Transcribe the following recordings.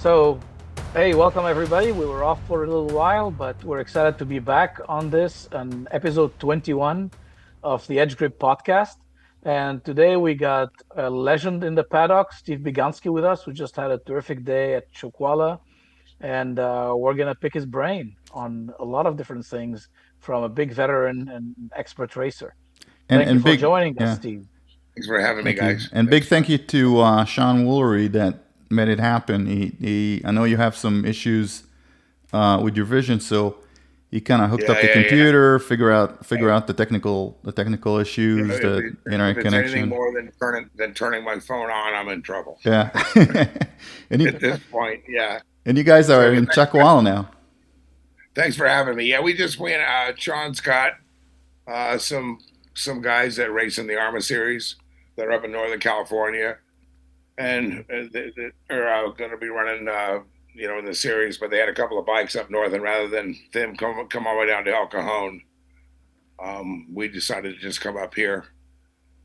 So, hey, welcome everybody. We were off for a little while, but we're excited to be back on this on episode 21 of the Edge Grip podcast. And today we got a legend in the paddock, Steve Biganski, with us, who just had a terrific day at Chuckwalla. And we're going to pick his brain on a lot of different things from a big veteran and expert racer. And Thank you and for big joining us, yeah, Steve. Thanks for having me, thank you. guys. And big Thanks. thank you to Sean Woolery that made it happen. He I know you have some issues with your vision, so he kind of hooked up the Yeah. computer, figure out the technical issues, the If internet it's anything connection. more than turning my phone on, I'm in trouble. Yeah. and At you this point, yeah. and you guys So are in Chuckwalla now. thanks for having me. Yeah, we just went. Sean's got some guys that race in the ARMA series that are up in Northern California, and they are going to be running. In the series, but they had a couple of bikes up north, and rather than them come all the way down to El Cajon, we decided to just come up here,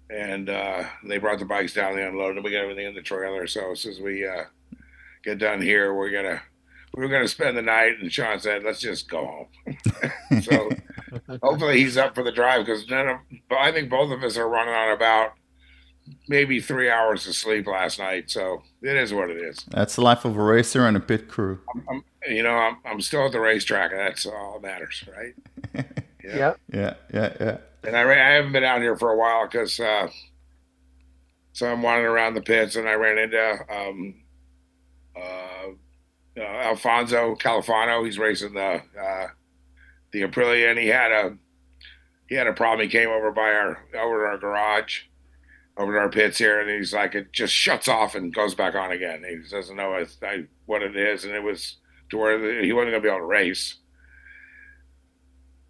and they brought the bikes down, they unloaded, and we got everything in the trailer. So as soon as we get done here, we were gonna spend the night, and Sean said, "Let's just go home." So hopefully he's up for the drive because I think both of us are running on about maybe 3 hours of sleep last night. So it is what it is. That's the life of a racer and a pit crew. I'm still at the racetrack, and that's all that matters, right? Yeah. Yeah. Yeah. And I haven't been out here for a while because so I'm wandering around the pits, and I ran into Alfonso Calfano. He's racing the Aprilia, and he had a problem. He came over to our garage, over to our pits here, and he's like, it just shuts off and goes back on again. He doesn't know what it is, and it was to where he wasn't going to be able to race.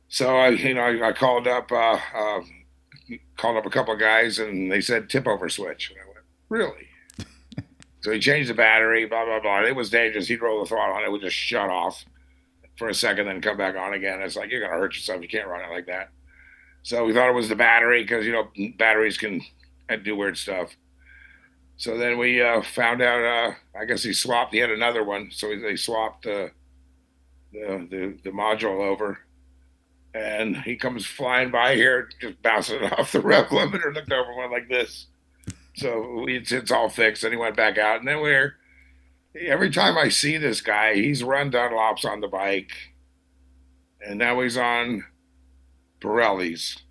So I called up a couple of guys, and they said tip over switch. And I went, really? So he changed the battery, blah blah blah. It was dangerous. He'd roll the throttle on, it would just shut off for a second, then come back on again. It's like, you're gonna hurt yourself. You can't run it like that. So we thought it was the battery because batteries can do weird stuff. So then we found out. I guess he swapped. He had another one, so they swapped the module over. And he comes flying by here, just bouncing it off the rev limiter, looked over, went like this. So it's all fixed. And he went back out. And then every time I see this guy, he's run Dunlops on the bike. And now he's on Pirellis.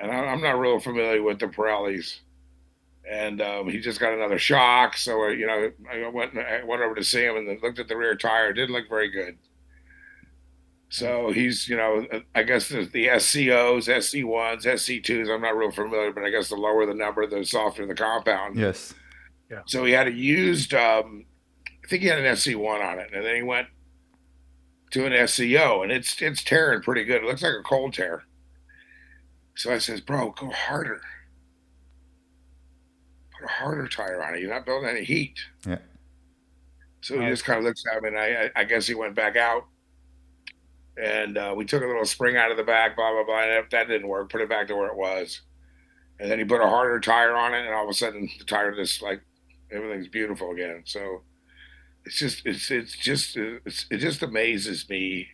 And I'm not real familiar with the Pirellis. And he just got another shock. So, I went over to see him and looked at the rear tire. It didn't look very good. So he's, I guess the SCOs, SC1s, SC2s, I'm not real familiar, but I guess the lower the number, the softer the compound. Yes. Yeah. So he had a used, I think he had an SC1 on it, and then he went to an SCO, and it's tearing pretty good. It looks like a cold tear. So I says, bro, go harder. Put a harder tire on it. You're not building any heat. Yeah. So he just kind of looks at me, and I guess he went back out. And we took a little spring out of the back, blah, blah, blah. And that didn't work. Put it back to where it was. And then he put a harder tire on it. And all of a sudden, the tire just everything's beautiful again. So it just amazes me.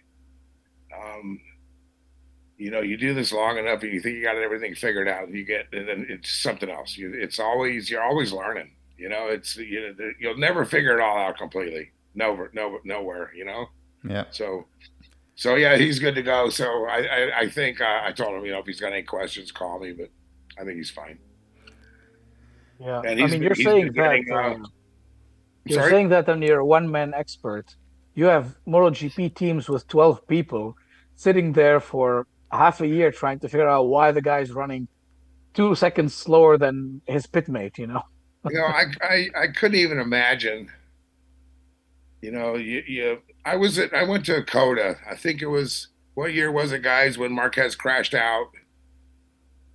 You do this long enough and you think you got everything figured out. And then it's something else. You're always learning. You'll never figure it all out completely. Nowhere. Yeah. So yeah, he's good to go. So I think I told him, if he's got any questions, call me. But I think he's fine. Yeah. And You're saying that you're saying that when you're a one-man expert, you have MotoGP teams with 12 people sitting there for half a year trying to figure out why the guy's running 2 seconds slower than his pitmate. I couldn't even imagine. I went to COTA. I think it was, what year was it, guys, when Marquez crashed out,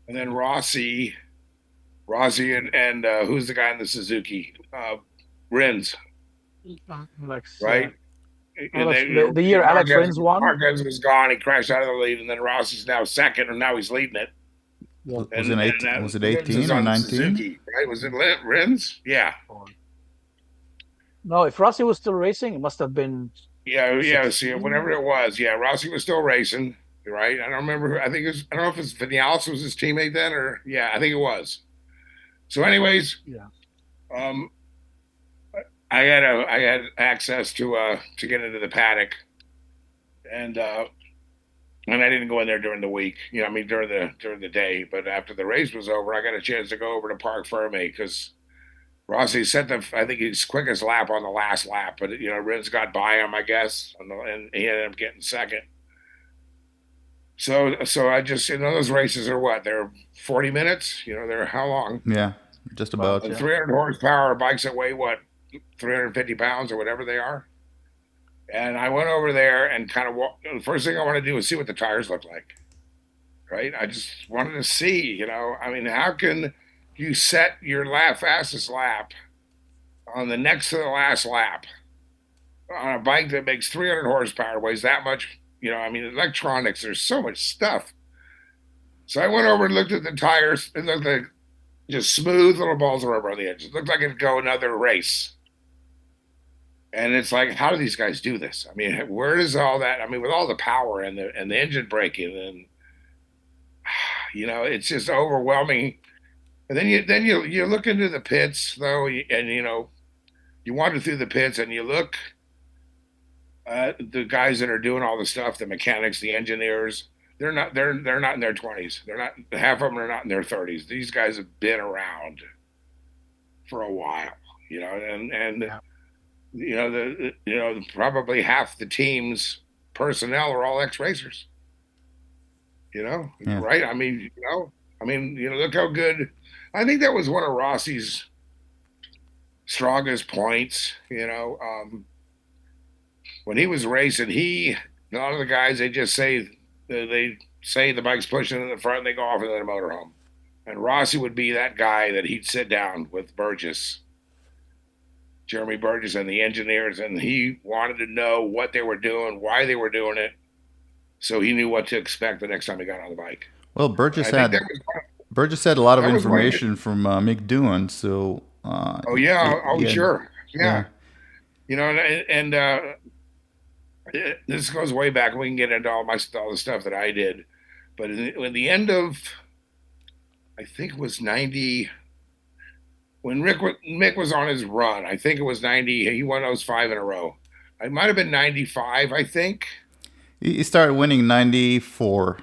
and then Rossi and who's the guy in the Suzuki, Rins, right? The year Alex Rins won. Marquez was gone. He crashed out of the lead, and then Rossi's now second, and now he's leading it. Was it 18 or 19? Suzuki, right? Was it Rins? Yeah. No, if Rossi was still racing, it must have been Yeah. See, 16. whatever it was, yeah. Rossi was still racing, right? I don't remember. I think it was. I don't know if it's Vinales was his teammate then, or yeah, I think it was. So, anyways, Yeah. um, I had access to get into the paddock, and and I didn't go in there during the week. I mean during the day. But after the race was over, I got a chance to go over to Park Ferme because Rossi set I think his quickest lap on the last lap, but Rins got by him, I guess, and he ended up getting second. So I just those races are what they're 40 minutes. They're how long? Yeah, just About, about. yeah. 300 horsepower bikes that weigh what 350 pounds or whatever they are. And I went over there and kind of the first thing I want to do is see what the tires look like. Right? I just wanted to see. I mean, how can you set your fastest lap on the next to the last lap on a bike that makes 300 horsepower, weighs that much? I mean, electronics. There's so much stuff. So I went over and looked at the tires. It looked like just smooth little balls of rubber on the edge. It looked like it'd go another race. And it's like, how do these guys do this? I mean, where does all that? I mean, with all the power and the engine braking, and it's just overwhelming. And then you look into the pits though, and you wander through the pits and you look at the guys that are doing all the stuff, the mechanics, the engineers. They're not in their 20s. They're not, half of them are not in their 30s. These guys have been around for a while, and probably half the team's personnel are all ex-racers. Yeah. Right? I mean, look how good. I think that was one of Rossi's strongest points. When he was racing, a lot of the guys they just say the bike's pushing in the front, and they go off into the motorhome. And Rossi would be that guy that he'd sit down with Jeremy Burgess, and the engineers, and he wanted to know what they were doing, why they were doing it, so he knew what to expect the next time he got on the bike. Well, Burgess had a lot of information from Mick Doohan, so. Oh yeah, sure, yeah. And this goes way back. We can get into all the stuff that I did, but in the end of, I think it was 90. When Mick was on his run, I think it was 90. He won those 5 in a row. It might have been 95, I think. He started winning 94.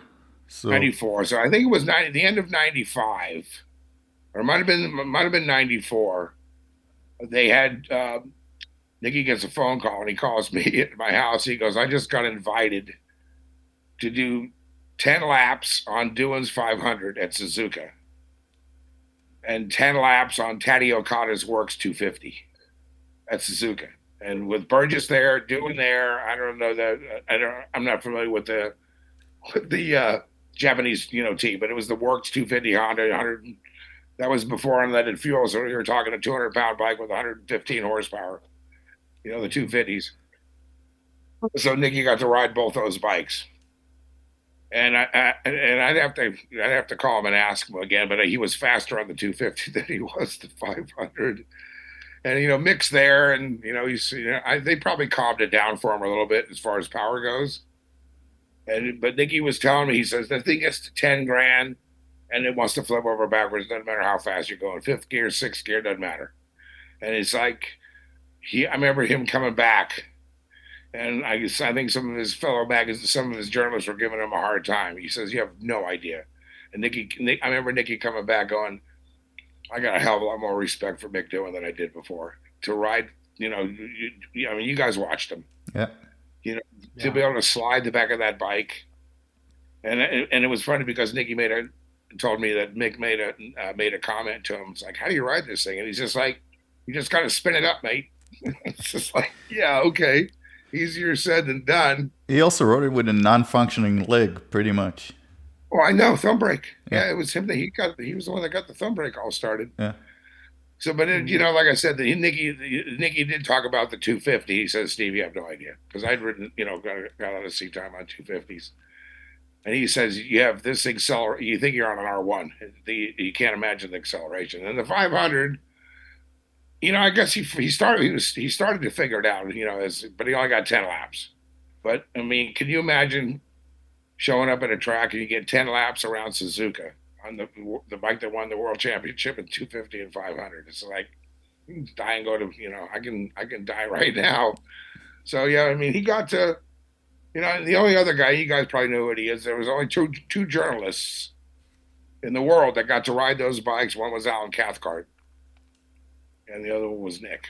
So 94. So I think it was the end of 95, or it might have been 94. They had Nicky gets a phone call and he calls me at my house. He goes, "I just got invited to do 10 laps on Doohan's 500 at Suzuka, and 10 laps on Tady Okada's Works 250 at Suzuka." And with Burgess there, Doohan there, I don't know that I'm not familiar with the Japanese team, but it was the Works 250 Honda 100. That was before unleaded fuel, so you were talking a 200-pound bike with 115 horsepower. The 250s. So Nicky got to ride both those bikes. And I'd have to call him and ask him again, but he was faster on the 250 than he was the 500. And Mick's there, and they probably calmed it down for him a little bit as far as power goes. But Nicky was telling me, he says the thing gets to 10 grand, and it wants to flip over backwards. Doesn't matter how fast you're going, 5th gear, 6th gear, doesn't matter. And it's like I remember him coming back. And I think some of his some of his journalists were giving him a hard time. He says, "You have no idea." And I remember Nicky coming back going, "I got a hell of a lot more respect for Mick Doohan than I did before. To ride, I mean, you guys watched him. Yeah. To be able to slide the back of that bike." And it was funny because Nicky told me that Mick made a comment to him. It's like, "How do you ride this thing?" And he's just like, "You just got to spin it up, mate." It's just like, yeah, okay. Easier said than done. He also rode it with a non-functioning leg, pretty much. Oh, I know, thumb brake. Yeah, it was him that he was the one that got the thumb brake all started. Yeah. So, but like I said, Nicky did talk about the 250. He says, "Steve, you have no idea," because I'd ridden, got out of seat time on 250s, and he says, "You have this acceleration. You think you're on an R1. You can't imagine the acceleration." And the 500, I guess he started to figure it out, but he only got 10 laps. But I mean, can you imagine showing up at a track and you get 10 laps around Suzuka on the bike that won the world championship in 250 and 500? It's like die and go to, I can die right now. So yeah, I mean, he got to, the only other guy, you guys probably know what he is. There was only two journalists in the world that got to ride those bikes. One was Alan Cathcart, and the other one was Nick.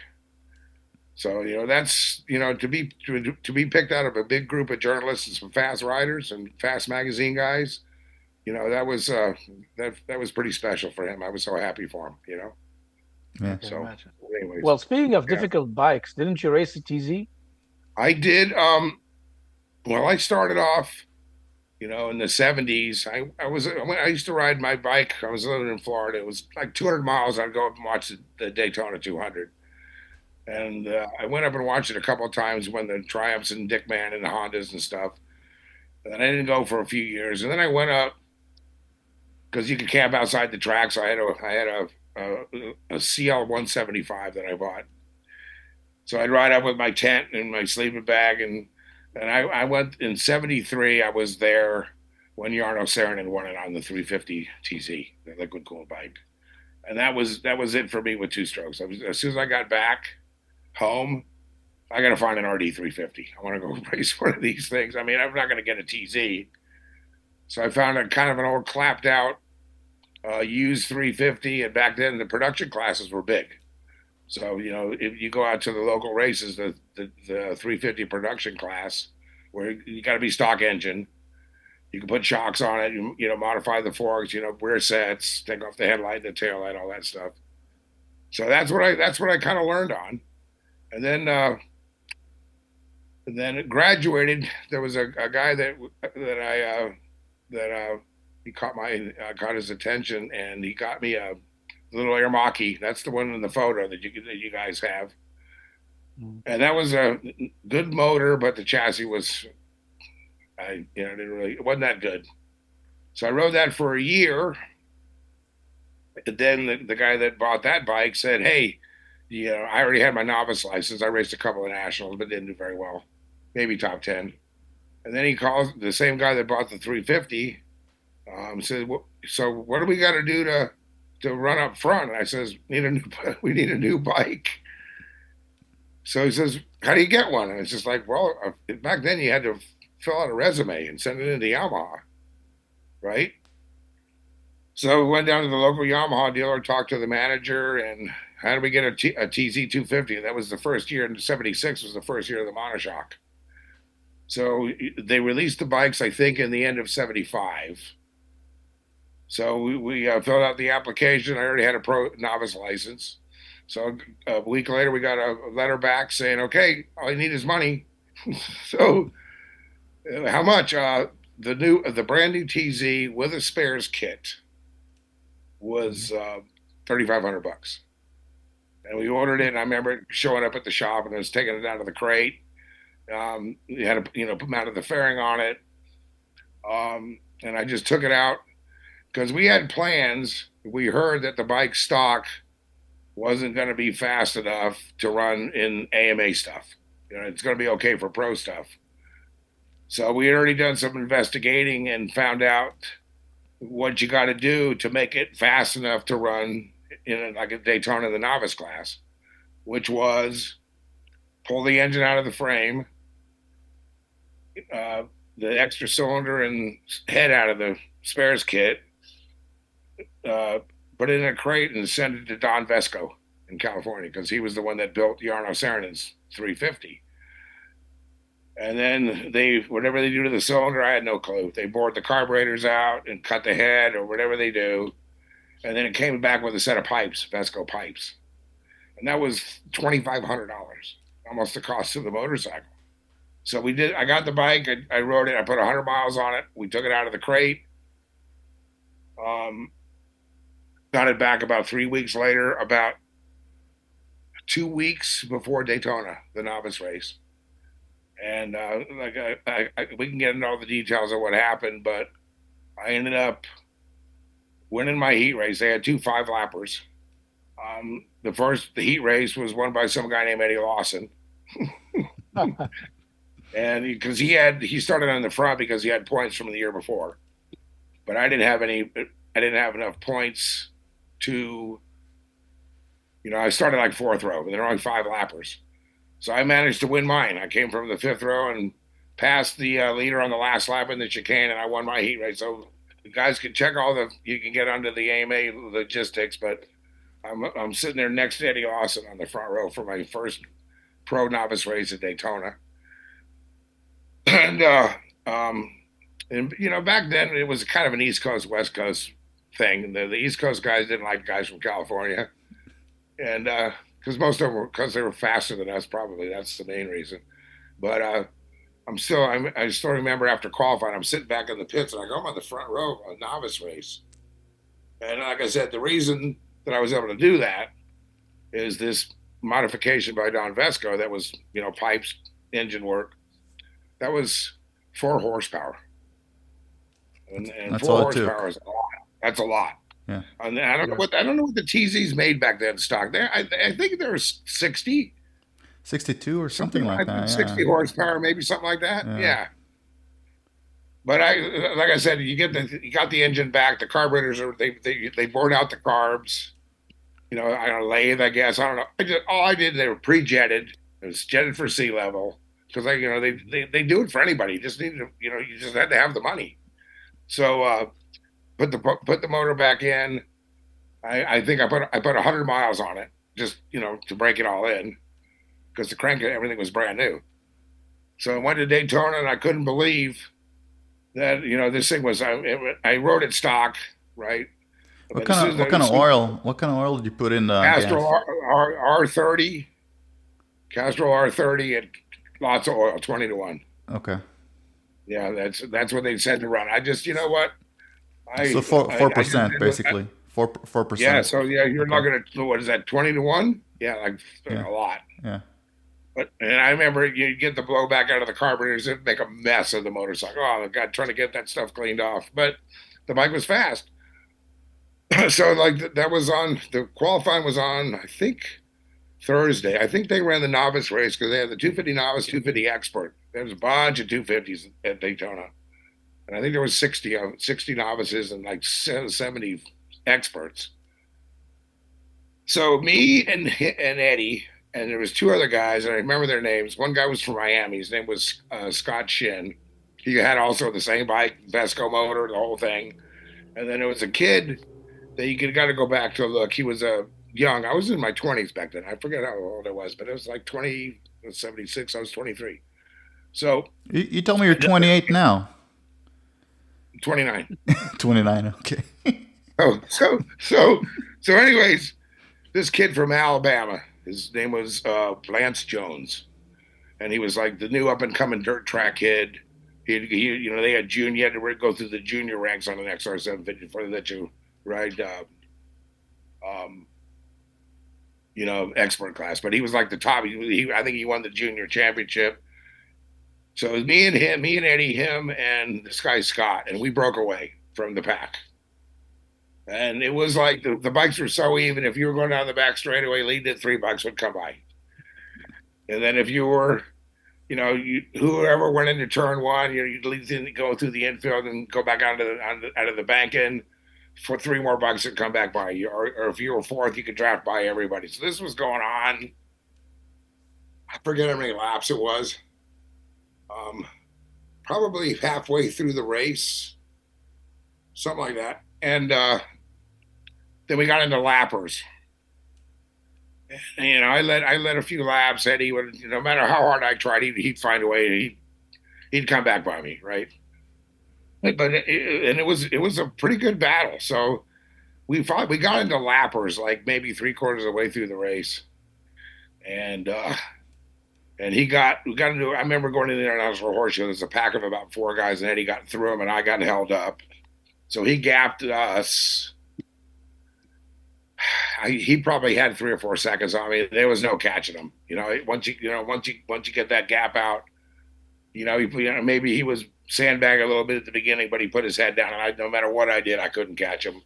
So that's to be picked out of a big group of journalists and some fast riders and fast magazine guys. That was that was pretty special for him. I was so happy for him. Yeah. I can So, imagine. anyways, Well, speaking of yeah, difficult bikes, didn't you race a TZ? I did. Well, I started off, in the '70s. I used to ride my bike. I was living in Florida. It was like 200 miles. I'd go up and watch the Daytona 200. And I went up and watched it a couple of times when the Triumphs and Dick Man and the Hondas and stuff. And then I didn't go for a few years. And then I went up because you could camp outside the track. So I had a CL 175 that I bought. So I'd ride up with my tent and my sleeping bag. And I went in '73. I was there when Jarno Saarinen won it on the 350 TZ, the liquid cooled bike. And that was it for me with two strokes. As soon as I got back home, I got to find an RD 350. I want to go race one of these things. I mean, I'm not going to get a TZ. So I found a kind of an old clapped out used 350. And back then, the production classes were big. So, if you go out to the local races, the 350 production class, where you got to be stock engine, you can put shocks on it, modify the forks, rear sets, take off the headlight, the tail light, all that stuff. So that's what I kind of learned on. And then it graduated. There was a guy that he caught his attention, and he got me a little Aramaki. That's the one in the photo that you guys have. Mm. And that was a good motor, but the chassis was, it wasn't that good. So I rode that for a year. And then the guy that bought that bike said, "Hey, I already had my novice license. I raced a couple of nationals, but didn't do very well, maybe top 10." And then he calls the same guy that bought the 350. Said, "So what do we got to do to run up front?" And I says, "We need a new bike." So he says, "How do you get one?" And it's just like, well, back then you had to fill out a resume and send it into Yamaha, right? So we went down to the local Yamaha dealer, talked to the manager, and how do we get a TZ 250? That was the first year in '76 was the first year of the monoshock. So they released the bikes, I think, in the end of '75. So we filled out the application. I already had a pro novice license. So a week later, we got a letter back saying, "Okay, all you need is money." So how much? The brand new TZ with a spares kit was $3,500, and we ordered it. And I remember showing up at the shop and I was taking it out of the crate. You had to mounted the fairing on it, and I just took it out because we had plans. We heard that the bike stock wasn't going to be fast enough to run in AMA stuff. It's going to be okay for pro stuff. So we had already done some investigating and found out what you got to do to make it fast enough to run in like a Daytona the novice class, which was pull the engine out of the frame, the extra cylinder and head out of the spares kit, put it in a crate and send it to Don Vesco in California because he was the one that built Jarno Saarinen's 350. And then whatever they do to the cylinder, I had no clue. They bored the carburetors out and cut the head or whatever they do. And then it came back with a set of pipes, Vesco pipes. And that was $2,500, almost the cost of the motorcycle. So I got the bike, I rode it, I put 100 miles on it. We took it out of the crate. Got it back about 3 weeks later, about 2 weeks before Daytona, the novice race. And we can get into all the details of what happened, but I ended up winning my heat race. They had two 5-lappers, The heat race was won by some guy named Eddie Lawson. And because he started on the front because he had points from the year before, but I didn't have enough points to, I started like fourth row, but there were only 5 lappers. So I managed to win mine. I came from the 5th row and passed the leader on the last lap in the chicane, and I won my heat race. So the guys can check you can get under the AMA logistics, but I'm sitting there next to Eddie Lawson on the front row for my first pro novice race at Daytona. And back then it was kind of an East Coast West Coast thing. The East Coast guys didn't like guys from California, and because most of them they were faster than us, probably that's the main reason. But I still remember after qualifying, I'm sitting back in the pits and I'm on the front row of a novice race, and like I said, the reason that I was able to do that is this modification by Don Vesco that was pipes, engine work. That was 4 horsepower. And That's 4 all horsepower is a lot. That's a lot. Yeah. And I don't know what the TZs made back then stock. I think there was 60. 62 or something like that. 60 horsepower, maybe something like that. Yeah. But like I said, you got the engine back. The carburetors they bored out the carbs. On a lathe, I guess. I don't know. They were pre-jetted. It was jetted for sea level. Because they do it for anybody. You just need to, you just had to have the money. So put the motor back in. I think I put 100 miles on it just to break it all in, because the crank and everything was brand new. So I went to Daytona and I couldn't believe that this thing was. I rode it stock, right? What kind of oil? What kind of oil did you put in the Castrol R30? Castrol R30 and lots of oil, 20 to 1. Okay. Yeah, that's what they said to run. I just, what? So 4% basically. 4%. Yeah. So you're looking at, what is that, 20 to 1? Yeah, a lot. Yeah. And I remember you get the blowback out of the carburetors, it'd make a mess of the motorcycle. Oh God, trying to get that stuff cleaned off. But the bike was fast. So that was on, the qualifying was on, I think, Thursday. I think they ran the novice race because they had the 250 novice, 250 expert. There was a bunch of 250s at Daytona. And I think there was 60 novices and like 70 experts. So me and Eddie, and there was 2 other guys, and I remember their names. One guy was from Miami. His name was Scott Shin. He had also the same bike, Vesco motor, the whole thing. And then there was a kid that you got to go back to look. He was young. I was in my 20s back then. I forget how old I was, but it was like 76. I was 23. So you told me you're 28 now. 29. 29. Okay. So anyways, this kid from Alabama, his name was Lance Jones, and he was like the new up and coming dirt track kid. He they had junior. You had to go through the junior ranks on an XR750 before they let you ride expert class. But he was like the top. I think he won the junior championship. So it was me and Eddie, him and this guy Scott, and we broke away from the pack. And it was like the bikes were so even. If you were going down the back straightaway, leading at 3 bikes would come by. And then if you were, whoever went into turn 1, you'd go through the infield and go back out of the bank end for 3 more bikes that come back by you. Or if you were 4th, you could draft by everybody. So this was going on. I forget how many laps it was. Probably halfway through the race, something like that. And then we got into lappers. And, I let a few laps. Eddie would, no matter how hard I tried, he'd find a way. He'd come back by me, right? But it was a pretty good battle. So we got into lappers like maybe 3/4 of the way through the race, and we got into. I remember going in there and I was for horseshoe. There's a pack of about 4 guys, and Eddie got through them, and I got held up. So he gapped us. He probably had 3 or 4 seconds on me. There was no catching him. Once you get that gap out, maybe he was sandbagging a little bit at the beginning, but he put his head down, and no matter what I did, I couldn't catch him.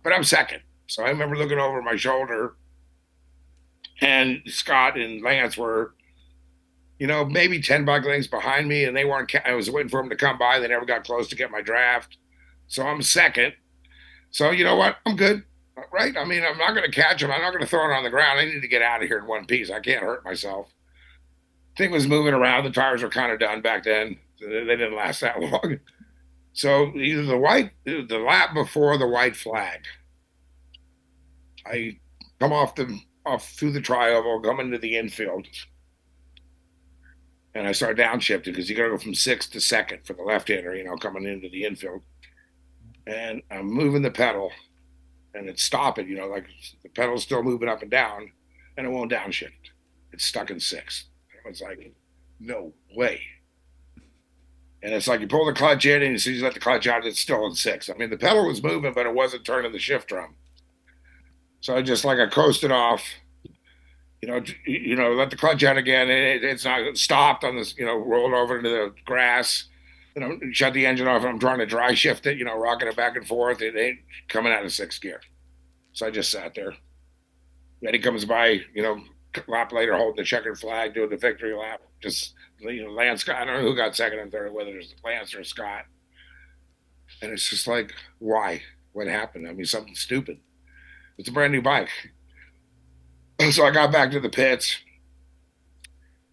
But I'm second. So I remember looking over my shoulder, And Scott and Lance were, maybe 10 bike lengths behind me, and they weren't. I was waiting for them to come by. They never got close to get my draft, so I'm second. So you know what? I'm good, right? I mean, I'm not going to catch them. I'm not going to throw it on the ground. I need to get out of here in one piece. I can't hurt myself. Thing was moving around. The tires were kind of done back then. They didn't last that long. So either the lap before the white flag, I come off through the tri-oval, come into the infield, and I start downshifting because you got to go from sixth to second for the left-hander, coming into the infield. And I'm moving the pedal, and it's stopping, like the pedal's still moving up and down, and it won't downshift. It's stuck in sixth. I was like, no way. And it's like you pull the clutch in, and you let the clutch out, it's still in sixth. I mean, the pedal was moving, but it wasn't turning the shift drum. So I coasted off, let the clutch out again. It's not stopped on this, rolled over into the grass, shut the engine off. And I'm trying to dry shift it, rocking it back and forth. It ain't coming out of sixth gear. So I just sat there. Then he comes by, lap later, holding the checkered flag, doing the victory lap. Just, Lance Scott. I don't know who got second and third, whether it's Lance or Scott. And it's just like, why? What happened? I mean, something stupid. It's a brand new bike. So I got back to the pits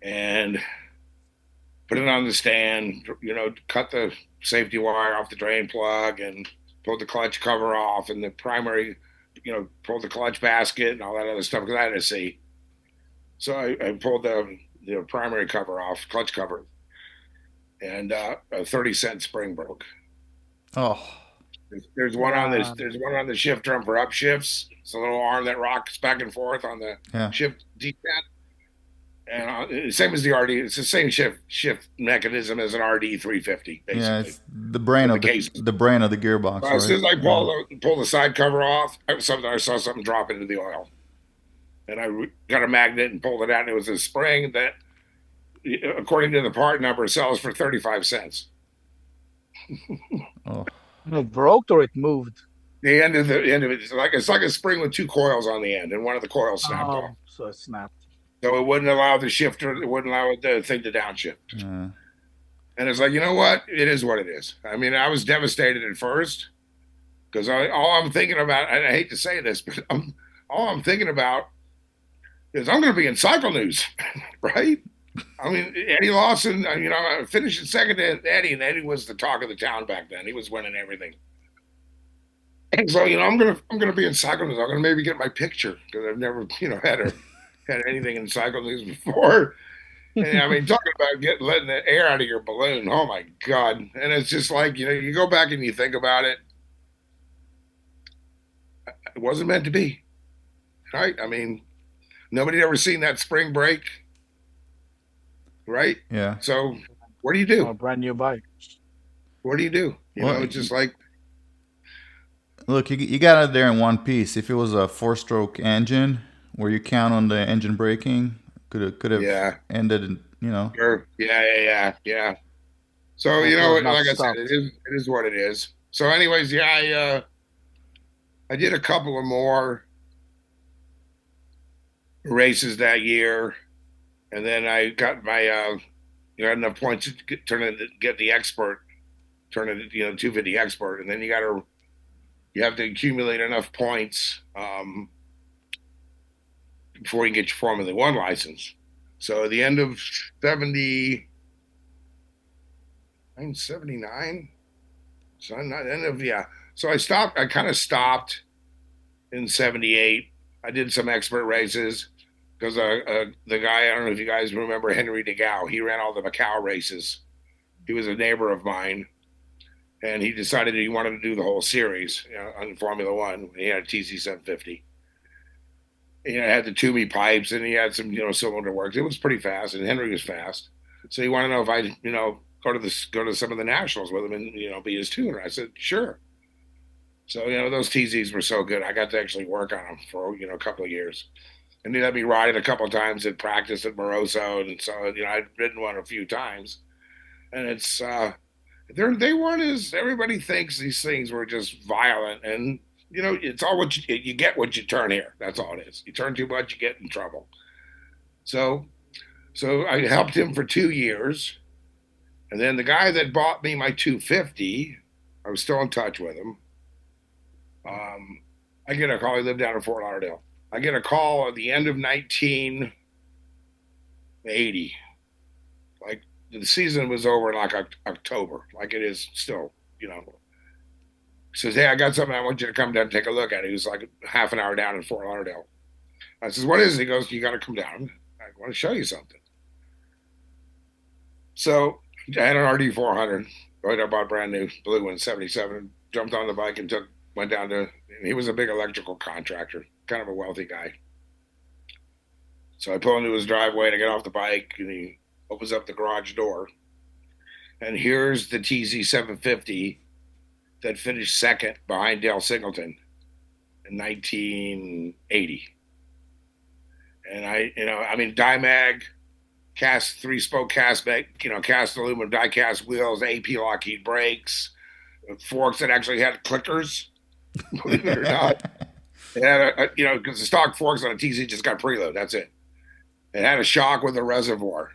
and put it on the stand, cut the safety wire off the drain plug and pulled the clutch cover off and the primary, pulled the clutch basket and all that other stuff because I had to see. So I pulled the primary cover off, clutch cover, and a 30-cent spring broke. Oh. There's one on this. There's one on the shift drum for upshifts. It's a little arm that rocks back and forth on the shift descent. And same as the RD. It's the same shift mechanism as an RD 350. Basically. Yeah, it's the brain of the brain of the gearbox. Right? As soon as I pull the side cover off, I saw something drop into the oil, and I got a magnet and pulled it out. And it was a spring that, according to the part number, sells for 35 cents. Oh. It broke or it moved? The end of it. It's like a spring with two coils on the end, and one of the coils snapped off. So it snapped. So it wouldn't allow the shifter. It wouldn't allow the thing to downshift. And it's like, you know what? It is what it is. I mean, I was devastated at first because all I'm thinking about, and I hate to say this, but all I'm thinking about is I'm going to be in cycle news, right? I mean, Eddie Lawson, I finished in second to Eddie, and Eddie was the talk of the town back then. He was winning everything. And so, I'm gonna be in cycle news. I'm gonna maybe get my picture because I've never, had anything in cycle news before. And I mean, talking about letting the air out of your balloon. Oh my God! And it's just like, you go back and you think about it. It wasn't meant to be, right? I mean, nobody ever seen that spring break. Right? Yeah. So what do you do? A brand new bike. What do you do? It's just like... Look, you got it there in one piece. If it was a four-stroke engine where you count on the engine braking, could have ended in, Sure. Yeah. So, like I said, it is what it is. So anyways, I did a couple of more races that year. And then I got my, got enough points to get the expert, turn it, 250 expert. And then you have to accumulate enough points before you can get your Formula One license. So at the end of 79, so not end of, So I kind of stopped in 78. I did some expert races. Because the guy, I don't know if you guys remember Henry DeGao, he ran all the Macau races. He was a neighbor of mine, and he decided he wanted to do the whole series on Formula One. He had a TC 750. He had the Toomey pipes, and he had some cylinder works. It was pretty fast, and Henry was fast. So he wanted to know if I'd go to some of the nationals with him and be his tuner. I said sure. So those TZs were so good. I got to actually work on them for a couple of years. And he let me ride it a couple of times at practice at Moroso, and so I'd ridden one a few times. And it's they weren't as everybody thinks these things were just violent, and it's all what you get what you turn here. That's all it is. You turn too much, you get in trouble. So I helped him for 2 years. And then the guy that bought me my 250, I was still in touch with him. I get a call. He lived down in Fort Lauderdale. I get a call at the end of 1980. Like the season was over in like October, like it is still, He says, "Hey, I got something. I want you to come down and take a look at it." He was like half an hour down in Fort Lauderdale. I says, "What is it?" He goes, "You got to come down. I want to show you something." So I had an RD 400. I bought brand new blue one, 77. Jumped on the bike and went down to. He was a big electrical contractor, kind of a wealthy guy. So I pull into his driveway to get off the bike, and he opens up the garage door, and here's the TZ 750 that finished second behind Dale Singleton in 1980. And Dimag, cast 3-spoke cast aluminum die-cast wheels, AP Lockheed brakes, forks that actually had clickers, believe it or not. It had because the stock forks on a TZ just got preload. That's it. It had a shock with a reservoir.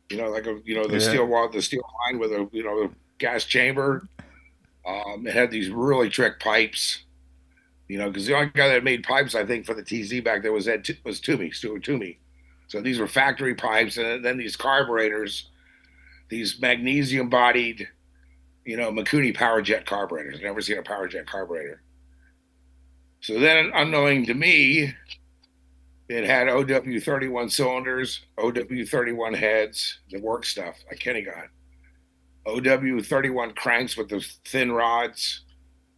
The steel line with a gas chamber. It had these really trick pipes. Because the only guy that made pipes, I think, for the TZ back there was Stuart Toomey. So these were factory pipes, and then these carburetors, these magnesium-bodied, Mikuni power jet carburetors. I've never seen a power jet carburetor. So then, unknowing to me, it had OW31 cylinders, OW31 heads, the work stuff like Kenny got. OW31 cranks with the thin rods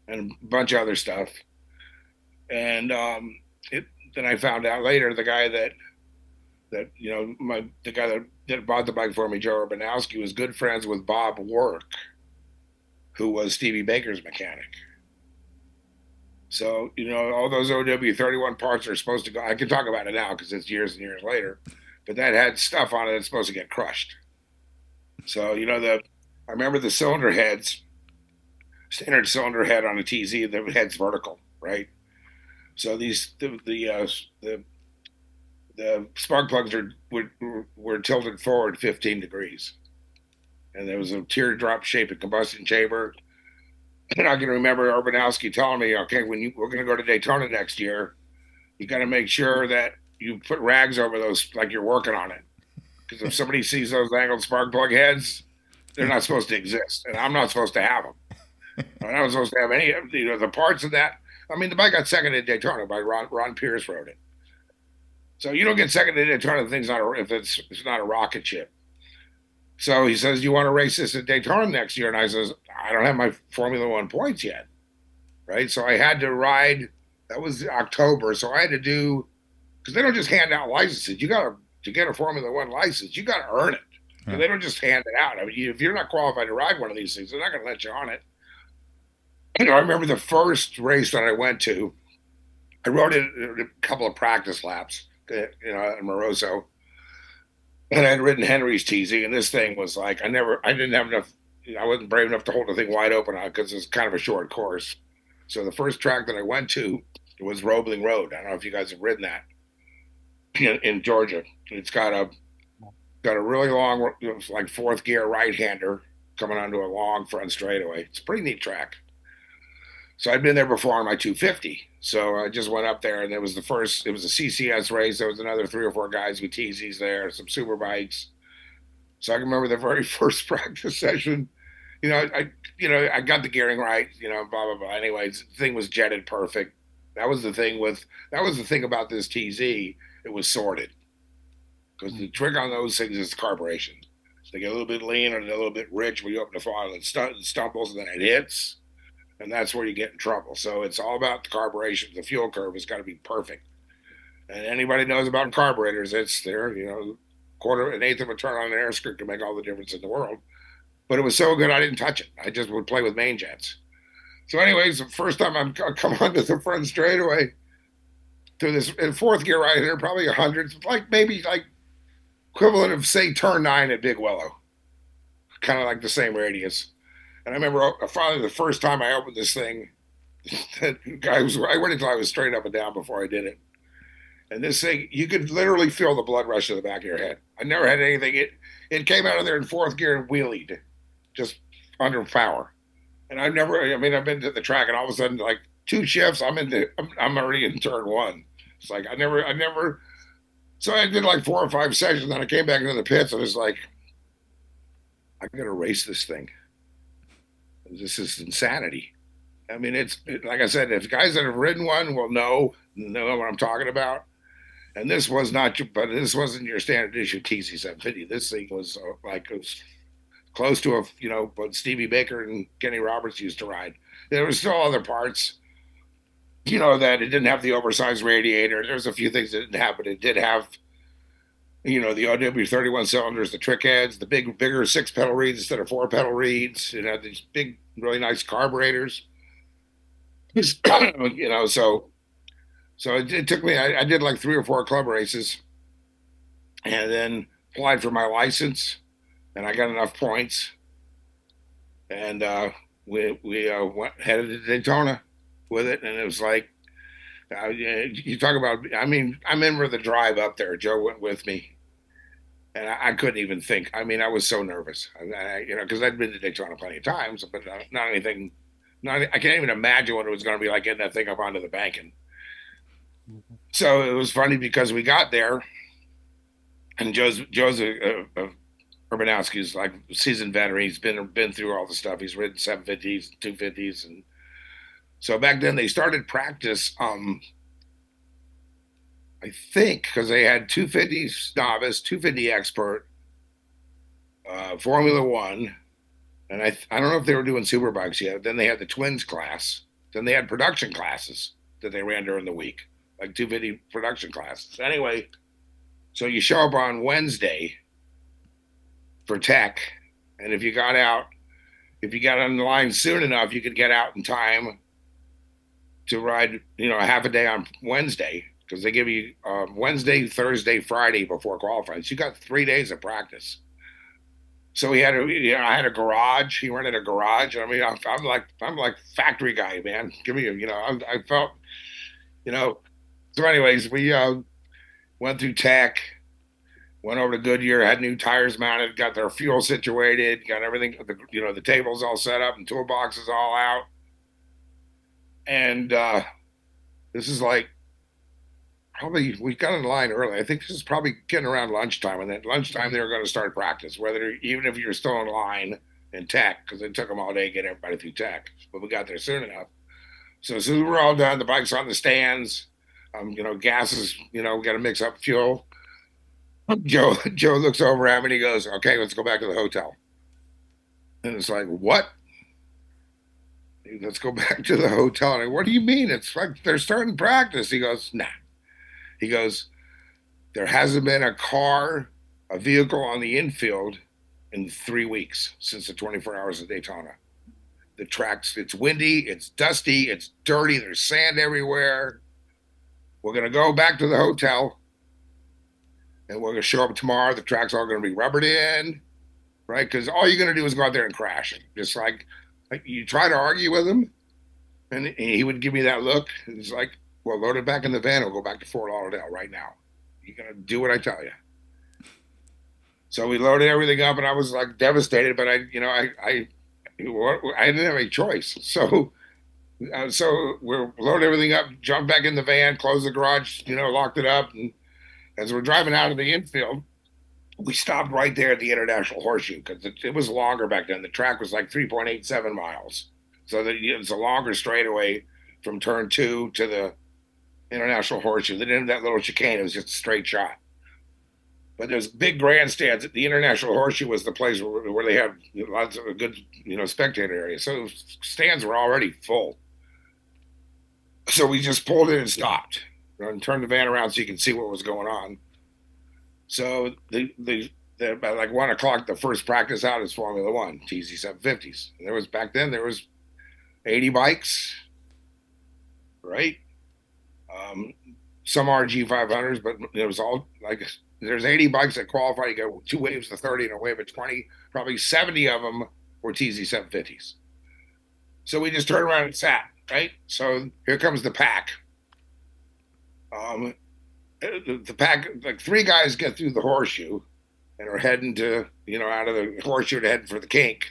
and a bunch of other stuff. And then I found out later the guy that bought the bike for me, Joe Urbanowski, was good friends with Bob Work, who was Stevie Baker's mechanic. So, all those OW31 parts are supposed to go. I can talk about it now because it's years and years later, but that had stuff on it that's supposed to get crushed. So, I remember the cylinder heads, standard cylinder head on a TZ, the head's vertical, right? So the spark plugs were tilted forward 15 degrees, and there was a teardrop shaped combustion chamber. And I can remember Urbanowski telling me, "Okay, we're going to go to Daytona next year, you got to make sure that you put rags over those like you're working on it, because if somebody sees those angled spark plug heads, they're not supposed to exist, and I'm not supposed to have them. I'm not supposed to have any of the parts of that." I mean, the bike got second at Daytona by Ron Pierce rode it. So you don't get second at Daytona if it's not a rocket ship. So he says, "You want to race this at Daytona next year?" And I says, "I don't have my Formula One points yet." Right. So I had to ride. That was October. So I had to do, because they don't just hand out licenses. To get a Formula One license, you got to earn it. Yeah. They don't just hand it out. I mean, if you're not qualified to ride one of these things, they're not going to let you on it. I remember the first race that I went to, I rode it a couple of practice laps, in Moroso, and I had ridden Henry's TZ, and this thing was like, I didn't have enough, I wasn't brave enough to hold the thing wide open because it's kind of a short course. So the first track that I went to was Roebling Road. I don't know if you guys have ridden that in Georgia. It's got a really long, like fourth gear right-hander coming onto a long front straightaway. It's a pretty neat track. So I'd been there before on my 250. So I just went up there, and it was a CCS race. There was another 3 or 4 guys with TZs there, some super bikes. So I can remember the very first practice session. I got the gearing right, blah, blah, blah. Anyways, the thing was jetted perfect. That was the thing about this TZ. It was sorted. Because the trick on those things is carburation. So they get a little bit lean and a little bit rich when you open the throttle. It stumbles, and then it hits. And that's where you get in trouble. So it's all about the carburation. The fuel curve has got to be perfect. And anybody knows about carburetors, it's there, an eighth of a turn on an air script can make all the difference in the world. But it was so good, I didn't touch it. I just would play with main jets. So anyways, the first time I come onto the front straightaway through this in fourth gear right here, probably 100, maybe equivalent of, say, turn 9 at Big Willow. Kind of like the same radius. And I remember finally the first time I opened this thing, I waited until I was straight up and down before I did it. And this thing, you could literally feel the blood rush to the back of your head. I never had anything. It came out of there in fourth gear and wheelied, just under power. And I've been to the track, and all of a sudden, like 2 shifts, I'm already in turn 1. It's like I never. So I did like 4 or 5 sessions, and then I came back into the pits, and it's like, I got to race this thing. This is insanity. I mean, like I said, if guys that have ridden one will know what I'm talking about. And this wasn't your standard issue TC750. This thing was it was close to what Stevie Baker and Kenny Roberts used to ride. There were still other parts, that it didn't have the oversized radiator. There's a few things that didn't have, but it did have, the OW31 cylinders, the trick heads, the bigger 6-pedal reeds instead of 4-pedal reeds. It had these big, really nice carburetors. So it took me. I did like 3 or 4 club races, and then applied for my license, and I got enough points, and we headed to Daytona with it, and it was like, you talk about. I mean, I remember the drive up there. Joe went with me, and I couldn't even think. I mean, I was so nervous, because I'd been to Daytona plenty of times, but not anything. I can't even imagine what it was going to be like getting that thing up onto the bank. And so it was funny because we got there, and Joe's Urbanowski's like seasoned veteran. He's been through all the stuff. He's ridden 750s, 250s, and so back then they started practice. I think because they had 250 novice, 250 expert, Formula One, and I don't know if they were doing superbikes yet. Then they had the twins class. Then they had production classes that they ran during the week, like 250 production classes. Anyway, so you show up on Wednesday for tech, and if you got on the line soon enough, you could get out in time to ride, a half a day on Wednesday, because they give you Wednesday, Thursday, Friday before qualifying. So you got 3 days of practice. So I had a garage. He rented a garage. I mean, I'm like factory guy, man. Give me I felt, So anyways, we went through tech, went over to Goodyear, had new tires mounted, got their fuel situated, got everything, the tables all set up and toolboxes all out. And this is like, probably, we got in line early. I think this is probably getting around lunchtime. And at lunchtime, they were going to start practice, even if you're still in line in tech, because it took them all day to get everybody through tech. But we got there soon enough. So as soon as we're all done, the bike's on the stands. Gas is, we got to mix up fuel. Joe looks over at me and he goes, "Okay, let's go back to the hotel." And it's like, what? Let's go back to the hotel. And I, what do you mean? It's like they're starting practice. He goes, nah. He goes, there hasn't been a vehicle on the infield in 3 weeks since the 24 hours of Daytona. The tracks, it's windy, it's dusty, it's dirty, there's sand everywhere. We're going to go back to the hotel, and we're going to show up tomorrow. The track's all going to be rubbered in, right? Because all you're going to do is go out there and crash. Just like you try to argue with him, and he would give me that look. It's like, well, load it back in the van. We'll go back to Fort Lauderdale right now. You're going to do what I tell you. So we loaded everything up, and I was like devastated, but I didn't have any choice. So we're loaded everything up, jumped back in the van, closed the garage, locked it up. And as we're driving out of the infield, we stopped right there at the International Horseshoe because it was longer back then. The track was like 3.87 miles. So it's a longer straightaway from turn 2 to the International Horseshoe. They didn't have that little chicane. It was just a straight shot. But there's big grandstands. The International Horseshoe was the place where they had lots of good, spectator area. So stands were already full. So we just pulled in and stopped and turned the van around so you could see what was going on. So about like 1 o'clock, the first practice out is Formula One, TC750s. And back then there was 80 bikes, right? Some RG 500s, but it was all like, there's 80 bikes that qualify. You go 2 waves of 30 and a wave of 20. Probably 70 of them were TZ750s. So we just turned around and sat right? So here comes the pack. The pack, like 3 guys get through the horseshoe and are heading to, out of the horseshoe to head for the kink.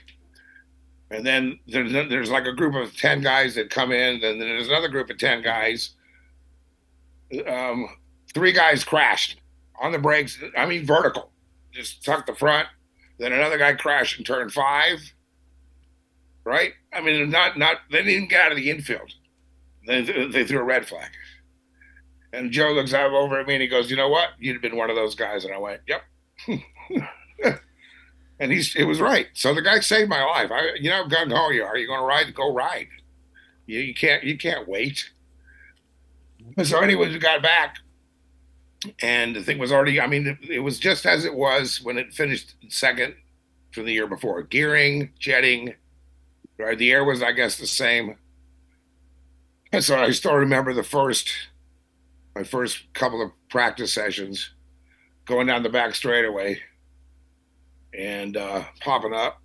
And then there's like a group of 10 guys that come in, and then there's another group of 10 guys. 3 guys crashed on the brakes. I mean, vertical, just tucked the front. Then another guy crashed in turn 5. Right? I mean, not they didn't even get out of the infield. They threw a red flag. And Joe looks out over at me and he goes, "You know what? You'd have been one of those guys." And I went, "Yep." And it was right. So the guy saved my life. Gung ho you are. You going to ride? Go ride. You can't wait. So anyways, we got back, and the thing was already. I mean, it was just as it was when it finished second from the year before. Gearing, jetting. Right, the air was, I guess, the same. And so I still remember my first couple of practice sessions, going down the back straightaway and popping up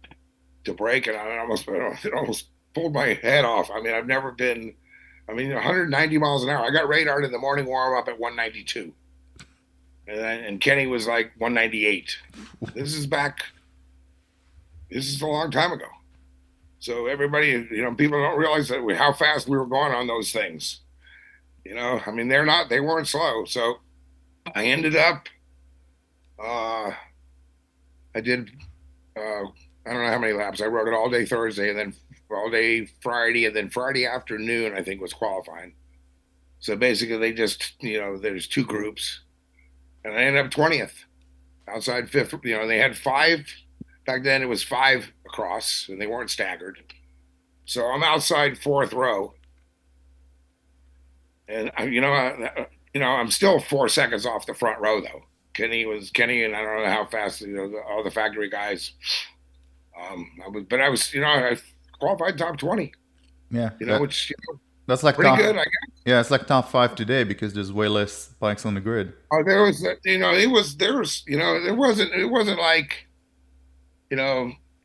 to brake, and it almost pulled my head off. I mean, 190 miles an hour. I got radar in the morning warm up at 192, and Kenny was like 198. This is a long time ago. So everybody, people don't realize how fast we were going on those things. They weren't slow. So I ended up, I did, I don't know how many laps. I rode it all day Thursday and then all day Friday, and then Friday afternoon, I think, was qualifying. So basically they just, there's 2 groups, and I ended up 20th outside 5th. They had 5. Back then it was 5 across, and they weren't staggered. So I'm outside 4th row, and I'm still 4 seconds off the front row though. Kenny, and I don't know how fast all the factory guys. I qualified top 20. Yeah, which that's like pretty good, I guess. Yeah, it's like top 5 today because there's way less bikes on the grid. Oh, there wasn't like.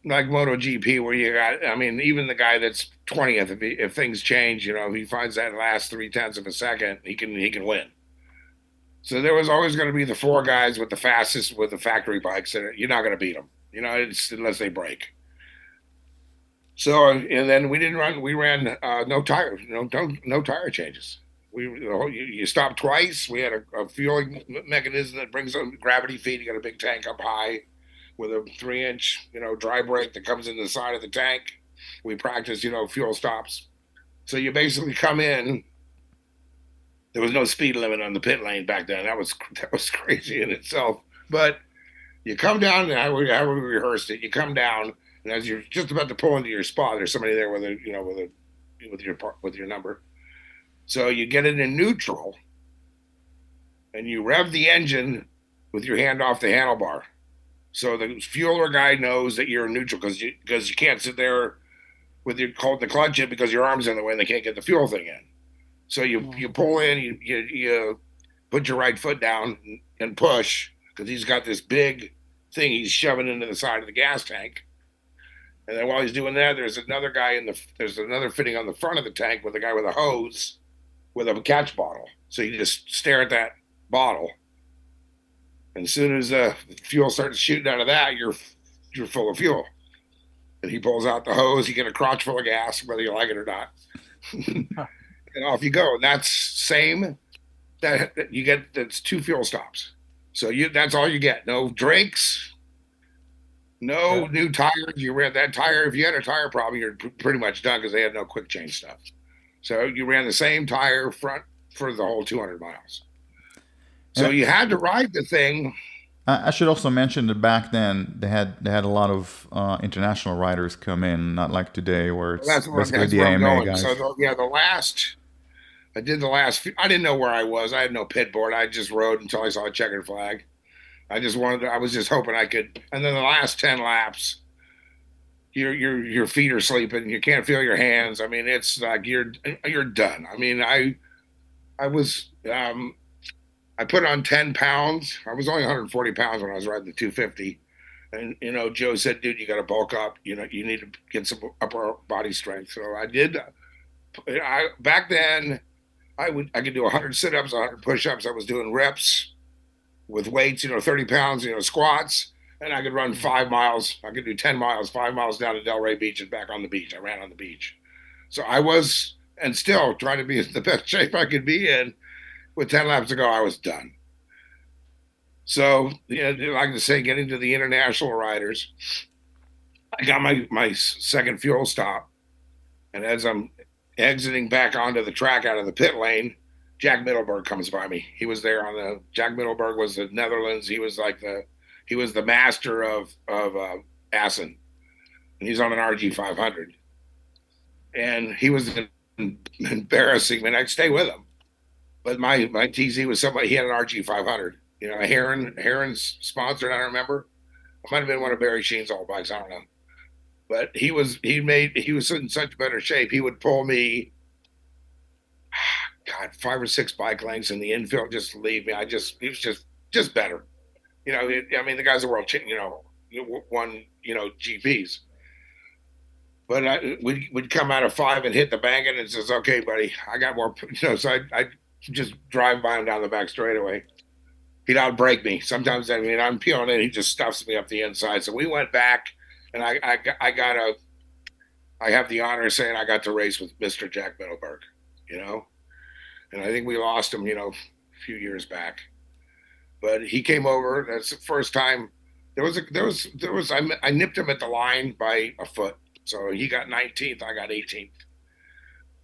Like MotoGP, where you got, even the guy that's 20th, if things change, if he finds that last 0.3 of a second, he can win. So there was always going to be the 4 guys with the fastest, with the factory bikes, and you're not going to beat them, unless they break. So, and then we ran no tire, no tire changes. You stop twice. We had a fueling mechanism that brings on gravity feed. You got a big tank up high with a 3-inch, dry brake that comes in the side of the tank. We practice, fuel stops. So you basically come in. There was no speed limit on the pit lane back then. That was crazy in itself. But you come down, and how we rehearsed it. You come down, and as you're just about to pull into your spot, there's somebody there with your number. So you get it in neutral, and you rev the engine with your hand off the handlebar. So the fueler guy knows that you're in neutral because you can't sit there with your holding the clutch in because your arm's in the way and they can't get the fuel thing in. So you pull in, you put your right foot down and push, because he's got this big thing he's shoving into the side of the gas tank. And then while he's doing that, there's another fitting on the front of the tank with a guy with a hose with a catch bottle. So you just stare at that bottle. And as soon as the fuel starts shooting out of that, you're full of fuel. And he pulls out the hose. You get a crotch full of gas, whether you like it or not. And off you go. And that's same. That you get. That's 2 fuel stops. So that's all you get. No drinks. No new tires. You ran that tire. If you had a tire problem, you're pretty much done because they had no quick change stuff. So you ran the same tire front for the whole 200 miles. So you had to ride the thing. I should also mention that back then they had a lot of international riders come in, not like today where it's basically the AMA guys. So I did the last. I didn't know where I was. I had no pit board. I just rode until I saw a checkered flag. I was just hoping I could. And then the last 10 laps, your feet are sleeping. You can't feel your hands. I mean, it's like you're done. I mean, I was. I put on 10 pounds. I was only 140 pounds when I was riding the 250. And, Joe said, dude, you got to bulk up. You need to get some upper body strength. So I did back then, I could do 100 sit-ups, 100 push-ups. I was doing reps with weights, 30 pounds, squats, and I could run 5 miles. I could do 10 miles, 5 miles down to Delray Beach and back on the beach. I ran on the beach. So I was, and still trying to be in the best shape I could be in. With 10 laps to go, I was done. So, like to say, getting to the international riders, I got my second fuel stop. And as I'm exiting back onto the track out of the pit lane, Jack Middelberg comes by me. He was there Jack Middelberg was the Netherlands. He was the master of Assen. And he's on an RG 500. And he was embarrassing me, and I'd stay with him. But my TZ was somebody, he had an RG 500. Heron's sponsored, I don't remember. It might have been one of Barry Sheen's old bikes, I don't know. But he was in such better shape. He would pull me, 5 or 6 bike lengths in the infield just to leave me. He was just better. The guy's a world champion, won, GPs. But we'd come out of 5 and hit the bank, and it says, okay, buddy, I got more, so I just drive by him down the back straightaway. He'd outbrake me. Sometimes, I'm peeling in, he just stuffs me up the inside. So we went back, and I have the honor of saying I got to race with Mr. Jack Middelberg, and I think we lost him, a few years back. But he came over. That's the first time. I nipped him at the line by a foot. So he got 19th, I got 18th.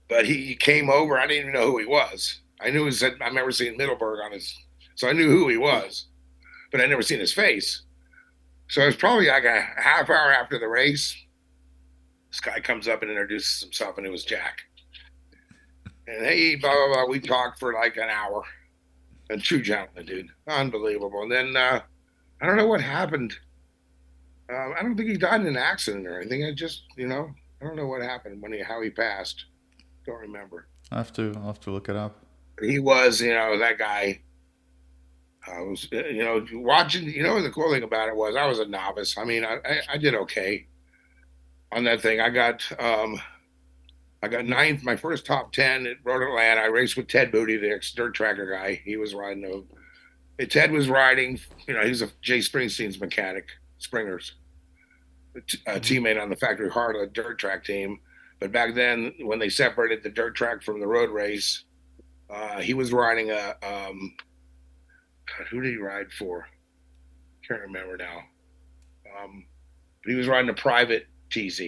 But he came over. I didn't even know who he was. I remember seeing Middelberg so I knew who he was, but I never seen his face. So it was probably like a half hour after the race. This guy comes up and introduces himself, and it was Jack. And hey, blah, blah, blah. We talked for like an hour. And true gentleman, dude. Unbelievable. And then I don't know what happened. I don't think he died in an accident or anything. I don't know what happened how he passed. Don't remember. I'll have to look it up. He was, that guy. I was, watching. The cool thing about it was I was a novice. I did okay on that thing. I got 9th, my first top 10 at Road Atlanta. I raced with Ted Booty, the ex-dirt tracker guy. He was riding. Ted was riding. He was a Jay Springsteen's mechanic. Springer's a teammate on the Factory Harley dirt track team. But back then, when they separated the dirt track from the road race, he was riding who did he ride for? Can't remember now. But he was riding a private TZ.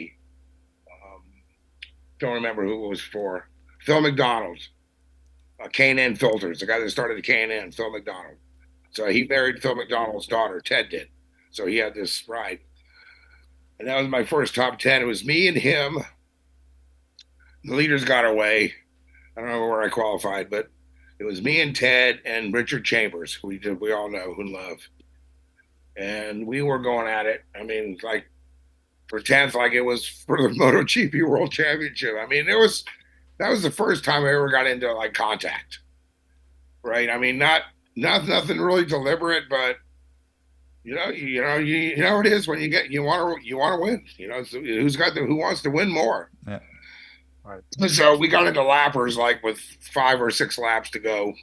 Don't remember who it was for. Phil McDonald, K&N Filters, the guy that started the K&N, Phil McDonald. So he married Phil McDonald's daughter, Ted did. So he had this ride. And that was my first top 10. It was me and him. The leaders got away. I don't know where I qualified, but it was me and Ted and Richard Chambers, who we all know and love. And we were going at it. Like for 10th, like it was for the MotoGP World Championship. That was the first time I ever got into like contact. Right? Not nothing really deliberate, but you know it is when you want to win. Who wants to win more? Yeah. Right. So we got into lappers like with 5 or 6 laps to go,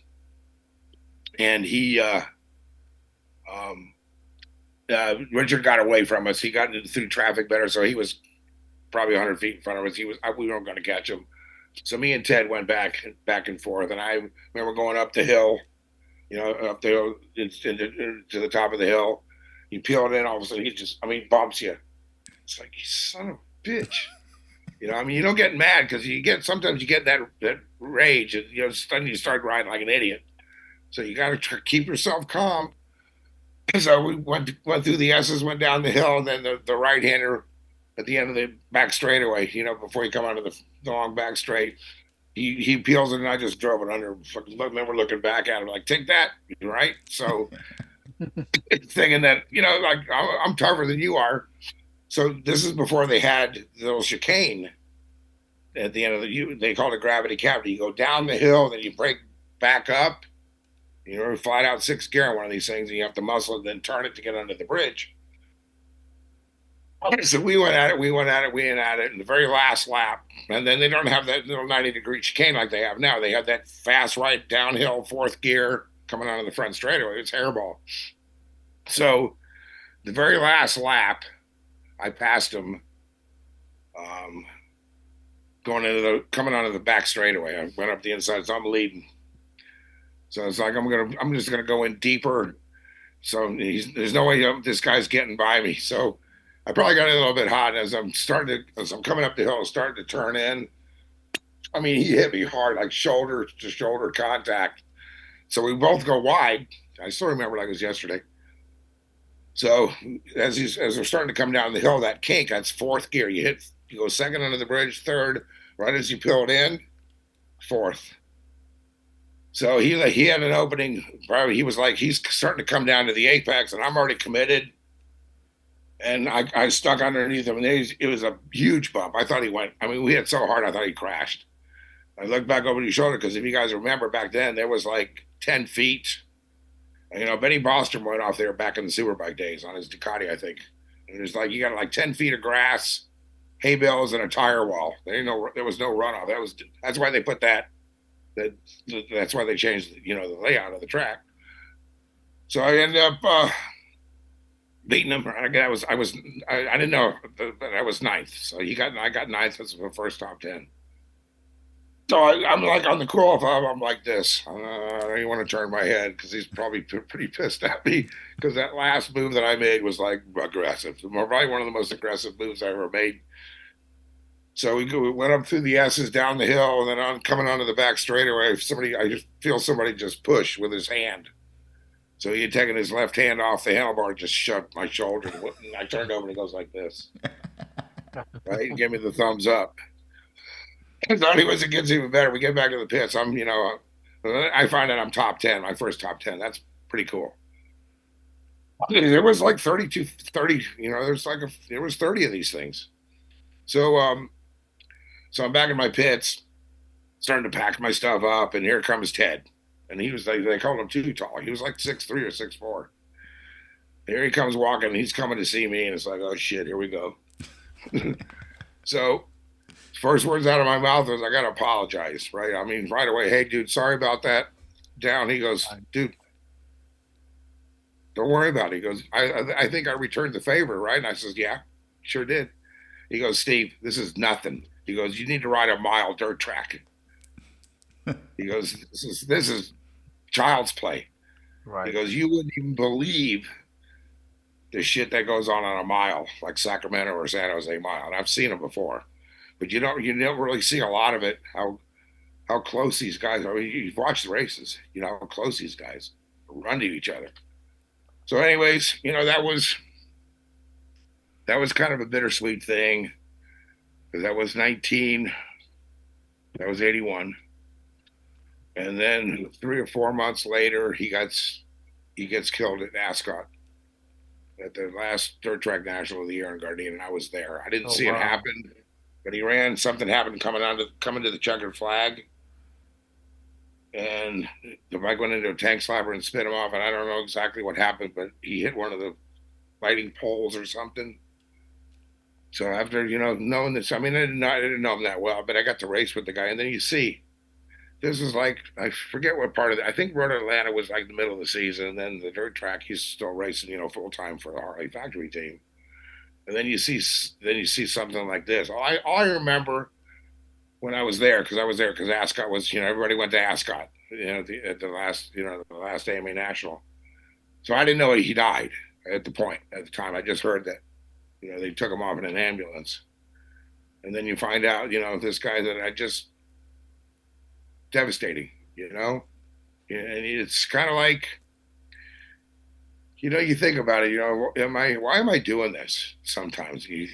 and he Richard got away from us. He got through traffic better, so he was probably 100 feet in front of us. We weren't going to catch him. So me and Ted went back and forth, and I remember going up the hill, up the hill to the top of the hill. You peel it in, all of a sudden he bumps you. It's like, you son of a bitch. You don't get mad because sometimes you get that rage, and suddenly you start riding like an idiot. So you got to keep yourself calm. So we went through the S's, went down the hill, and then the right hander at the end of the back straightaway, before you come onto the long back straight, he peels it, and I just drove it under. I remember looking back at him like, take that, right? So thinking that, like I'm tougher than you are. So this is before they had the little chicane at the end of they called it gravity cavity. You go down the hill, then you break back up. Flat out 6th gear on one of these things, and you have to muscle it, then turn it to get under the bridge. So we went at it in the very last lap. And then they don't have that little 90-degree chicane like they have now. They have that fast right downhill fourth gear coming out of the front straightaway. It's hairball. So the very last lap, I passed him coming out of the back straightaway. I went up the inside, so I'm leading. So it's like I'm just gonna go in deeper. So there's no way this guy's getting by me. So I probably got a little bit hot as I'm coming up the hill, starting to turn in. I mean, he hit me hard, like shoulder to shoulder contact. So we both go wide. I still remember like it was yesterday. So as we're starting to come down the hill, that kink, that's fourth gear. You go second under the bridge, third, right as you peeled in, fourth. So he had an opening. Probably he was like he's starting to come down to the apex, and I'm already committed. And I stuck underneath him, and it was a huge bump. I thought he went. I mean, we hit so hard, I thought he crashed. I looked back over his shoulder because if you guys remember back then, there was like 10 feet. And, Benny Bostrom went off there back in the Superbike days on his Ducati, I think. And it was like you got like 10 feet of grass, hay bales, and a tire wall. There was no runoff. That's why they put that. That's why they changed the layout of the track. So I ended up beating him. I didn't know that I was ninth. So I got ninth. This was the first top 10. So I'm like on the cool off. I'm like this. I don't even want to turn my head because he's probably pretty pissed at me because that last move that I made was like aggressive. Probably one of the most aggressive moves I ever made. So we went up through the S's down the hill, and then coming onto the back straightaway. I just feel somebody just push with his hand. So he had taken his left hand off the handlebar, just shoved my shoulder. And I turned over, and he goes like this. Right? He gave me the thumbs up. I thought it gets even better. We get back to the pits. I find out I'm top 10, my first top 10. That's pretty cool. There was like 30. There was 30 of these things. So I'm back in my pits, starting to pack my stuff up, and here comes Ted. And he was they called him too tall. He was like 6'3" or 6'4". Here he comes walking, and he's coming to see me, and it's like, oh shit, here we go. So first words out of my mouth was, I got to apologize, right? I mean, right away, hey, dude, sorry about that. Down. He goes, dude, don't worry about it. He goes, I think I returned the favor, right? And I says, yeah, sure did. He goes, Steve, this is nothing. He goes, you need to ride a mile dirt track. He goes, this is child's play. Right. He goes, you wouldn't even believe the shit that goes on a mile, like Sacramento or San Jose mile. And I've seen them before. But you don't really see a lot of it, how close these guys are. I mean, you watch the races, how close these guys run to each other. So anyways, that was kind of a bittersweet thing because that was 19, that was 81. And then 3 or 4 months later, he gets killed at Ascot at the last dirt track national of the year in Gardena, and I was there. I didn't see it happen. But he ran. Something happened coming to the checkered flag, and the bike went into a tank slapper and spit him off. And I don't know exactly what happened, but he hit one of the lighting poles or something. So after knowing this, I mean, I didn't know him that well, but I got to race with the guy, and then you see, this is like I forget what part of it. I think Road Atlanta was like the middle of the season, and then the dirt track he's still racing, full time for the Harley factory team. And then you see something like this. All I remember when I was there, because Ascot was, everybody went to Ascot, at the last AMA National. So I didn't know he died at the time. I just heard that, they took him off in an ambulance. And then you find out, this guy that I just devastating, and it's kind of like, you think about it, why am I doing this? Sometimes you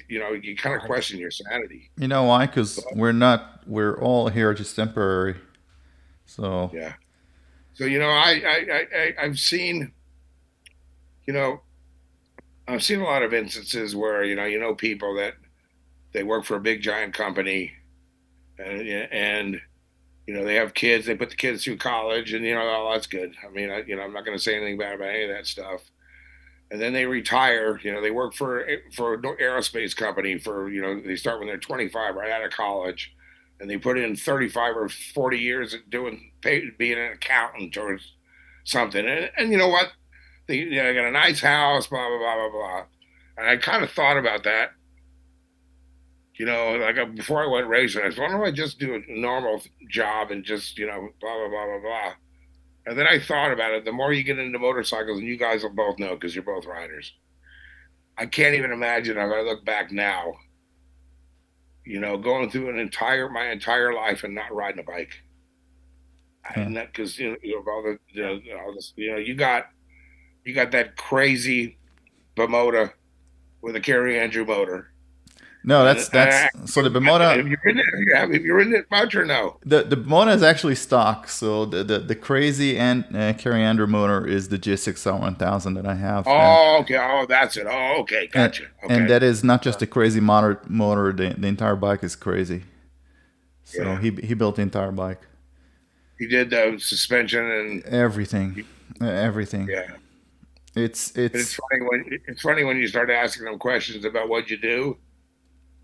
kind of question your sanity. You know why? Because we're all here just temporary. So yeah. So I've seen, I've seen a lot of instances where people that they work for a big giant company, and they have kids. They put the kids through college, and all that's good. I mean, I'm not going to say anything bad about any of that stuff. and then they retire. They work for an aerospace company they start when they're 25, right out of college, and they put in 35 or 40 years of being an accountant or something. And you know what? They got a nice house, blah blah blah blah blah. And I kind of thought about that. Like before I went racing, I thought, why don't I just do a normal job and just blah blah blah blah blah. And then I thought about it. The more you get into motorcycles, and you guys will both know because you're both riders, I can't even imagine if I look back now, going through my entire life and not riding a bike. And that because all this, you got that crazy Bimota with a Kerry Andrew motor. No, that's so the Bimota. Have you ridden it much or no? The Bimota is actually stock. So the crazy and Kerry Andrew motor is the J6R1000 that I have. Oh, okay. Oh, that's it. Oh, okay. Gotcha. Okay. And that is not just a crazy motor. The entire bike is crazy. So he built the entire bike. He did the suspension and everything. Everything. Yeah. It's funny when you start asking them questions about what you do.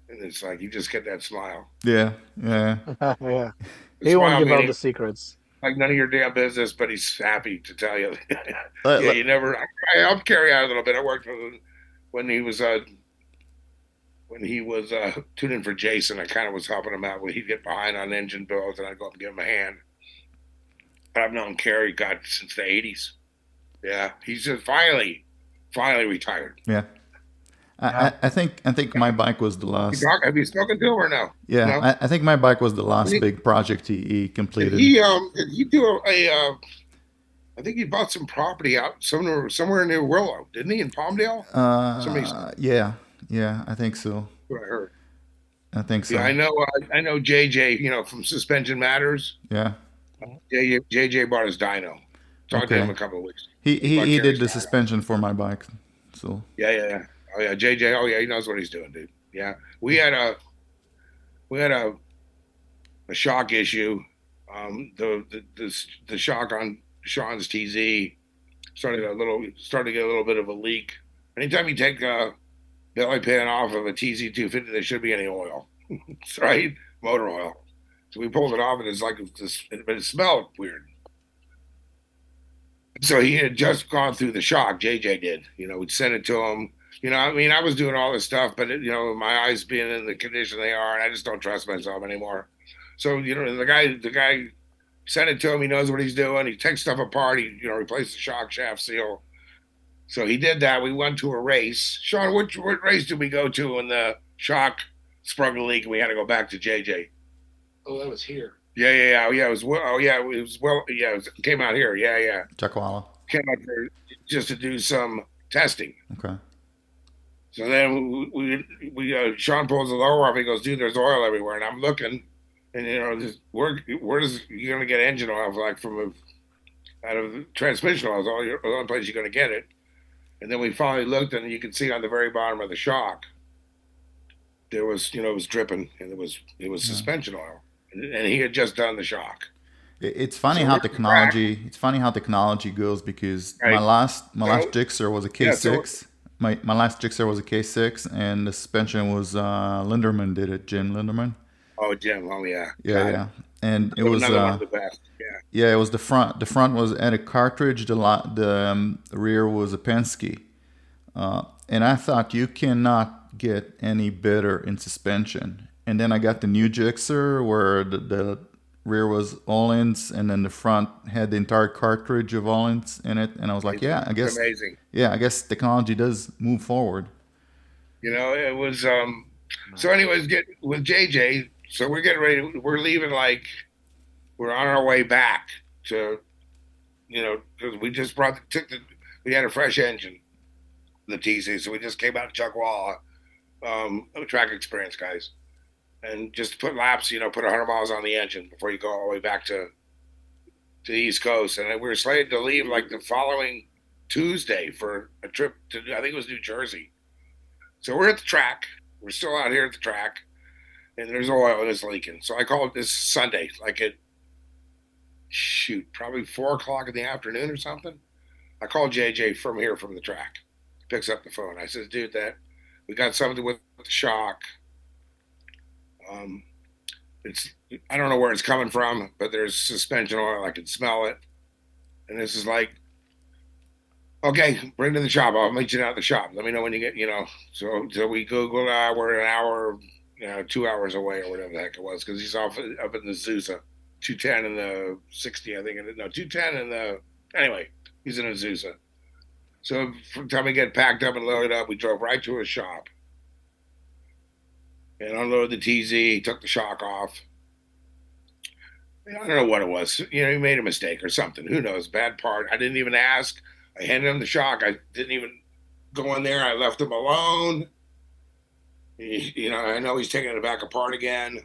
And it's like you just get that smile. Yeah. Yeah. He won't give out the secrets. Like none of your damn business, but he's happy to tell you. You never. I helped Kerry out a little bit. I worked with him when he was tuning for Jason. I kind of was helping him out when he'd get behind on engine builds, and I'd go up and give him a hand. But I've known Kerry since the '80s. Yeah, he's just finally retired. Yeah. I think my bike was the last. Have you spoken to him or no? Yeah, no? I think my bike was the last big project he completed. Did he do I think he bought some property out somewhere near Willow, didn't he, in Palmdale? Yeah, I think so. What I heard. I think so. Yeah, I know JJ, from Suspension Matters. Yeah. JJ bought his dyno. Talked to him a couple of weeks. He did the suspension for my bike. So. Yeah. Oh yeah, JJ. Oh yeah, he knows what he's doing, dude. Yeah, we had a shock issue. The shock on Sean's TZ started to get a little bit of a leak. Anytime you take a belly pan off of a TZ 250, there should be any oil, right? Motor oil. So we pulled it off, and it's like but it smelled weird. So he had just gone through the shock. JJ did. We'd send it to him. I was doing all this stuff, but my eyes being in the condition they are, and I just don't trust myself anymore. So the guy sent it to him. He knows what he's doing. He takes stuff apart. He replaced the shock shaft seal. So he did that. We went to a race. Sean, what race did we go to when the shock sprung a leak and we had to go back to JJ? Oh, that was here. Yeah. It was came out here. Yeah. Chuckwalla. Came out here just to do some testing. Okay. So then we Sean pulls the lower off. He goes, dude, there's oil everywhere, and I'm looking, and where does you gonna get engine oil out of the transmission oil? The only place you're gonna get it. And then we finally looked, and you can see on the very bottom of the shock, there was it was dripping, and it was suspension oil, and he had just done the shock. It's funny how technology. It's funny how technology goes because my last Gixxer was a K6. My last Gixxer was a K6, and the suspension was Linderman did it. Jim Linderman. Oh, Jim. Oh, yeah. Yeah. And it was another one of the best. Yeah. Yeah, it was the front. The front was at a cartridge. The rear was a Penske. And I thought you cannot get any better in suspension. And then I got the new Gixxer where the rear was Öhlins, and then the front had the entire cartridge of Öhlins in it. And I was like, I guess amazing. Yeah, I guess technology does move forward. It was so anyways, with JJ, so we're getting ready, we're leaving, we're on our way back to because we just we had a fresh engine, the TC, so we just came out of Chuckwalla, track experience guys, and just put laps, put 100 miles on the engine before you go all the way back to the East Coast. And we were slated to leave the following Tuesday for a trip to, I think it was New Jersey. So we're at the track. We're still out here at the track, and there's oil and it's leaking. So I called this Sunday, at probably 4:00 in the afternoon or something. I called JJ from the track. picks up the phone. I says, dude, that we got something with the shock. Um, it's I don't know where it's coming from, but there's suspension oil. I can smell it. And this is like, okay, bring it to the shop. I'll meet you down at the shop. Let me know when you get, So we Google. We're an hour, 2 hours away or whatever the heck it was, because he's off up in the Azusa, 210 and the 60, I think. No, 210 and the anyway. He's in Azusa. So from the time we get packed up and loaded up, we drove right to his shop and unloaded the TZ. He took the shock off. I don't know what it was. He made a mistake or something. Who knows? Bad part. I didn't even ask. I handed him the shock. I didn't even go in there. I left him alone. I know he's taking it back apart again.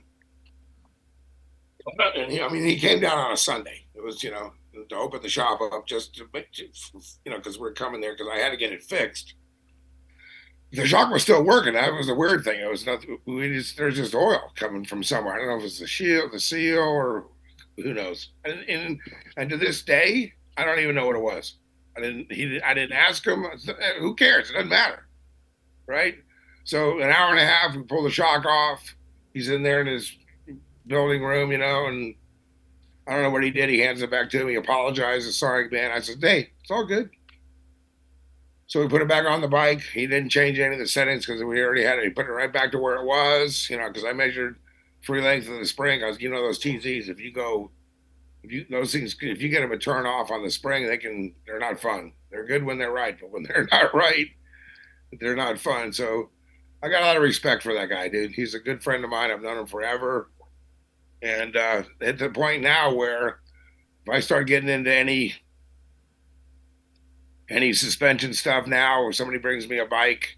And he came down on a Sunday. It was, to open the shop up just to make, because we're coming there because I had to get it fixed. The shock was still working. That was the weird thing. It was nothing. There's just oil coming from somewhere. I don't know if it's the seal, or who knows. And to this day, I don't even know what it was. I didn't ask him. Who cares? It doesn't matter, right? So an hour and a half, we pull the shock off. He's in there in his building room, and I don't know what he did. He hands it back to me, apologizes, sorry, man. I said, hey, it's all good. So we put it back on the bike. He didn't change any of the settings because we already had it. He put it right back to where it was, because I measured free length of the spring. I was, those TZs, if you get them to turn off on the spring, they're not fun. They're good when they're right, but when they're not right, they're not fun. So I got a lot of respect for that guy, dude. He's a good friend of mine. I've known him forever. And at the point now where if I start getting into any suspension stuff now, or somebody brings me a bike,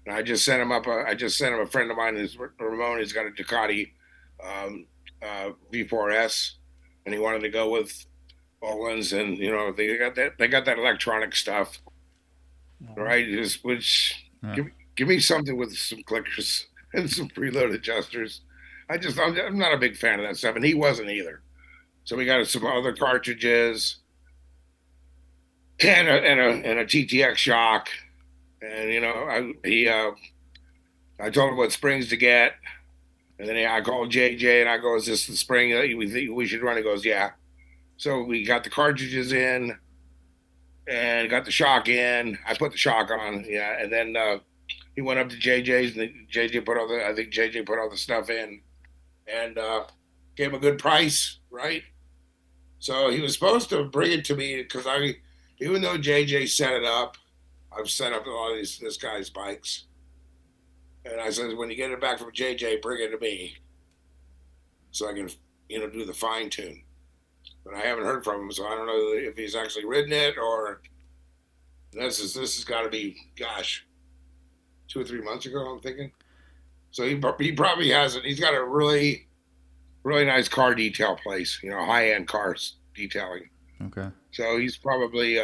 and I just sent him a friend of mine, who's Ramon. He's got a Ducati V4S, and he wanted to go with Olin's, and they got that electronic stuff, right? Give me something with some clickers and some preload adjusters. I'm not a big fan of that stuff, and he wasn't either. So we got some other cartridges and a TTX shock, and I told him what springs to get, and then I called JJ and I go, "Is this the spring that we think we should run?" He goes, "Yeah." So we got the cartridges in and got the shock in. I put the shock on, yeah, and then he went up to JJ's, and JJ put all the stuff in, and gave him a good price, right? So he was supposed to bring it to me because even though JJ set it up, I've set up a lot of this guy's bikes, and I said, when you get it back from JJ, bring it to me, so I can do the fine tune. But I haven't heard from him, so I don't know if he's actually ridden it, or this has got to be, gosh, 2 or 3 months ago, I'm thinking. So he probably hasn't. He's got a really, really nice car detail place, high-end cars detailing. Okay. So he's probably,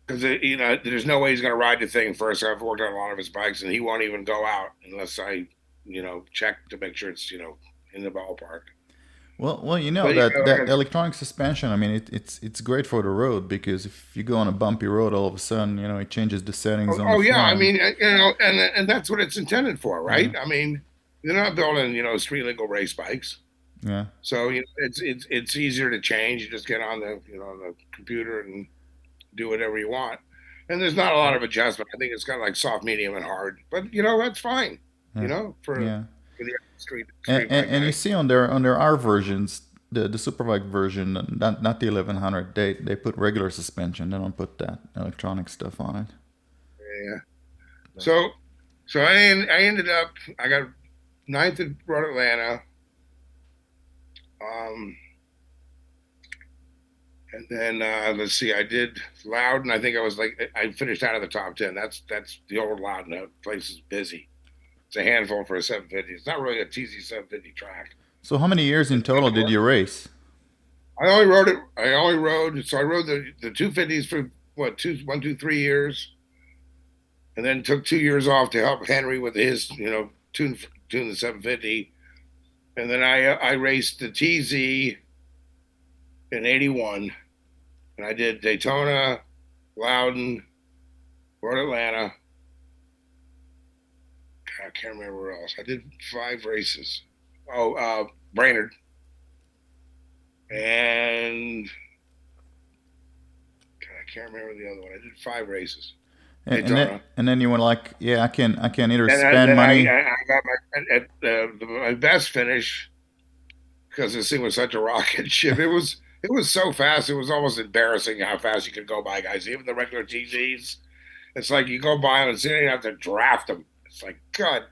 because there's no way he's going to ride the thing first. I've worked on a lot of his bikes, and he won't even go out unless I, check to make sure it's, in the ballpark. Well, that electronic suspension. I mean, it's great for the road, because if you go on a bumpy road, all of a sudden, it changes the settings on the yeah, front. I mean, and that's what it's intended for, right? Yeah. I mean, they're not building, street legal race bikes. Yeah. So it's easier to change. You just get on the the computer and do whatever you want, and there's not a lot of adjustment. I think it's kind of like soft, medium, and hard, but that's fine. Yeah. For yeah. For the street and you see on their R versions, the Superbike version, not the 1100, they put regular suspension. They don't put that electronic stuff on it. Yeah. So I ended up, I got 9th at Road Atlanta. And then let's see, I did Loudon. I think I finished out of the top 10. That's the old Loudon. That place is busy. It's a handful for a 750. It's not really a TZ 750 track. So how many years in total did you race? I only rode. So I rode the 250s for 1, 2, 3 years, and then took 2 years off to help Henry with his tune the 750, and then I raced the TZ in '81, and I did Daytona, Loudon, Rode Atlanta. I can't remember where else. I did 5 races. Oh, Brainerd. And I can't remember the other one. I did 5 races. Daytona. And then you were like, yeah, I can either And spend then money. I got my best finish because this thing was such a rocket ship. It was so fast. It was almost embarrassing how fast you could go by guys. Even the regular TZs. It's like you go by them and you have to draft them. It's like God.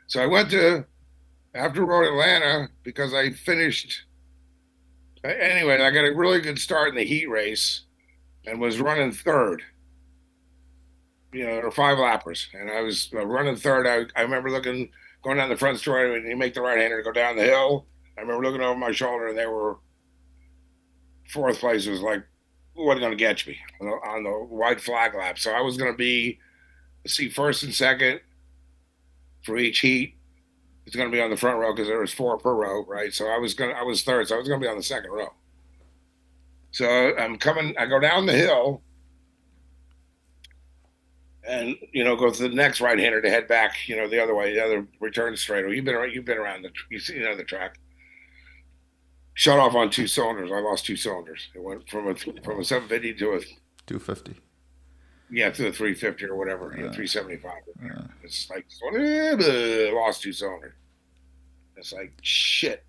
So I went to after Road Atlanta because I finished. Anyway, I got a really good start in the heat race and was running third. There were 5 lappers, and I was running third. I remember going down the front straight, and you make the right hander to go down the hill. I remember looking over my shoulder, and they were 4th place. It was like, wasn't going to catch me on the white flag lap. So I was going to be, first and second for each heat. It's going to be on the front row because there was 4 per row, right? So I was third, so I was going to be on the second row. So I go down the hill and go to the next right-hander to head back, the other way, the other return straightaway. You've been around the track. Shut off on 2 cylinders. I lost 2 cylinders. It went from a 750 to a 250. Yeah, to the 350 or whatever, 375. It's like lost 2 cylinders. It's like shit.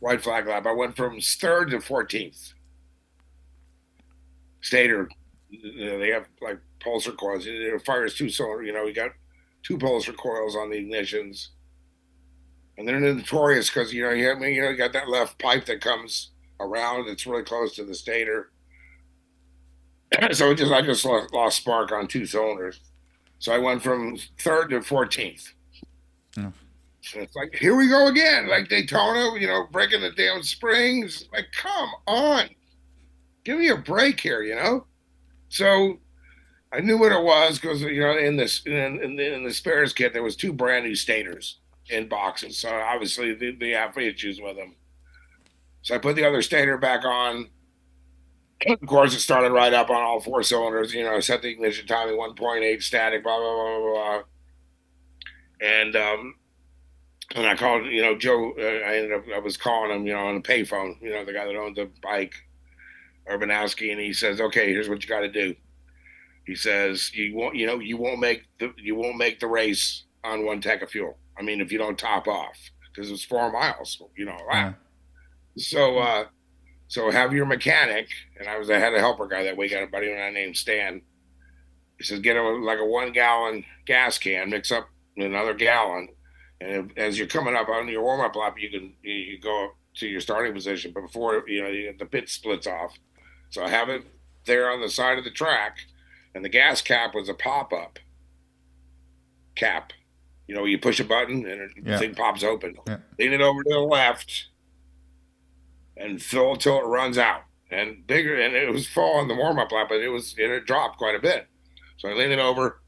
White flag lap. I went from 3rd to 14th. Stator, they have like pulsar coils. It fires 2 cylinder. You got 2 pulsar coils on the ignitions, and they're notorious because you got that left pipe that comes around. It's really close to the stator. So I just lost spark on 2 cylinders. So I went from 3rd to 14th. Yeah. And it's like, here we go again, like Daytona, breaking the damn springs. Like, come on, give me a break here, So I knew what it was because in the spares kit there was 2 brand new stators in boxes. So obviously they have issues with them. So I put the other stator back on. Of course, it started right up on all 4 cylinders. Set the ignition timing 1.8 static, blah blah blah blah blah. And I called, Joe. I was calling him, on the payphone. The guy that owned the bike, Biganski, and he says, "Okay, here's what you got to do." He says, "You won't make the race on 1 tank of fuel. I mean, if you don't top off, because it's 4 miles, Yeah. So have your mechanic." And I had a helper guy that week. Got a buddy named Stan. He says, "Get him like a 1 gallon gas can, mix up another gallon, and as you're coming up on your warm up lap, you go up to your starting position, but before the pit splits off. So I have it there on the side of the track, and the gas cap was a pop up cap. You push a button and the thing pops open. Yeah. Lean it over to the left." And fill until it runs out, and bigger, and it was full on the warm up lap, but it dropped quite a bit. So I lean it over.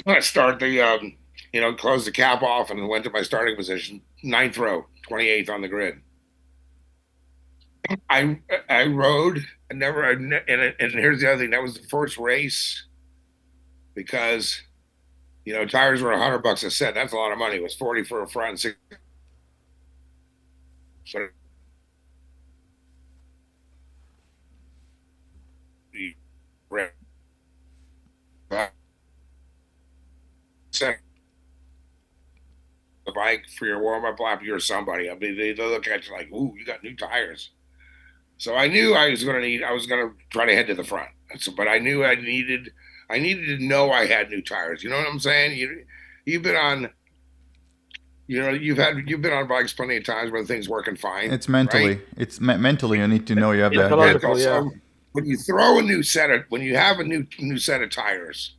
I start the close the cap off, and went to my starting position, 9th row, 28th on the grid. I rode. And here's the other thing. That was the first race because tires were $100 a set. That's a lot of money. It was 40 for a front and 6. So the bike for your warm-up lap, you're somebody. I mean, they look at you like, "Ooh, you got new tires." So I knew I was going to try to head to the front. But I knew I needed to know I had new tires. You know what I'm saying? You've been on, you've been on bikes plenty of times when things working fine. It's mentally, right? it's mentally. You need to know you have that. Psychological, yeah. So when you throw when you have a new set of tires,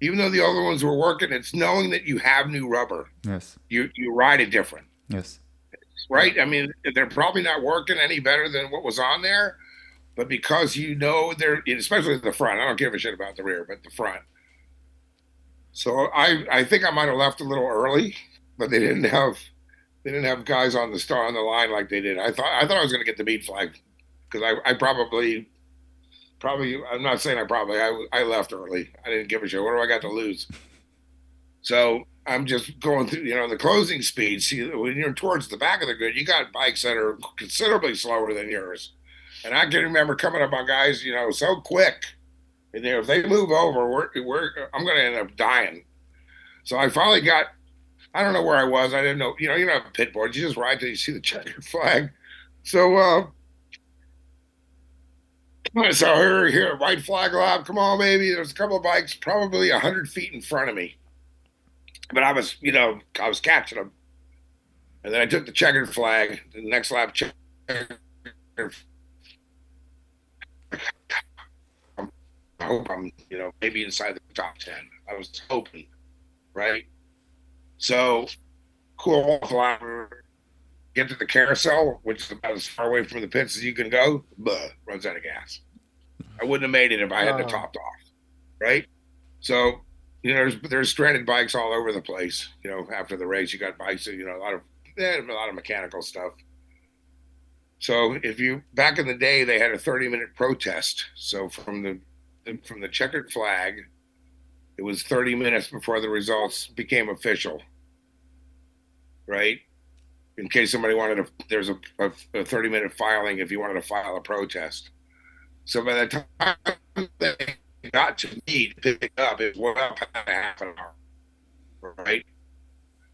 even though the other ones were working, it's knowing that you have new rubber. Yes. You ride it different. Yes. Right? I mean, they're probably not working any better than what was on there, but because they're, especially the front, I don't give a shit about the rear, but the front. So I think I might have left a little early, but they didn't have guys on the line like they did. I thought I was going to get the beat flag because I probably probably. I'm not saying I probably. I left early. I didn't give a shit. What do I got to lose? So I'm just going through, the closing speed. See, when you're towards the back of the grid, you got bikes that are considerably slower than yours. And I can remember coming up on guys, so quick. And if they move over, I'm going to end up dying. So I finally got. I don't know where I was. I didn't know. You don't have a pit board. You just ride till you see the checkered flag. So, so here, white flag lap. Come on, baby. There's a couple of bikes, probably 100 feet in front of me. But I was catching them. And then I took the checkered flag. The next lap, I hope I'm, maybe inside the top 10. I was hoping, right? So, cool off lap, get to the carousel, which is about as far away from the pits as you can go. Runs out of gas. I wouldn't have made it if I hadn't topped off, right? So, there's stranded bikes all over the place. After the race, you got bikes, a lot of mechanical stuff. So back in the day, they had a 30-minute protest. So from the checkered flag, it was 30 minutes before the results became official, right? In case somebody there's a 30-minute filing if you wanted to file a protest. So by the time they got to me to pick up, it was well past half an hour, right?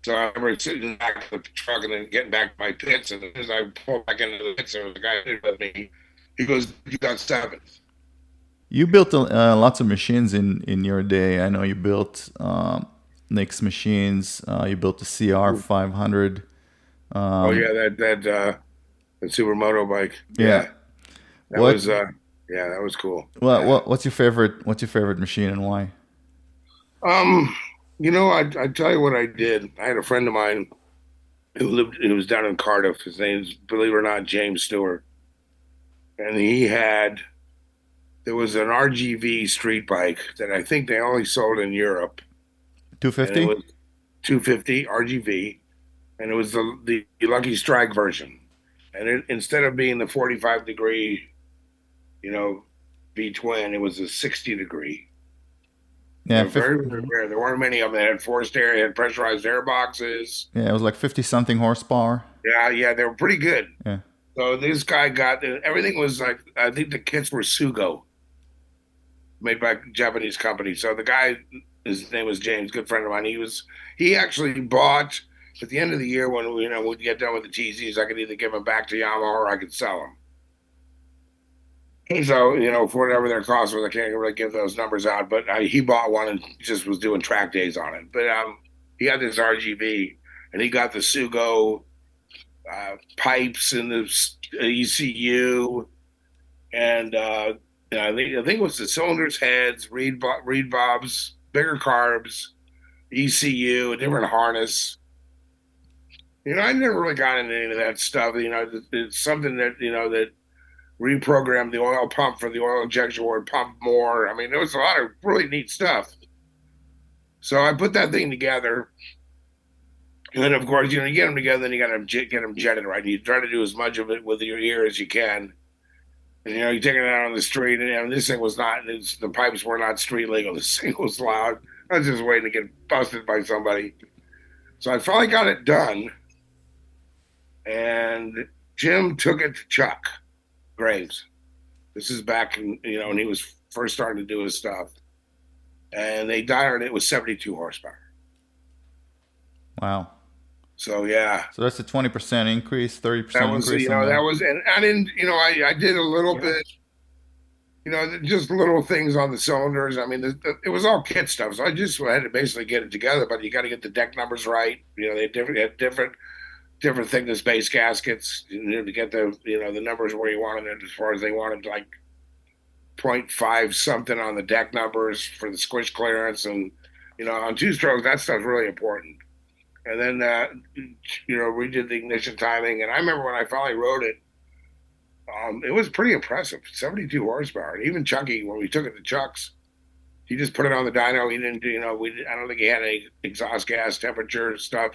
So I remember sitting back in the truck and then getting back to my pits. And as I pulled back into the pits, there was a guy with me. He goes, "You got seventh." You built lots of machines in your day. I know you built Nick's machines. You built the CR 500. That supermoto bike. Yeah. That was cool. Well, what's your favorite machine and why? I tell you what I did. I had a friend of mine who was down in Cardiff. His name's, believe it or not, James Stewart. And there was an RGV street bike that I think they only sold in Europe. 250? It was 250 RGV. And it was the Lucky Strike version. And instead of being the 45-degree, V-twin, it was a 60-degree. Yeah, very, very rare. There weren't many of them. They had forced air, they had pressurized air boxes. Yeah, it was like 50-something horsepower. Yeah, they were pretty good. Yeah. So this guy everything was like, I think the kits were Sugo, made by a Japanese company. So the guy, his name was James, good friend of mine. He actually bought, at the end of the year when we'd get done with the TZs, I could either give them back to Yamaha or I could sell them. So, for whatever their cost was, I can't really give those numbers out, but he bought one and just was doing track days on it. But he had this RGB, and he got the Sugo pipes and the ECU, and I think it was the cylinders, heads, reed bobs, bigger carbs, ECU, a different harness. I never really got into any of that stuff. It's something that that reprogrammed the oil pump for the oil injection where it pumped more. I mean, there was a lot of really neat stuff. So I put that thing together. And then, of course, you get them together, then you got to get them jetted right. You try to do as much of it with your ear as you can. And, you're taking it out on the street. And this thing was not, the pipes were not street legal. This thing was loud. I was just waiting to get busted by somebody. So I finally got it done. And Jim took it to Chuck Graves. This is back when he was first starting to do his stuff. And they dialed it with 72 horsepower. Wow. So yeah. So that's a 20% increase, 30% that was, increase. That was, and I didn't, I did a little bit, just little things on the cylinders. I mean, it was all kit stuff. So I just had to basically get it together, but you got to get the deck numbers right. They had different thickness base gaskets to get the the numbers where you wanted it, as far as they wanted like 0.5 something on the deck numbers for the squish clearance, and on two strokes that stuff's really important. And then we did the ignition timing, and I remember when I finally rode it, it was pretty impressive, 72 horsepower. And even Chucky, when we took it to Chuck's, he just put it on the dyno. He didn't do I don't think he had any exhaust gas temperature stuff.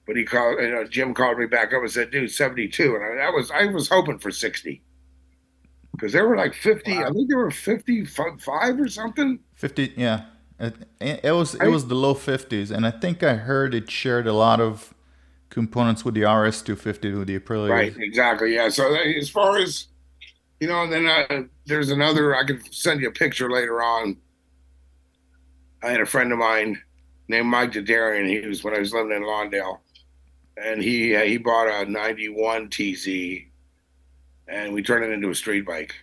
But he called, Jim called me back up and said, "Dude, 72." And I was hoping for 60. because they were like 50. I Wow. think they were 55 or something. 50, yeah. It was Right? the low 50s, and I think I heard it shared a lot of components with the RS 250 with the Right. Aprilias. Exactly. Yeah. So as far as and then there's another. I could send you a picture later on. I had a friend of mine named Mike Dadarian. He was when I was living in Lawndale, and he bought a '91 TZ, and we turned it into a street bike.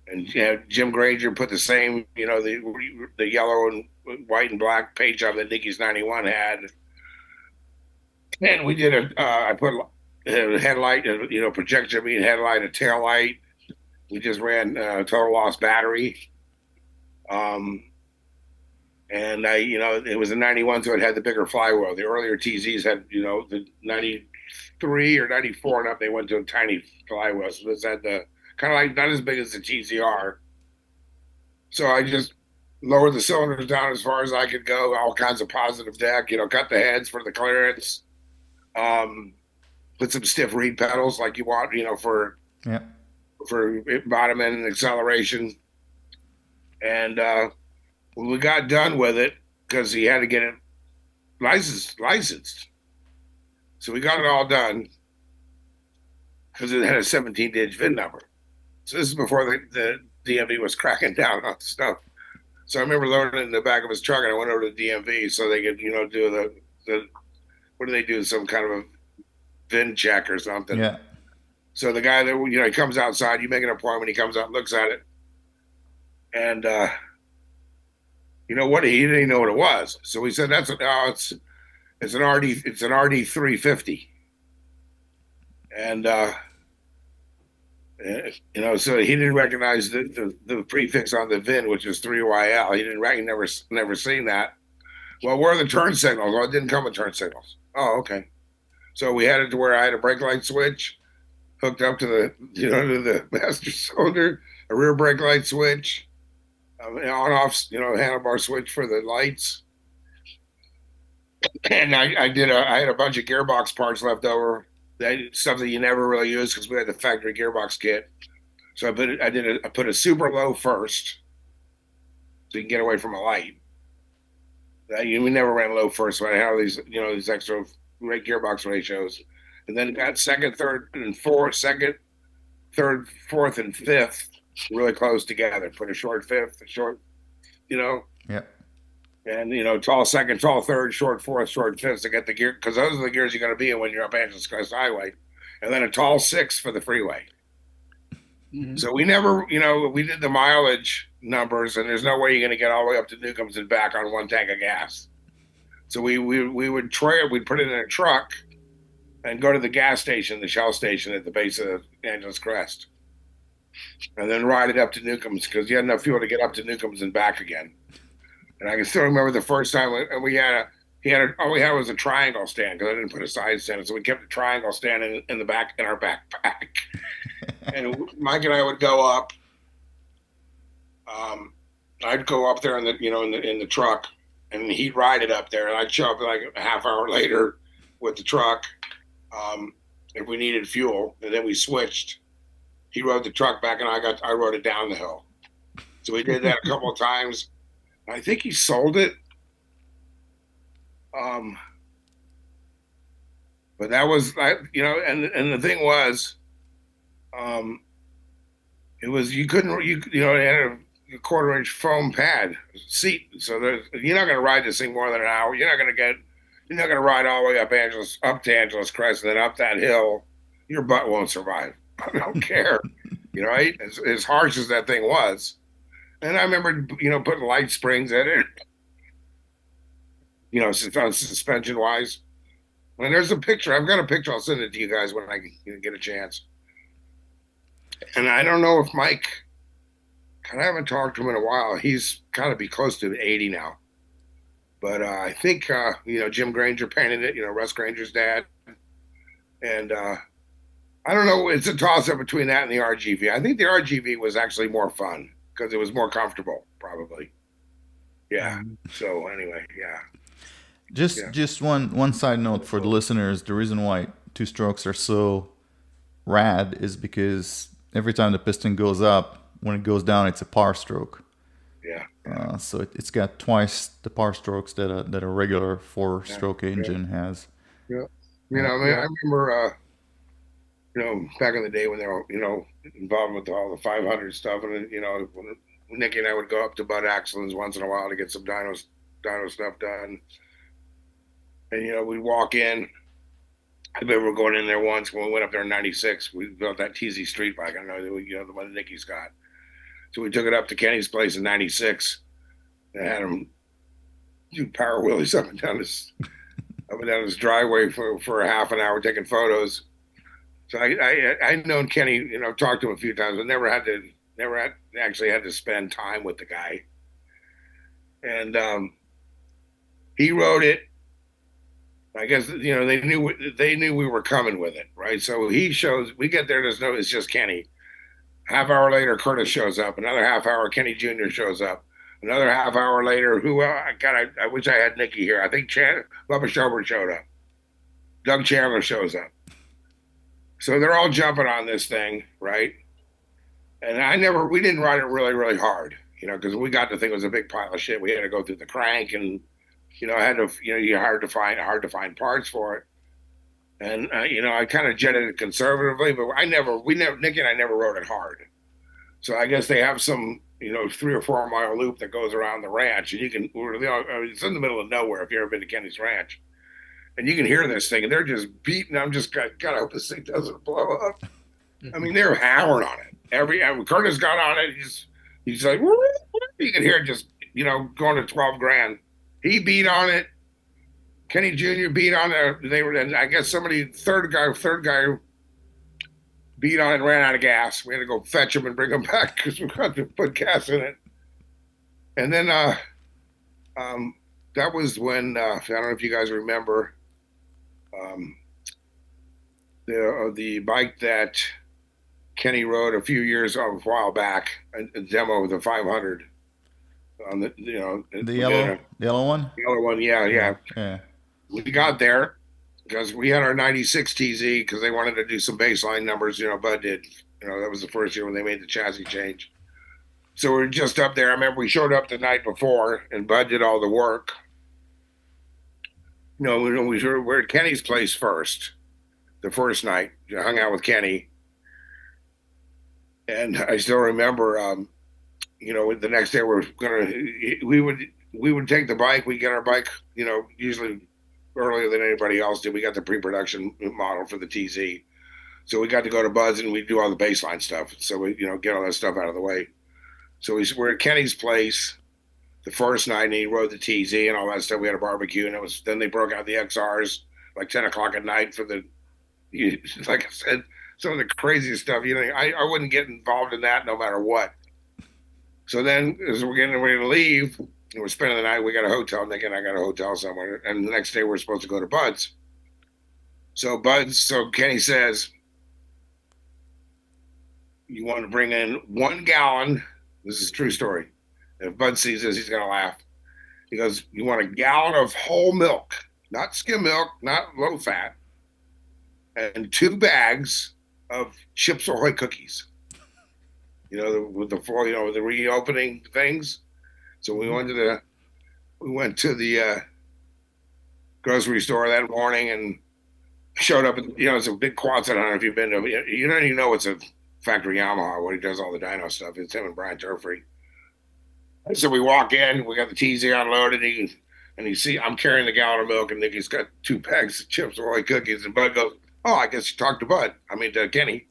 And Jim Granger put the same, the yellow and white and black paint job that Nicky's '91 had, and we did I put a headlight, projection beam headlight, a tail light. We just ran total loss battery. Um, and it was a '91, so it had the bigger flywheel. The earlier TZs had, the '93 or '94 and up. They went to a tiny flywheel, so this had the kind of like not as big as the TCR. So I just lowered the cylinders down as far as I could go, all kinds of positive deck, cut the heads for the clearance, um, put some stiff reed pedals like you want, Yeah. for bottom end and acceleration. And when we got done with it, because he had to get it licensed. So we got it all done because it had a 17-digit VIN number. So this is before the DMV was cracking down on stuff. So I remember loading it in the back of his truck, and I went over to the DMV so they could, do the what do they do? Some kind of a VIN check or something. Yeah. So the guy that he comes outside, you make an appointment, he comes out, and looks at it, and you know what? He didn't even know what it was. So he said, it's an RD 350, and so he didn't recognize the prefix on the VIN, which is 3YL. He didn't. He never seen that. Well, where are the turn signals? Well, it didn't come with turn signals. Oh, okay. So we had it to where I had a brake light switch hooked up to the master cylinder, a rear brake light switch, on off handlebar switch for the lights, and I had a bunch of gearbox parts left over. That stuff that you never really use because we had the factory gearbox kit. So I put a super low first, so you can get away from a light. We never ran low first, so I had all these extra great gearbox ratios, and then got second, third, and fourth, second, third, fourth, and fifth really close together. Put a short fifth, a short, Yeah. and tall second, tall third, short fourth, short fifth to get the gear because those are the gears you're going to be in when you're up Angeles Crest Highway, and then a tall six for the freeway. Mm-hmm. So we never, we did the mileage numbers, and there's no way you're going to get all the way up to Newcomb's and back on one tank of gas. So we would we'd put it in a truck and go to the gas station, the Shell station at the base of Angeles Crest, and then ride it up to Newcomb's because you had enough fuel to get up to Newcomb's and back again. And I can still remember the first time and all we had was a triangle stand because I didn't put a side stand, so we kept the triangle stand in the back in our backpack. And Mike and I would go up. I'd go up there in the truck, and he'd ride it up there, and I'd show up like a half hour later with the truck if we needed fuel, and then we switched. He rode the truck back, and I rode it down the hill. So we did that a couple of times. I think he sold it. But that was and the thing was, it was you couldn't it had a quarter-inch foam pad seat, so you're not going to ride this thing more than an hour. You're not going to ride all the way up to Angeles Crest and then up that hill. Your butt won't survive. I don't care, right? As harsh as that thing was, and I remember putting light springs in it, suspension wise. And there's a picture. I've got a picture. I'll send it to you guys when I get a chance. And I don't know if Mike, I haven't talked to him in a while. He's got to be close to 80 now. But I think, Jim Granger painted it, Russ Granger's dad. And I don't know. It's a toss up between that and the RGV. I think the RGV was actually more fun because it was more comfortable, probably. Yeah. So anyway, yeah. Just one side note for the listeners. The reason why two strokes are so rad is because every time the piston goes up, when it goes down, it's a par stroke. Yeah. So it's got twice the par strokes that a regular 4-stroke engine has. Yeah. I remember, back in the day when they were, involved with all the 500 stuff, and when Nicky and I would go up to Bud Axelin's once in a while to get some dyno stuff done, and we'd walk in. I remember going in there once when we went up there in '96. We built that TZ Street bike. I know, the one that Nicky's got. So we took it up to Kenny's place in '96 and had him do power wheelies up and down this driveway for a half an hour taking photos. So I known Kenny, talked to him a few times, but never actually had to spend time with the guy. And he rode it. I guess they knew we were coming with it, right? So we get there. It's just Kenny. Half hour later, Curtis shows up. Another half hour, Kenny Jr. shows up. Another half hour later, I wish I had Nicky here. I think Bubba Schobert showed up. Doug Chandler shows up. So they're all jumping on this thing, right? And we didn't ride it really, really hard, because we got the thing, it was a big pile of shit. We had to go through the crank, and you're hard to find parts for it. And I kind of jetted it conservatively, but Nicky and I never rode it hard. So I guess they have some 3 or 4 mile loop that goes around the ranch, and it's in the middle of nowhere if you've ever been to Kenny's ranch, and you can hear this thing, and they're just beating. I'm just gotta hope this thing doesn't blow up. I mean, they're hammering on it. Curtis got on it. He's like, you can hear it just going to 12 grand. He beat on it. Kenny Jr. beat on it. And I guess third guy beat on it and ran out of gas. We had to go fetch him and bring him back because we got to put gas in it. And then that was when I don't know if you guys remember the bike that Kenny rode a while back, a demo of the 500 on the the yellow one. The yellow one, yeah. We got there because we had our '96 TZ because they wanted to do some baseline numbers. Bud did. That was the first year when they made the chassis change. So we were just up there. I remember we showed up the night before, and Bud did all the work. We were at Kenny's place first, the first night. Hung out with Kenny, and I still remember. The next day we would take the bike. We get our bike. Usually earlier than anybody else did. We got the pre-production model for the TZ. So we got to go to Bud's and we do all the baseline stuff. So we, get all that stuff out of the way. So we're at Kenny's place the first night, and he rode the TZ and all that stuff. We had a barbecue, and then they broke out the XRs like 10 o'clock at night for like I said, some of the craziest stuff. I wouldn't get involved in that no matter what. So then as we're getting ready to leave, and we're spending the night, we got a hotel. Nick and I got a hotel somewhere. And the next day we're supposed to go to Bud's. So Kenny says, you want to bring in 1 gallon. This is a true story. If Bud sees this, he's going to laugh. He goes, you want 1 gallon of whole milk, not skim milk, not low fat, and 2 bags of Chips Ahoy cookies. With the reopening things. So we went to the grocery store that morning and showed up. It's a big Quonset. I don't know if you've been to. You don't even know it's a factory Yamaha where he does all the dyno stuff. It's him and Brian Turfree. So we walk in. We got the TZ unloaded. And you see I'm carrying the gallon of milk, and Nicky's got 2 bags of Chips Ahoy cookies. And Bud goes, "Oh, I guess you talked to Bud. To Kenny."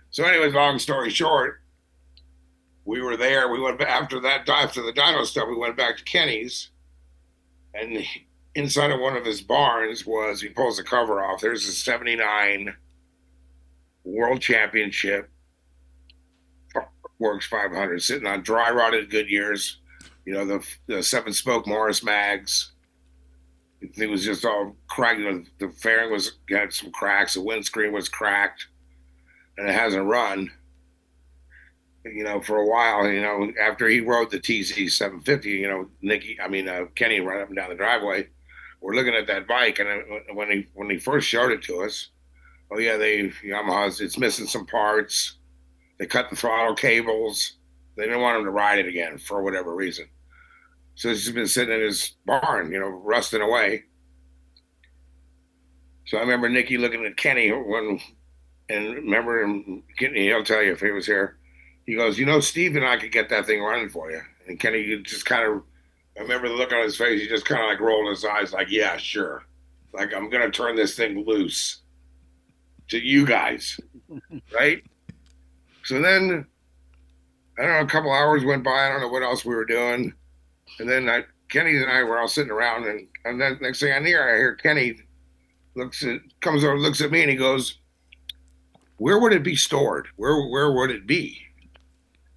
So, anyways, long story short. We were there. We went after the dyno stuff. We went back to Kenny's, and inside of one of his barns he pulls the cover off. There's a '79 World Championship Works 500 sitting on dry rotted Goodyears, the 7-spoke Morris mags. It was just all cracked. The fairing had some cracks. The windscreen was cracked, and it hasn't run. For a while, after he rode the TZ 750, Kenny ran up and down the driveway. We're looking at that bike, and when he first showed it to us, Yamaha's, it's missing some parts. They cut the throttle cables. They didn't want him to ride it again for whatever reason. So he's been sitting in his barn, rusting away. So I remember Nicky looking at Kenny and remember him, he'll tell you if he was here. He goes, Steve and I could get that thing running for you. And Kenny just kind of, I remember the look on his face. He just kind of like rolled his eyes like, yeah, sure. Like, I'm going to turn this thing loose to you guys. Right? So then, I don't know, a couple hours went by. I don't know what else we were doing. And then Kenny and I were all sitting around. And then next thing I hear Kenny comes over, looks at me, and he goes, where would it be stored? Where would it be?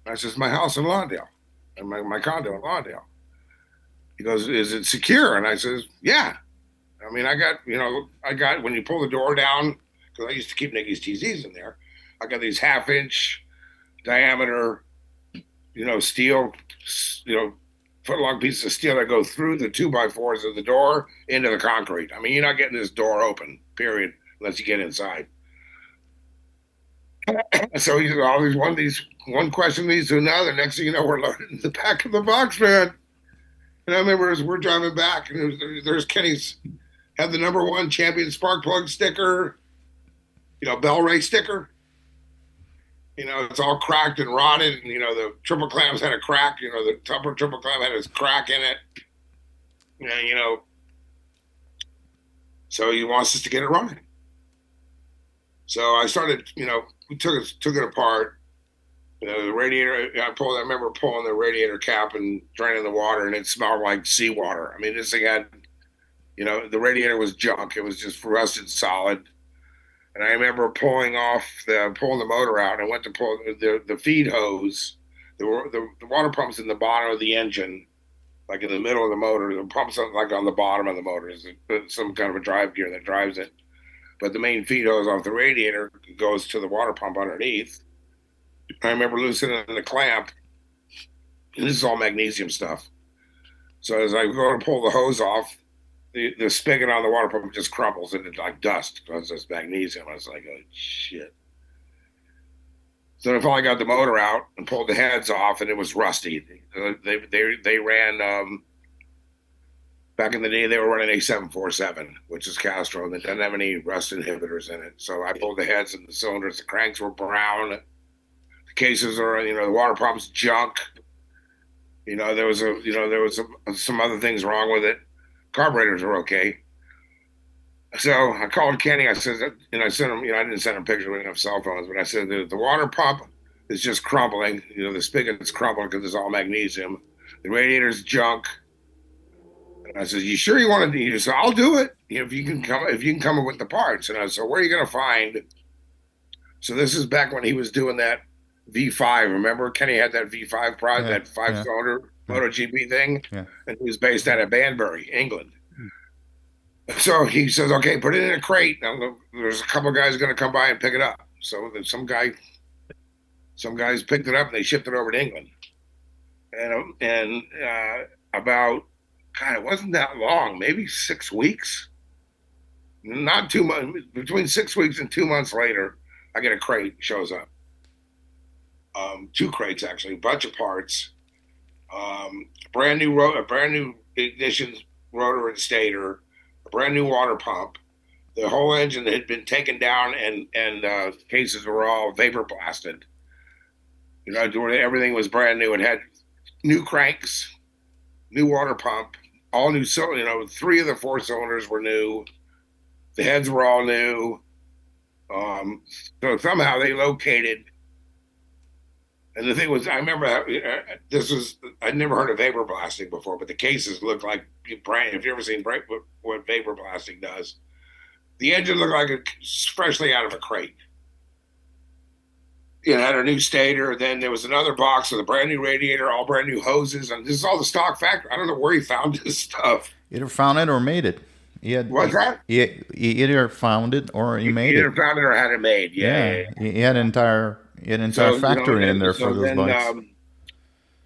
I says, my house in Lawndale, and my condo in Lawndale. He goes, is it secure? And I says, yeah. I mean, I got when you pull the door down, because I used to keep Nicky's TZs in there. I got these 1/2-inch diameter, steel, foot-long pieces of steel that go through the 2x4s of the door into the concrete. I mean, you're not getting this door open, period, unless you get inside. So he's always one question leads to another. Next thing you know, we're loaded in the back of the box van. And I remember as we're driving back, and there's Kenny's had the #1 champion spark plug sticker, Bell Ray sticker. It's all cracked and rotted, and the triple clams had a crack. The upper triple clam had a crack in it. So he wants us to get it running. So I started, we took it apart. The radiator, I remember pulling the radiator cap and draining the water, and it smelled like seawater. I mean, this thing had, the radiator was junk. It was just rusted solid. And I remember pulling the motor out. I went to pull the feed hose. The water pump's in the bottom of the engine, like in the middle of the motor. The pump's like on the bottom of the motor. It's some kind of a drive gear that drives it. But the main feed hose off the radiator goes to the water pump underneath. I remember loosening the clamp. And this is all magnesium stuff. So as I go to pull the hose off, the spigot on the water pump just crumbles into like dust because it's magnesium. I was like, oh, shit. So I finally got the motor out and pulled the heads off, and it was rusty. They ran, back in the day, they were running a 747, which is Castro, and it doesn't have any rust inhibitors in it. So I pulled the heads and the cylinders. The cranks were brown. The cases are, the water pump's junk. There was some other things wrong with it. Carburetors are okay. So I called Kenny. I said, and I sent him, I didn't send him pictures. We didn't have cell phones, but I said, the water pump is just crumbling. The spigot's crumbling because it's all magnesium. The radiator's junk. And I said, you sure you want to do this? I'll do it. If you can come up with the parts. And I said, where are you going to find? So this is back when he was doing that V5. Remember, Kenny had that V5 product, that 5-cylinder MotoGP thing, and he was based out of Banbury, England. So he says, "Okay, put it in a crate. Now, there's a couple of guys going to come by and pick it up." So some guys picked it up and they shipped it over to England. And about, God, it wasn't that long, maybe 6 weeks, not 2 months, between 6 weeks and 2 months later, I get a crate shows up. 2 crates actually, a bunch of parts. A brand new ignition rotor and stator, a brand new water pump. The whole engine had been taken down, and cases were all vapor blasted. Everything was brand new. It had new cranks, new water pump, all new. 3 of the 4 cylinders were new. The heads were all new. So somehow they located. And the thing was, I remember I'd never heard of vapor blasting before, but the cases looked like brand. If you ever seen what vapor blasting does, the engine looked like it's freshly out of a crate. It had a new stator. Then there was another box with a brand new radiator, all brand new hoses, and this is all the stock factory. I don't know where he found this stuff. Either found it or made it. What's that? He either found it or he made it. Either found it or had it made. Yeah. He had an entire factory in there for those bikes.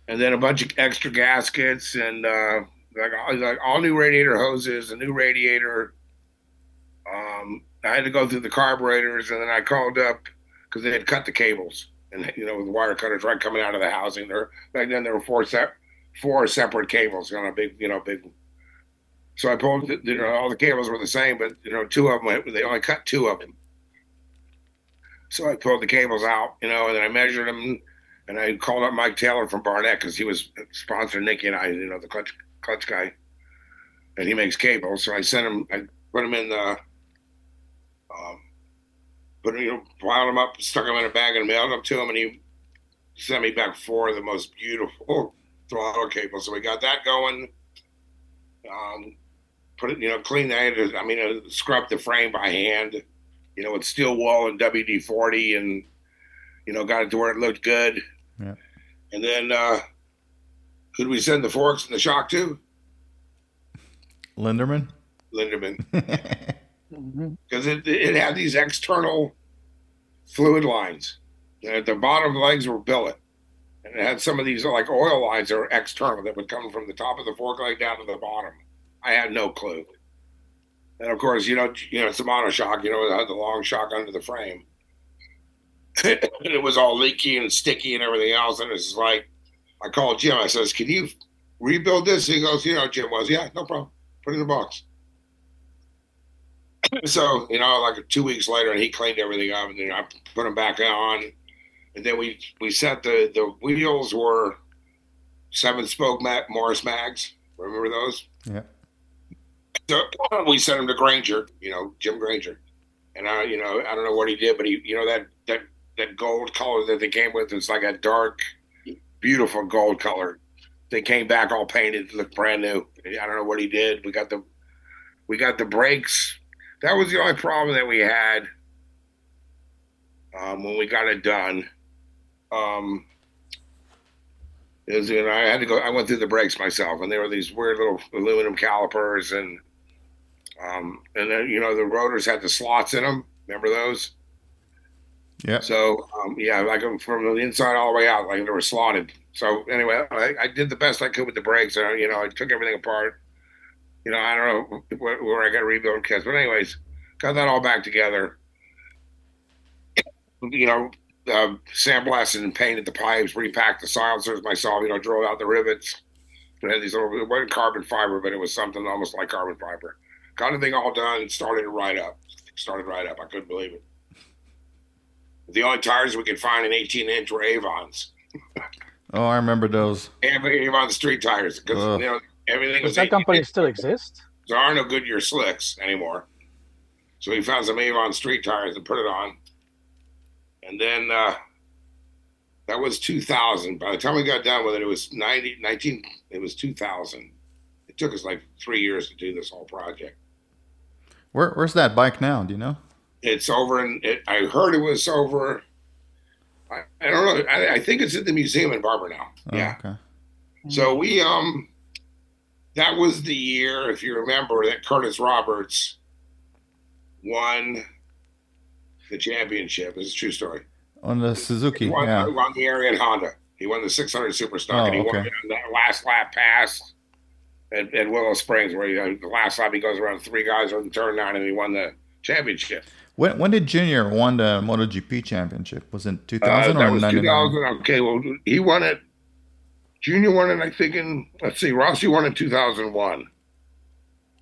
And then a bunch of extra gaskets and like all new radiator hoses, a new radiator. I had to go through the carburetors, and then I called up because they had cut the cables and with wire cutters right coming out of the housing. Back then there were four separate cables on a big. So I pulled, all the cables were the same, but two of them, they only cut two of them. So I pulled the cables out, and then I measured them, and I called up Mike Taylor from Barnett because he was sponsoring Nicky and I, the clutch guy, and he makes cables. So I sent him, I put him in the, piled them up, stuck them in a bag, and mailed them to him, and he sent me back 4 of the most beautiful throttle cables. So we got that going. Put it, clean that. Scrub the frame by hand, with steel wool and WD-40, and got it to where it looked good. Yeah. And then who did we send the forks and the shock to? Linderman. Because it had these external fluid lines. And at the bottom legs were billet. And it had some of these like oil lines that were external that would come from the top of the fork leg down to the bottom. I had no clue. And of course, it's a monoshock, it had the long shock under the frame. And it was all leaky and sticky and everything else. And it's like, I called Jim. I says, can you rebuild this? He goes, Jim was, yeah, no problem. Put it in the box. So, like 2 weeks later, and he cleaned everything up, and then I put them back on. And then we set the wheels were 7-spoke Morris mags. Remember those? Yeah. So we sent him to Granger, Jim Granger. And I don't know what he did, but he, that gold color that they came with, it's like a dark, beautiful gold color. They came back all painted, looked brand new. I don't know what he did. We got the brakes. That was the only problem that we had when we got it done. I had to go. I went through the brakes myself, and there were these weird little aluminum calipers, and then the rotors had the slots in them. Remember those? Yeah. So like from the inside all the way out, like they were slotted. So anyway, I did the best I could with the brakes. I took everything apart. I don't know where I got to rebuild kits, but anyways, got that all back together. Sandblasted and painted the pipes, repacked the silencers myself. Drilled out the rivets. It had these little, it wasn't carbon fiber, but it was something almost like carbon fiber. Got the thing all done and started right up. I couldn't believe it. The only tires we could find in 18-inch were Avons. Oh, I remember those. Avon street tires, because everything was. Does that company still exist? There are no Goodyear slicks anymore. So we found some Avon street tires and put it on. And then that was 2000. By the time we got done with it, it was 19. It was 2000. It took us like 3 years to do this whole project. Where's that bike now? Do you know? It's over I heard it was over. I don't know. I think it's at the museum in Barber now. Oh, yeah. Okay. So we that was the year, if you remember, that Curtis Roberts won the championship. It's a true story. On the Suzuki. He won the Arian Honda. He won the 600 Superstock, and he won that last lap pass at Willow Springs, where the last lap he goes around 3 guys on turn 9, and he won the championship. When did Junior won the MotoGP championship? Was it 2000 that or was 99? 2000. Okay, well, he won it. Junior won it, I think, Rossi won in 2001.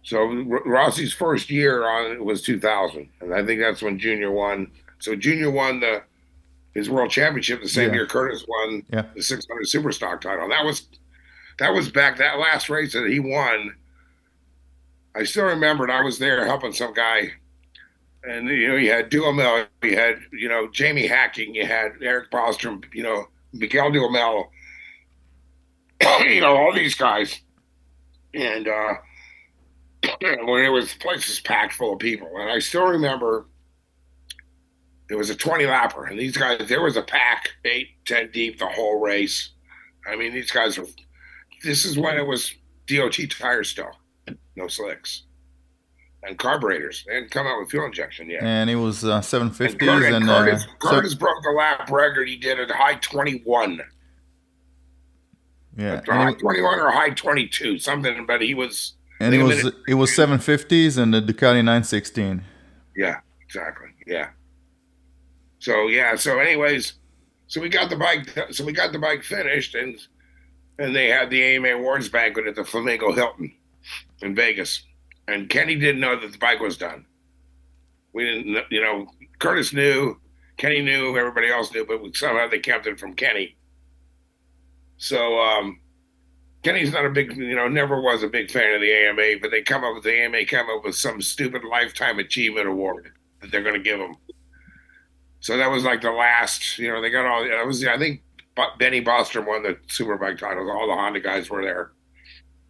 So Rossi's first year on it was 2000, and I think that's when Junior won. So Junior won his world championship the same year Curtis won the 600 Superstock title. And that was back that last race that he won. I still remembered I was there helping some guy. And, you had Duhamel, you had, Jamie Hacking, you had Eric Bostrom, Miguel Duhamel, all these guys. And when the place was packed full of people. And I still remember it was a 20-lapper. And these guys, there was a pack, 8, 10 deep the whole race. I mean, these guys this is when it was DOT tires still, no slicks. And carburetors. They hadn't come out with fuel injection yet. And it was 750s. Curtis broke the lap record. He did it high 21. Yeah. High 21 or high 22, something. But he was. And it was 750s and the Ducati 916. Yeah, exactly. Yeah. So anyways, So we got the bike finished, and they had the AMA Awards banquet at the Flamingo Hilton in Vegas. And Kenny didn't know that the bike was done. We didn't, Curtis knew, Kenny knew, everybody else knew, but somehow they kept it from Kenny. So Kenny's not a big, never was a big fan of the AMA, but the AMA come up with some stupid lifetime achievement award that they're going to give them. So that was like the last, they got all, I think Benny Bostrom won the Superbike titles. All the Honda guys were there.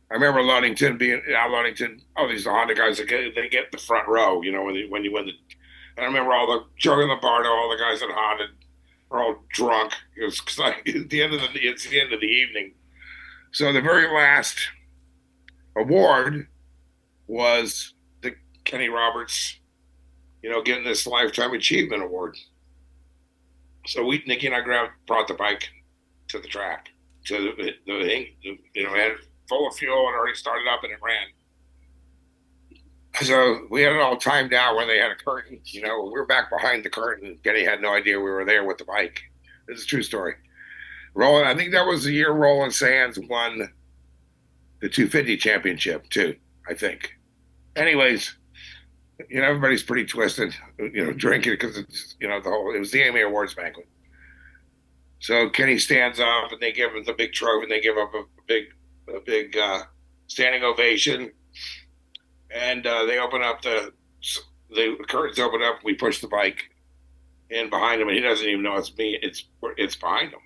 I remember Ludington these Honda guys, they get the front row, when you win the, and I remember all the Joe Lombardo, all the guys at Honda are all drunk. It was like it's the end of the evening. So the very last award was the Kenny Roberts, getting this Lifetime Achievement Award. So Nicky and I brought the bike to the track, to the had it full of fuel and already started up and it ran. So we had it all timed out when they had a curtain. We were back behind the curtain. Kenny had no idea we were there with the bike. This is a true story. I think that was the year Roland Sands won the 250 championship too, I think. Anyways, everybody's pretty twisted, drinking because it's, it was the AMA Awards banquet. So Kenny stands up and they give him the big trophy and they give up a big standing ovation. And they open up the curtains open up. We push the bike in behind him and he doesn't even know it's me. It's behind him.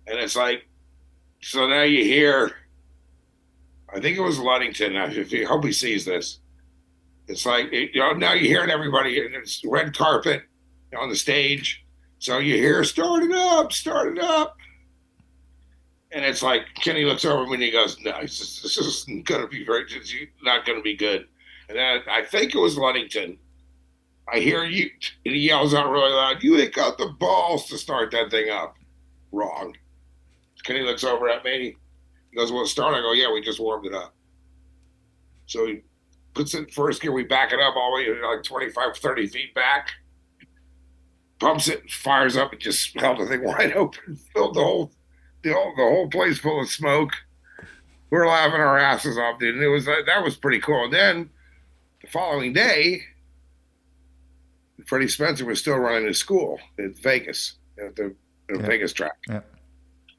And it's like, so now you hear, I think it was Ludington. I hope he sees this. It's like, now you're hearing everybody, it's red carpet on the stage. So you hear, start it up. And it's like, Kenny looks over me and he goes, no, this isn't going to be not going to be good. And then I think it was Ludington. I hear you, and he yells out really loud, you ain't got the balls to start that thing up. Wrong. Kenny looks over at me. He goes, well, start. I go, yeah, we just warmed it up. So he puts it in first gear. We back it up all the way like 25, 30 feet back. Pumps it, fires up, and just held the thing wide open. Filled the whole place full of smoke. We were laughing our asses off, dude. And that was pretty cool. And then the following day, Freddie Spencer was still running his school in Vegas at the Vegas track. Yeah.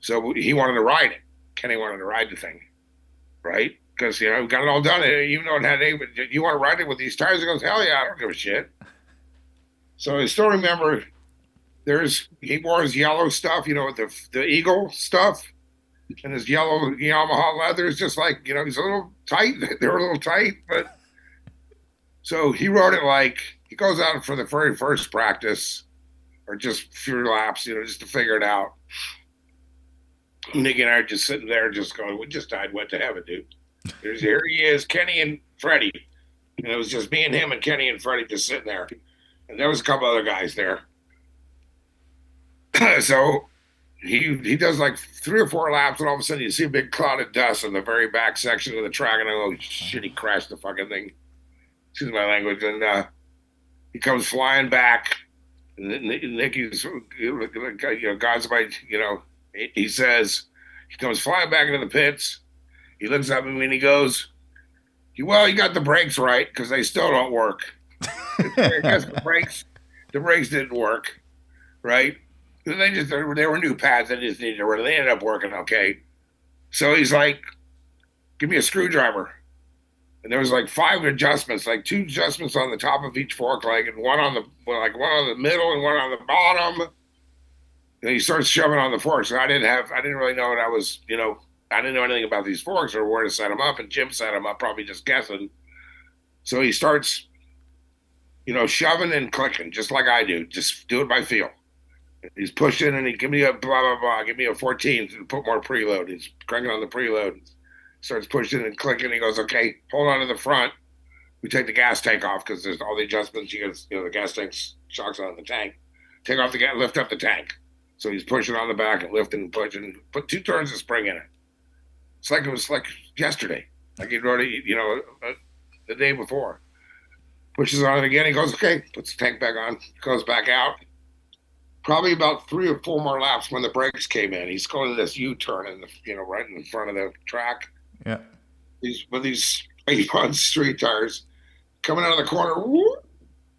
So he wanted to ride it. Kenny wanted to ride the thing, right? Because, we got it all done. Even though it had you want to ride it with these tires? He goes, hell yeah, I don't give a shit. So I still remember he wore his yellow stuff, the Eagle stuff, and his yellow Yamaha leather is just like, he's a little tight. They were a little tight, but so he rode it like he goes out for the very first practice or just a few laps, just to figure it out. Nicky and I are just sitting there just going, we just died, went to heaven, dude. Here he is, Kenny and Freddie. And it was just me and him and Kenny and Freddie just sitting there. And there was a couple other guys there. So he does like 3 or 4 laps, and all of a sudden you see a big cloud of dust in the very back section of the track, and I go, shit, he crashed the fucking thing. Excuse my language. And he comes flying back. And Nicky's, God's my, he says, he comes flying back into the pits. He looks at me and he goes, well, you got the brakes right, because they still don't work. I guess the brakes didn't work, right? They were new pads. They just needed to work. They ended up working okay. So he's like, give me a screwdriver. And there was like 5 adjustments, like 2 adjustments on the top of each fork leg, and one on the middle and one on the bottom. And he starts shoving on the forks. And I didn't really know what I was, I didn't know anything about these forks or where to set them up. And Jim set them up, probably just guessing. So he starts, shoving and clicking, just like I do. Just do it by feel. He's pushing and he give me a blah, blah, blah. Give me a 14 to put more preload. He's cranking on the preload. Starts pushing and clicking. He goes, okay, hold on to the front. We take the gas tank off because there's all the adjustments. You get, the gas tank shocks on the tank. Take off the gas, lift up the tank. So he's pushing on the back and lifting and pushing. Put 2 turns of spring in it. It was like yesterday. Like he'd already, the day before. Pushes on it again. He goes, okay, puts the tank back on, goes back out. probably about 3 or 4 more laps when the brakes came in. He's going to this U-turn in right in front of the track. Yeah. He's with these on street tires coming out of the corner, whoop,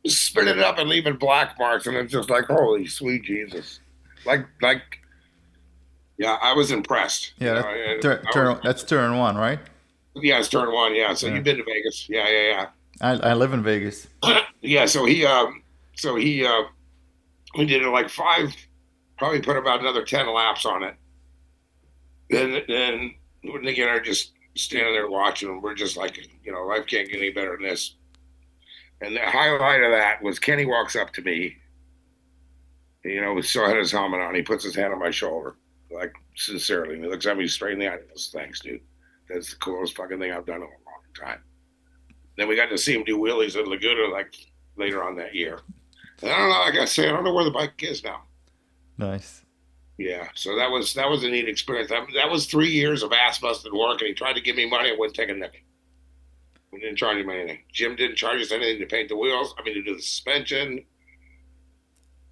spinning it up and leaving black marks, and it's just like, holy sweet Jesus! Like, yeah, I was impressed. Yeah, that's turn one, right? Yeah, it's turn one. Yeah, so Yeah. you've been to Vegas. Yeah. I live in Vegas. Yeah, so he we did it like five, probably put about another 10 laps on it. Then Nicky and I are just standing there watching, and we're just like, life can't get any better than this. And the highlight of that was Kenny walks up to me, still had his helmet on. He puts his hand on my shoulder, like sincerely, and he looks at me straight in the eye and goes, "Thanks, dude. That's the coolest fucking thing I've done in a long time." Then we got to see him do wheelies in Laguna like later on that year. And I don't know, like I say, I don't know where the bike is now. Nice. Yeah, so that was a neat experience. That was 3 years of ass busted work, and he tried to give me money. I wouldn't take a nickel. We didn't charge him anything. Jim didn't charge us anything to paint the wheels. I mean, to do the suspension.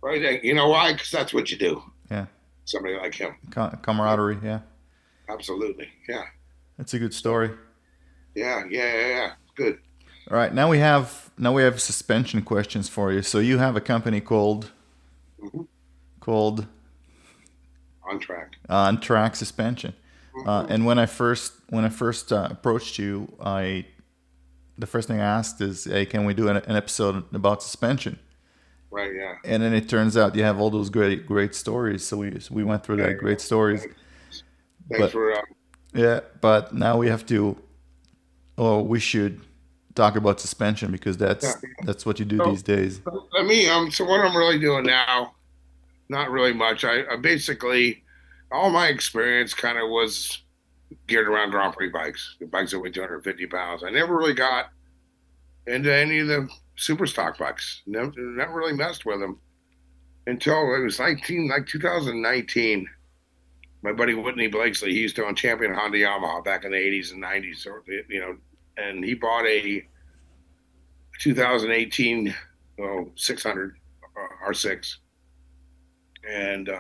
Right? You know why? Because that's what you do. Yeah. Somebody like him. Camaraderie. Yeah. Absolutely. Yeah. That's a good story. Yeah. Good. All right. Now we have suspension questions for you. So you have a company called On Track Suspension. And when I first approached you, the first thing I asked is, "Hey, can we do an episode about suspension?" Right. Yeah. And then it turns out you have all those great stories. So we went through that great stories. Thanks for. Yeah, but now we have to. Oh, we should talk about suspension because that's what you do these days. Let me. So what I'm really doing now, not really much. I basically, all my experience kind of was geared around Grand Prix bikes, the bikes that weigh 250 pounds. I never really got into any of the super stock bikes. Never really messed with them until it was 2019. My buddy Whitney Blakesley, he used to own Champion Honda Yamaha back in the 80s and 90s. So, and he bought a 2018 600 R6 and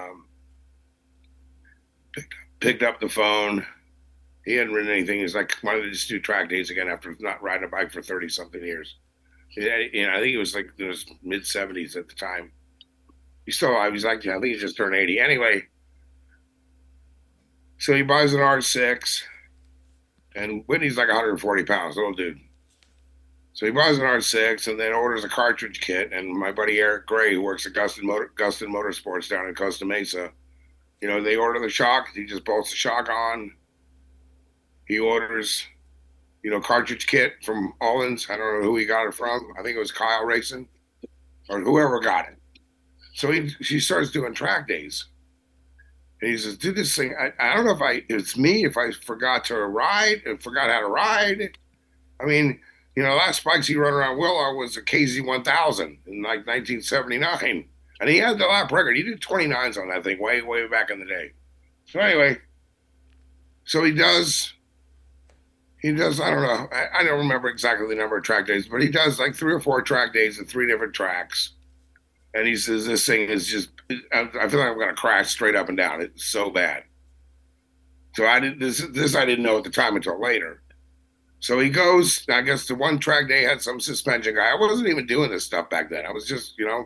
picked up the phone. He hadn't ridden anything. He's like, wanted to just do track days again after not riding a bike for 30 something years. I think it was mid 70s at the time. He's still alive. He's like, I think he just turned 80. Anyway, so he buys an R6, and Whitney's like 140 pounds, little dude. So he buys an R6 and then orders a cartridge kit. And my buddy Eric Gray, who works at Gustin Motorsports down in Costa Mesa, they order the shock. He just bolts the shock on. He orders, cartridge kit from Owens. I don't know who he got it from. I think it was Kyle Racing or whoever got it. So she starts doing track days. And he says, do this thing. I don't know if I forgot to ride and forgot how to ride. I mean, last bikes he rode around Willow was a KZ1000 in like 1979. And he had the lap record. He did 29s on that thing way, way back in the day. So anyway, so he does, I don't know. I don't remember exactly the number of track days, but he does like 3 or 4 track days at 3 different tracks. And he says, this thing is just, I feel like I'm going to crash straight up and down. It's so bad. So I didn't know at the time until later. So he goes, I guess the one track day had some suspension guy. I wasn't even doing this stuff back then. I was just, I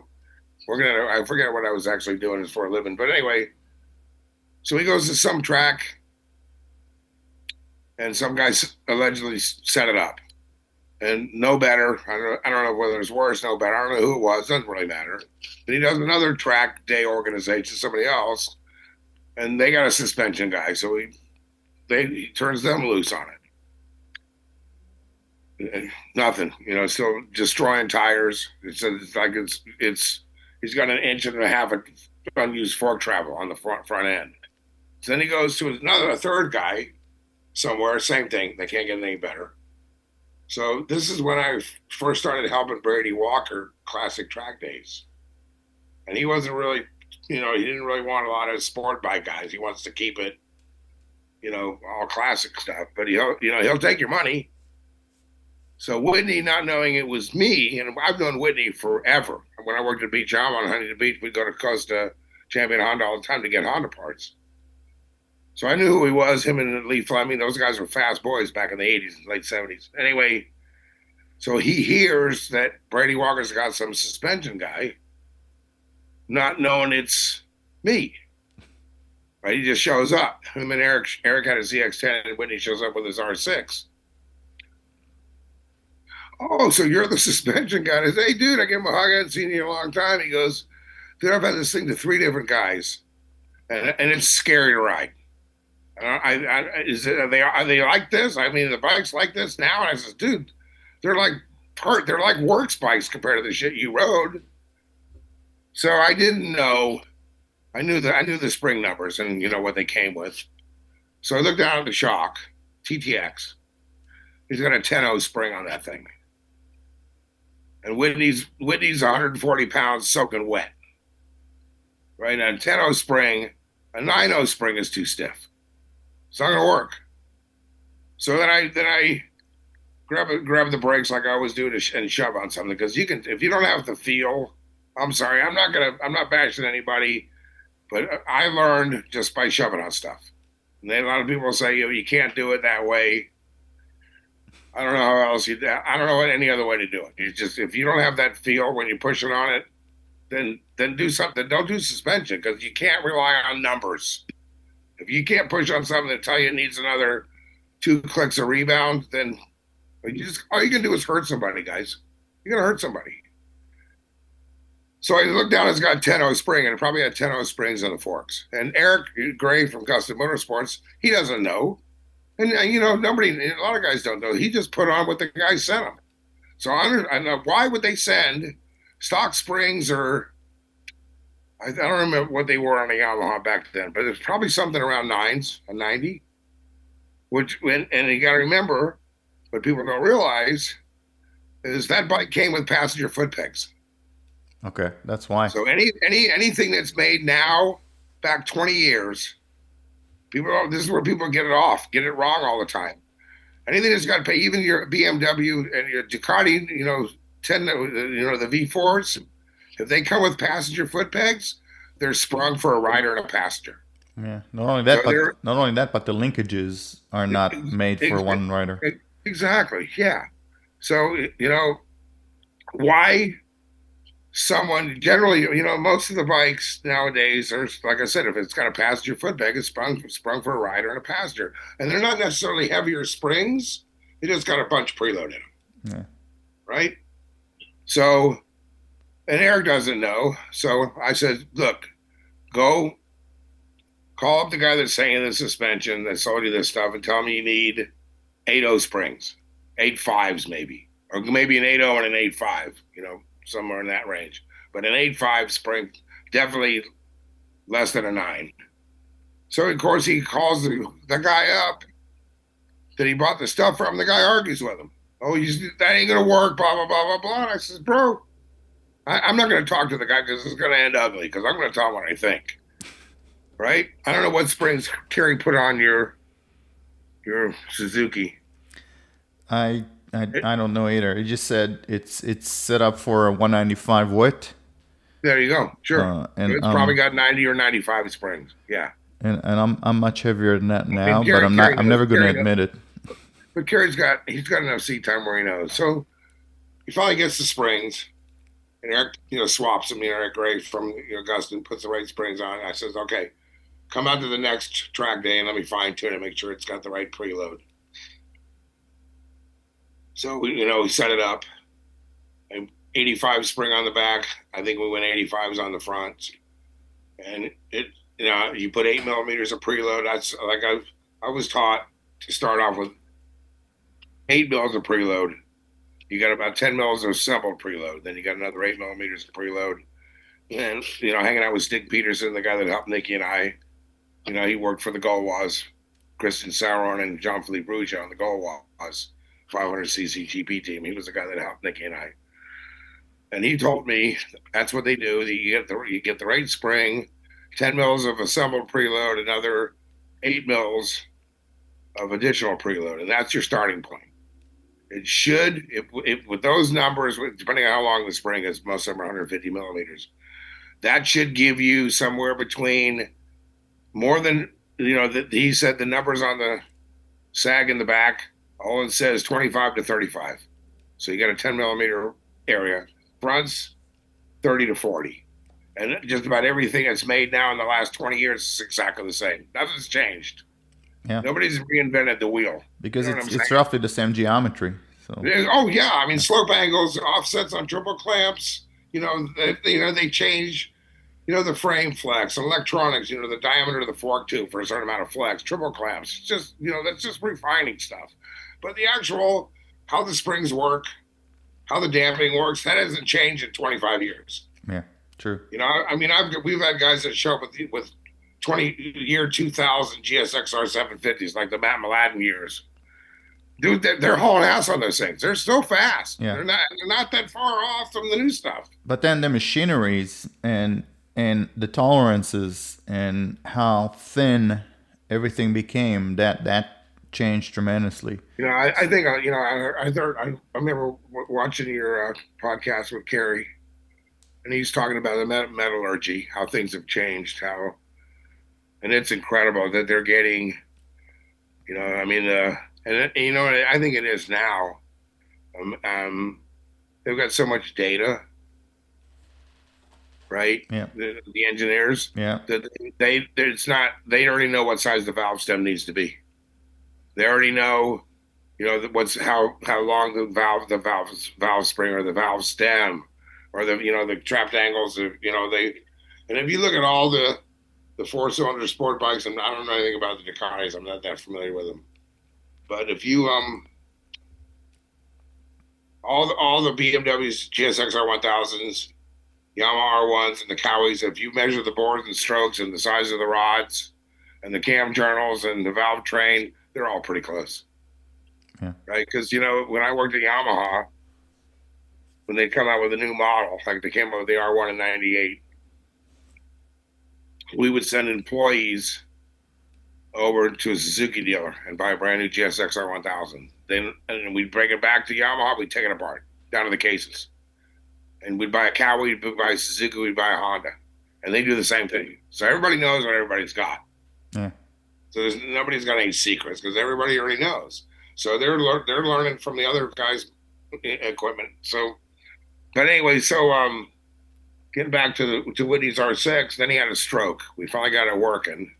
forget what I was actually doing for a living. But anyway, so he goes to some track and some guys allegedly set it up. And no better. I don't know whether it's worse, no better. I don't know who it was. Doesn't really matter. But he does another track day organization, somebody else, and they got a suspension guy. So he turns them loose on it. And nothing, still destroying tires. He's got 1.5 inches of unused fork travel on the front end. So then he goes to a third guy somewhere, same thing. They can't get any better. So this is when I first started helping Brady Walker classic track days. And he wasn't really, he didn't really want a lot of sport bike guys. He wants to keep it, all classic stuff. But he'll take your money. So Whitney, not knowing it was me, and I've known Whitney forever. When I worked at Beach Alma on Huntington Beach, we'd go to Costa Champion Honda all the time to get Honda parts. So I knew who he was, him and Lee Fleming. Those guys were fast boys back in the 80s, late 70s. Anyway, so he hears that Brady Walker's got some suspension guy, not knowing it's me. Right? He just shows up. Him and Eric had a ZX10, and Whitney shows up with his R6. Oh, so you're the suspension guy. I say, hey, dude, I give him a hug. I haven't seen you in a long time. He goes, dude, I've had this thing to 3 different guys, and it's scary to ride. Are they like this? I mean, the bikes like this now? And I says, dude, they're like works bikes compared to the shit you rode. So I didn't know. I knew the spring numbers and what they came with. So I looked down at the shock, TTX. He's got a 10-0 spring on that thing. And Whitney's 140 pounds soaking wet. Right? And a 10-0 spring, a 9-0 spring is too stiff. It's not gonna work. So then I grab the brakes like I always do and shove on something, because if you don't have the feel, I'm sorry, I'm not bashing anybody, but I learned just by shoving on stuff. And then a lot of people say you can't do it that way. I don't know how else I don't know any other way to do it. It's just, if you don't have that feel when you're pushing on it, then do something. Don't do suspension, because you can't rely on numbers. If you can't push on something that tell you it needs another 2 clicks of rebound, then all you can do is hurt somebody, guys. You're gonna hurt somebody. So I looked down, it's got 10-0 spring, and it probably had 10-0 springs in the forks. And Eric Gray from Custom Motorsports, he doesn't know. And a lot of guys don't know. He just put on what the guy sent him. So I know, why would they send stock springs, or I don't remember what they were on a Yamaha back then, but it's probably something around 9s, a 90. And you got to remember, what people don't realize is that bike came with passenger foot pegs. Okay, that's why. So anything that's made now, back 20 years, this is where people get it wrong all the time. Anything that's got to pay, even your BMW and your Ducati, the V4s, if they come with passenger foot pegs, they're sprung for a rider and a passenger. Yeah. Not only that, but the linkages are not made for one rider. Exactly. Yeah. So why someone generally, most of the bikes nowadays are, like I said, if it's got a passenger foot peg, it's sprung for a rider and a passenger, and they're not necessarily heavier springs. They just got a bunch preload in them. Yeah. Right. So, and Eric doesn't know. So I said, look, go call up the guy that's saying the suspension that sold you this stuff and tell me you need 8.0 springs, 8.5s maybe, or maybe an 8.0 and an 8.5, somewhere in that range. But an 8.5 spring, definitely less than a 9. So, of course, he calls the guy up that he bought the stuff from. The guy argues with him. Oh, that ain't going to work, blah, blah, blah, blah, blah. And I says, bro, I'm not going to talk to the guy, because it's going to end ugly, because I'm going to tell him what I think. Right? I don't know what springs Terry put on your Suzuki. I don't know either. It just said it's set up for a 195 width. There you go. Sure. And it's probably got 90 or 95 springs. Yeah. And I'm much heavier than that now, but I'm never going to admit it. But Kerry's got enough seat time where he knows. So he finally gets the springs, and Eric swaps them. Eric Gray from Augustin puts the right springs on. I says, okay, come out to the next track day and let me fine tune it, make sure it's got the right preload. So we set it up. 85 spring on the back. I think we went 85s on the front, and you put 8 millimeters of preload. That's like I was taught to start off with 8 mils of preload. You got about 10 mils of assembled preload. Then you got another 8 millimeters of preload. And hanging out with Stig Peterson, the guy that helped Nicky and I. He worked for the Gaulois, Christian Sauron and Jean-Philippe Rouge on the Gaulois 500cc GP team. He was the guy that helped Nicky and I. And he told me that's what they do. You get the right spring, 10 mils of assembled preload, another 8 mils of additional preload, and that's your starting point. It should, if with those numbers, depending on how long the spring is, most of them are 150 millimeters. That should give you somewhere between more than, he said the numbers on the sag in the back, all it says 25 to 35. So you got a 10 millimeter area. Fronts, 30 to 40. And just about everything that's made now in the last 20 years is exactly the same. Nothing's changed. Yeah. Nobody's reinvented the wheel. Because it's roughly the same geometry. So. Oh yeah, I mean slope angles, offsets on triple clamps. They change. The frame flex, electronics. The diameter of the fork tube for a certain amount of flex, triple clamps. Just that's just refining stuff. But the actual how the springs work, how the damping works, that hasn't changed in 25 years. Yeah, true. We've had guys that show up with 20 2000 GSXR 750s, like the Matt Mladen years. Dude, they're hauling ass on those things. They're so fast. Yeah. They're not that far off from the new stuff. But then the machineries and the tolerances and how thin everything became, that changed tremendously. I think I remember watching your podcast with Kerry, and he's talking about the metallurgy, how things have changed, and it's incredible that they're getting, I think it is now. They've got so much data, right? Yeah. The engineers. Yeah. That they already know what size the valve stem needs to be. They already know, how long the valve spring or the valve stem, or the trapped angles of and if you look at all the 4-cylinder sport bikes, and I don't know anything about the Ducatis, I'm not that familiar with them. But if you all the BMWs, GSXR 1000s, Yamaha R1s, and the Cowies, if you measure the bores and strokes and the size of the rods and the cam journals and the valve train, they're all pretty close. Yeah. Right? Because when I worked at Yamaha, when they come out with a new model, like they came out with the R1 in '98, we would send employees over to a Suzuki dealer and buy a brand new GSXR 1000. And we'd bring it back to Yamaha. We'd take it apart down to the cases, and we'd buy a Cowie, we'd buy a Suzuka, we'd buy a Honda, and they do the same thing. So everybody knows what everybody's got. Yeah. So nobody's got any secrets because everybody already knows. So they're learning from the other guys' equipment. So, but anyway, getting back to Whitney's R6, then he had a stroke. We finally got it working.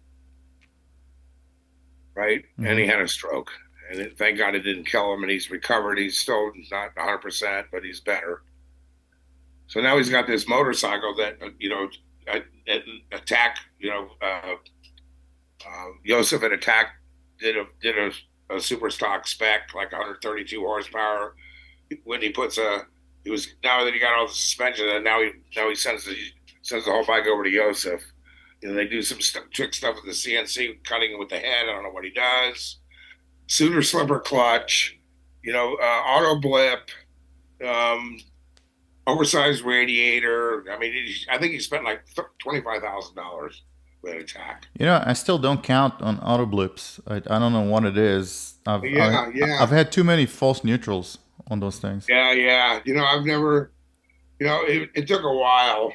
Right? Mm-hmm. And he had a stroke. And thank God it didn't kill him, and he's recovered. He's still not 100%, but he's better. So now he's got this motorcycle that, Attack, Joseph at Attack did a super stock spec, like 132 horsepower. When he now that he got all the suspension, and now he sends the whole bike over to Joseph. They do some trick stuff with the CNC, cutting with the head. I don't know what he does. Suitor slipper clutch, auto blip, oversized radiator. I mean, I think he spent like $25,000 with Attack. I still don't count on auto blips. I don't know what it is. I've had too many false neutrals on those things. Yeah. I've never. It took a while.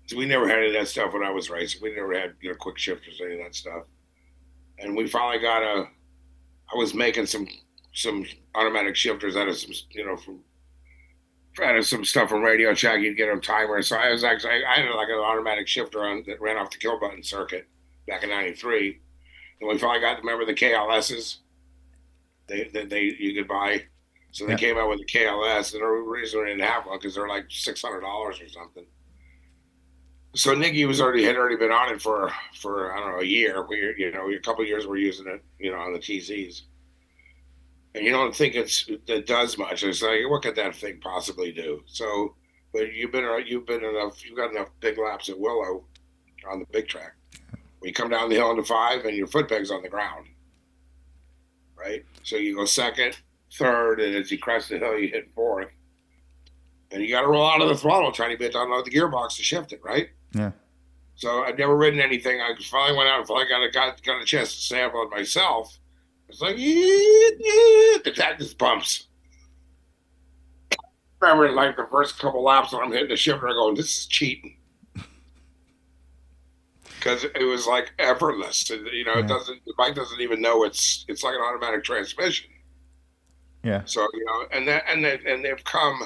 So we never had any of that stuff when I was racing. We never had quick shifters, any of that stuff. And we finally got I was making some automatic shifters out of some some stuff from Radio Shack. You'd get a timer. So I had like an automatic shifter that ran off the kill button circuit back in '93. And we finally got, remember the KLSs? You could buy. So they came out with the KLS, and the reason we didn't have one because they're like $600 or something. So Nicky had already been on it for I don't know, a year. A couple of years we're using it, on the TZs. And you don't think it does much. It's like, what could that thing possibly do? So, but you've got enough big laps at Willow on the big track. We come down the hill into 5, and your foot peg's on the ground, right? So you go second, third, and as you crest the hill, you hit 4th. And you got to roll out of the throttle a tiny bit to unload the gearbox to shift it, right? Yeah. So I've never ridden anything. I finally went out and finally got a chance to sample it myself. It's like, the tach just bumps. I remember like the first couple laps when I'm hitting the shifter, I go, this is cheating. Because it was like effortless. You know, the bike doesn't even know it's like an automatic transmission. Yeah. So, you know, and they've come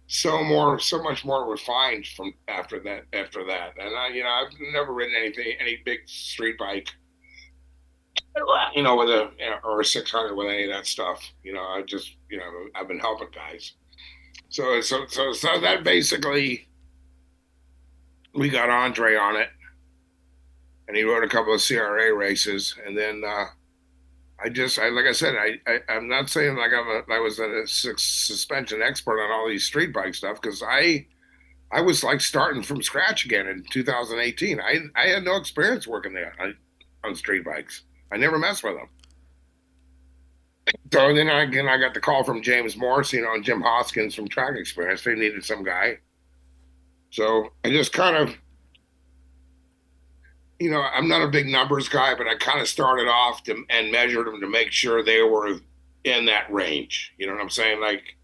so much more refined from after that. And I've never ridden any big street bike, you know, with or a 600 with any of that stuff. You know, I've been helping guys. So that basically, we got Andre on it, and he rode a couple of CRA races, and then like I said, I'm not saying like I was a suspension expert on all these street bike stuff, because I was like starting from scratch again in 2018. I had no experience working there on street bikes. I never messed with them. So then I got the call from James Morse, you know, and Jim Hoskins from Track Experience. They needed some guy. So I just kind of, you know, I'm not a big numbers guy, but I kind of started off and measured them to make sure they were in that range. You know what I'm saying? Like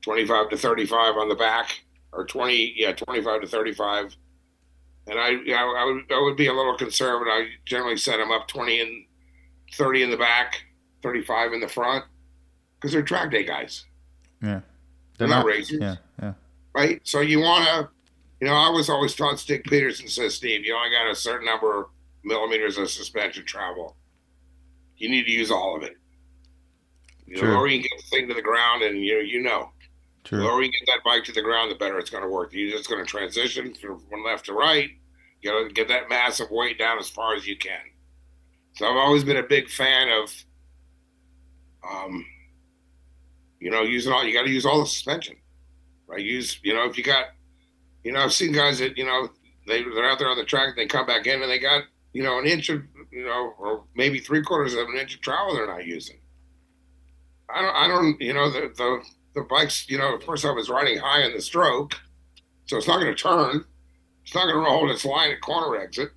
25 to 35 on the back, or 25 to 35. And I would be a little conservative. I generally set them up 20 and 30 in the back, 35 in the front, because they're track day guys. Yeah. They're not racers. Yeah. Right? So you want to, you know, I was always taught, Stick Peterson says, Steve, you only got a certain number of millimeters of suspension travel. You need to use all of it. The lower you can get the thing to the ground, and you know. The lower you get that bike to the ground, the better it's going to work. You're just going to transition from left to right. You got to get that massive weight down as far as you can. So I've always been a big fan of, you know, you got to use all the suspension, right? You know, if you got, you know, I've seen guys that, you know, they're out there on the track, they come back in and they got, you know, an inch of, you know, or maybe 3/4 of an inch of travel they're not using. I don't, you know, the bikes, you know, first I was riding high in the stroke, so it's not going to turn. It's not going to hold its line at corner exit.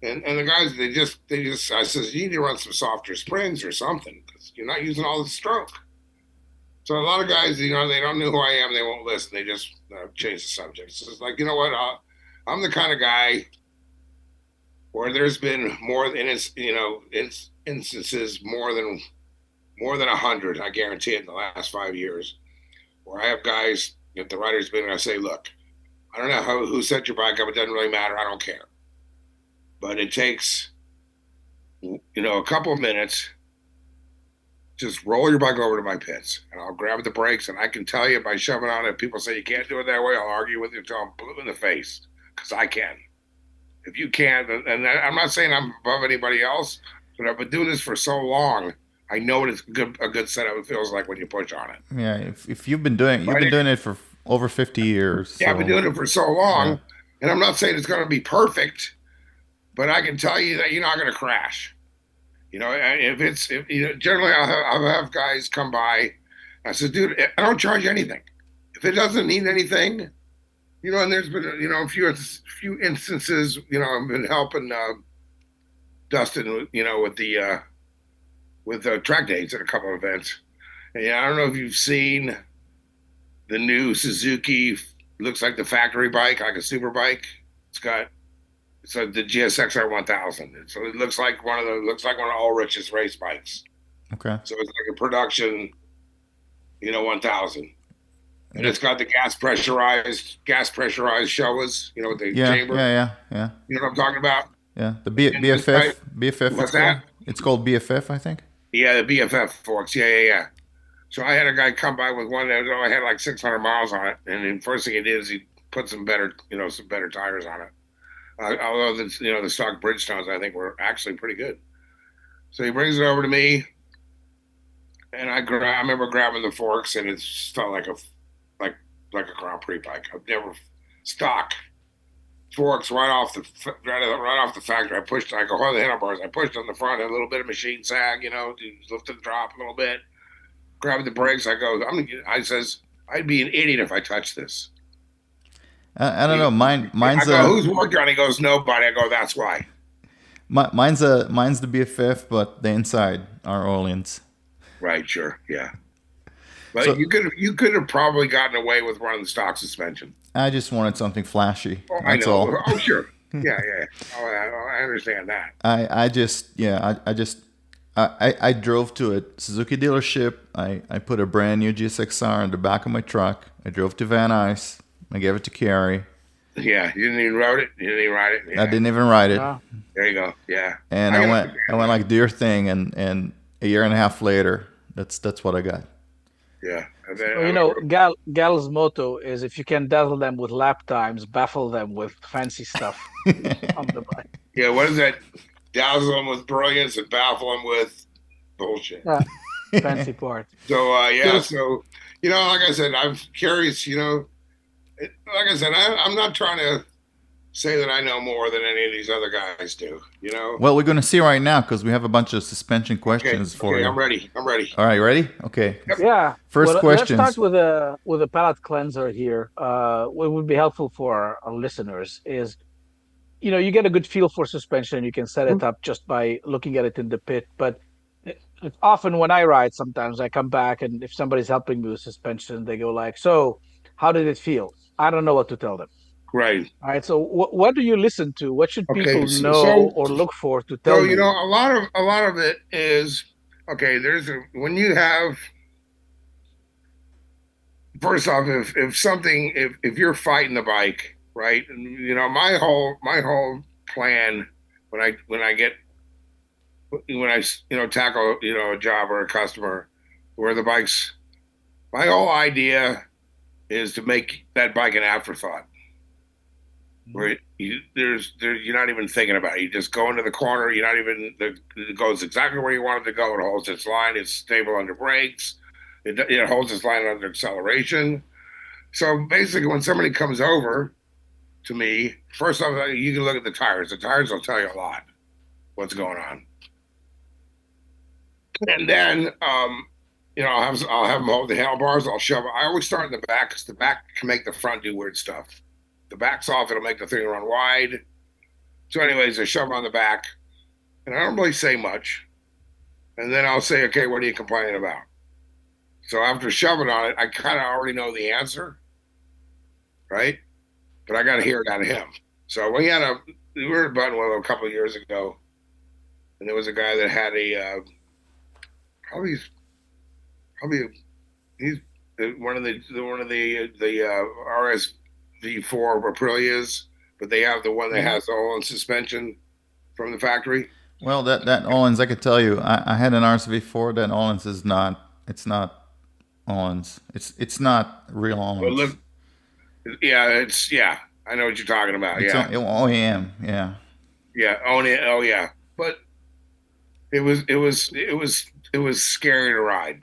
And the guys, they just, I says, you need to run some softer springs or something, because you're not using all the stroke. So a lot of guys, you know, they don't know who I am. They won't listen. They just change the subject. So it's like, you know what? I'm the kind of guy where there's been more than, you know, instances more than 100, I guarantee it, in the last 5 years, where I have guys, if the rider's been, and I say, look, I don't know who set your bike up. It doesn't really matter. I don't care. But it takes, you know, a couple of minutes. Just roll your bike over to my pits, and I'll grab the brakes, and I can tell you by shoving on it, people say you can't do it that way, I'll argue with you until I'm blue in the face, because I can. If you can't, and I'm not saying I'm above anybody else, but I've been doing this for so long, I know what a good setup it feels like when you push on it. Yeah, if you've been doing it for over 50 years. Yeah, I've been doing it for so long, and I'm not saying it's going to be perfect, but I can tell you that you're not going to crash. You know, generally I'll have guys come by. I said, dude, I don't charge anything. If it doesn't need anything, you know, and there's been, you know, a few instances, you know, I've been helping Dustin, you know, with the track days at a couple of events. And yeah, I don't know if you've seen the new Suzuki, looks like the factory bike, like a super bike. It's like the GSXR 1000. So it looks like one of Ulrich's race bikes. Okay. So it's like a production, you know, 1000. And it's got the gas pressurized Showas, you know, with the chamber. Yeah. You know what I'm talking about? Yeah. The BFF. What's that? It's called BFF, I think. Yeah, the BFF forks. Yeah. So I had a guy come by with one that only had like 600 miles on it, and the first thing he did is he put some better tires on it. Although the stock Bridgestones, I think, were actually pretty good. So he brings it over to me, and I remember grabbing the forks, and it felt like a Grand Prix bike. I've never stock forks right off the factory. I go on the handlebars. I pushed on the front, a little bit of machine sag, you know, lifted the drop a little bit. Grabbed the brakes. I says, I'd be an idiot if I touched this. I don't know. Mine's I go, who's working on it? He goes, nobody. I go, that's why. Mine's the BFF, but the inside are Orleans. Right, sure, yeah. But So you could have probably gotten away with running the stock suspension. I just wanted something flashy. Oh, I That's know. all. Oh, sure. Yeah, yeah. Oh, I understand that. I just yeah I just I drove to a Suzuki dealership. I put a brand new GSXR in the back of my truck. I drove to Van Nuys. I gave it to Carrie. Yeah, you didn't even ride it. You didn't even ride it. Yeah. I didn't even ride it. Yeah. There you go. Yeah. And I I went like deer thing, and a year and a half later, that's what I got. Yeah. And then, Well, Gal's motto is if you can dazzle them with lap times, baffle them with fancy stuff on the bike. yeah. What is that? Dazzle them with brilliance and baffle them with bullshit. Yeah, fancy part. So yeah. There's- So like I said, I'm curious. Like I said, I'm not trying to say that I know more than any of these other guys do. Well, we're going to see right now because we have a bunch of suspension Okay. questions for Okay. you. I'm ready. I'm ready. All right, ready? Okay. Yeah. First Well, questions. let's start with a palate cleanser here. What would be helpful for our listeners is, you get a good feel for suspension. You can set it up just by looking at it in the pit. But often when I ride, sometimes I come back and if somebody's helping me with suspension, they go like, "So, how did it feel?" I don't know what to tell them. Right. All right. So, what do you listen to? What should Okay. people So, know or look for to tell me? a lot of it is okay. When you have first off, if you're fighting the bike, right? My whole plan when I tackle a job or a customer where the bike's my whole idea is to make that bike an afterthought. Where you're not even thinking about it. You just go into the corner. It goes exactly where you want it to go. It holds its line. It's stable under brakes. It holds its line under acceleration. So basically, when somebody comes over to me, first off, you can look at the tires. The tires will tell you a lot what's going on. And then, I'll have them hold the handlebars. I'll shove. I always start in the back because the back can make the front do weird stuff. The back's off, it'll make the thing run wide. So, anyways, I shove on the back, and I don't really say much. And then I'll say, "Okay, what are you complaining about?" So after shoving on it, I kind of already know the answer, right? But I got to hear it out of him. So we were at Buttonwillow a couple of years ago, and there was a guy that had a probably he's one of the RSV4 Aprilias, but they have the one that has the all-in suspension from the factory. Well, that Ollins, I could tell you, I had an RSV4. That Ollins is not. It's not Ollins. It's not real Ollins. But look, yeah. I know what you're talking about. It's yeah, OEM. Yeah. yeah. Oh yeah. But it was scary to ride,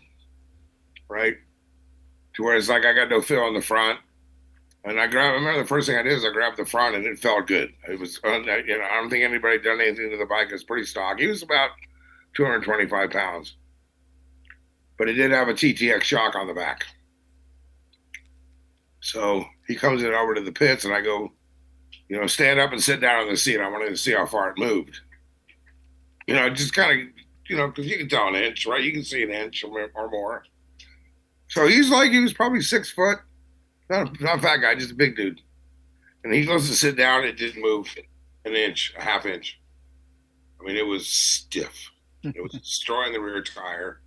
right? To where it's like I got no feel in the front, and I remember the first thing I did is I grabbed the front, and it felt good. It was, I don't think anybody done anything to the bike. It's pretty stock. He was about 225 pounds, but it did have a TTX shock on the back. So he comes in over to the pits, and I go, stand up and sit down on the seat. I wanted to see how far it moved. Just kind of, because you can tell an inch, right? You can see an inch or more. So he was probably 6 foot, not a fat guy, just a big dude. And he goes to sit down, it didn't move an inch, a half inch. I mean, it was stiff. It was destroying the rear tire.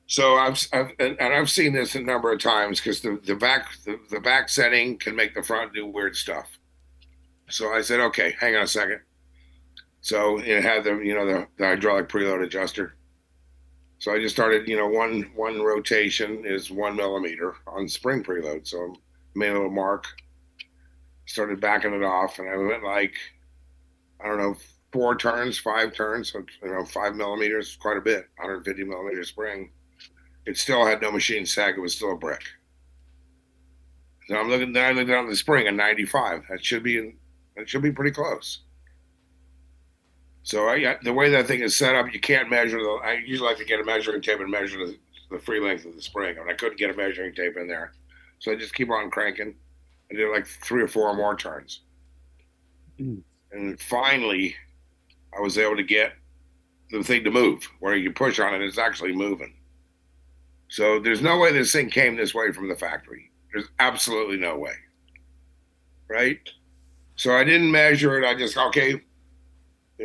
So I've seen this a number of times because the back setting can make the front do weird stuff. So I said, okay, hang on a second. So it had the hydraulic preload adjuster. So I just started, one rotation is 1 millimeter on spring preload. So I made a little mark, started backing it off, and I went like, I don't know, 4 turns, 5 turns, so 5 millimeters, quite a bit, 150 millimeter spring. It still had no machine sag. It was still a brick. So I looked down the spring at 95. That should be pretty close. So the way that thing is set up, you can't measure I usually like to get a measuring tape and measure the free length of the spring. I couldn't get a measuring tape in there, so I just keep on cranking. I did like 3 or 4 more turns, And finally, I was able to get the thing to move, where you push on it, it's actually moving. So there's no way this thing came this way from the factory. There's absolutely no way. Right? So I didn't measure it. I just, okay,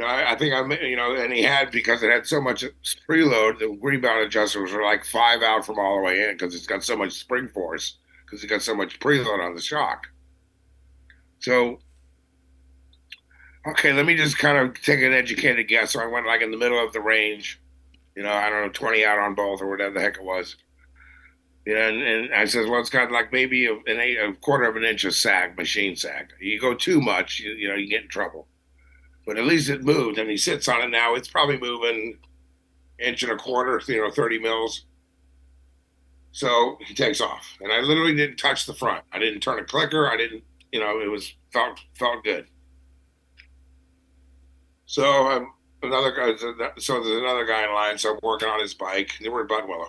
I think and he had, because it had so much preload, the rebound adjusters were like 5 out from all the way in because it's got so much spring force, because it's got so much preload on the shock. So, okay, let me just kind of take an educated guess. So I went like in the middle of the range, I don't know, 20 out on both or whatever the heck it was. And I says, well, it's got like maybe a quarter of an inch of sag, machine sag. You go too much, you get in trouble. But at least it moved, and he sits on it now. It's probably moving 1.25 inches, 30 mils. So he takes off, and I literally didn't touch the front. I didn't turn a clicker. I didn't, it felt good. So there's another guy in line. So I'm working on his bike. They were in Budwillow,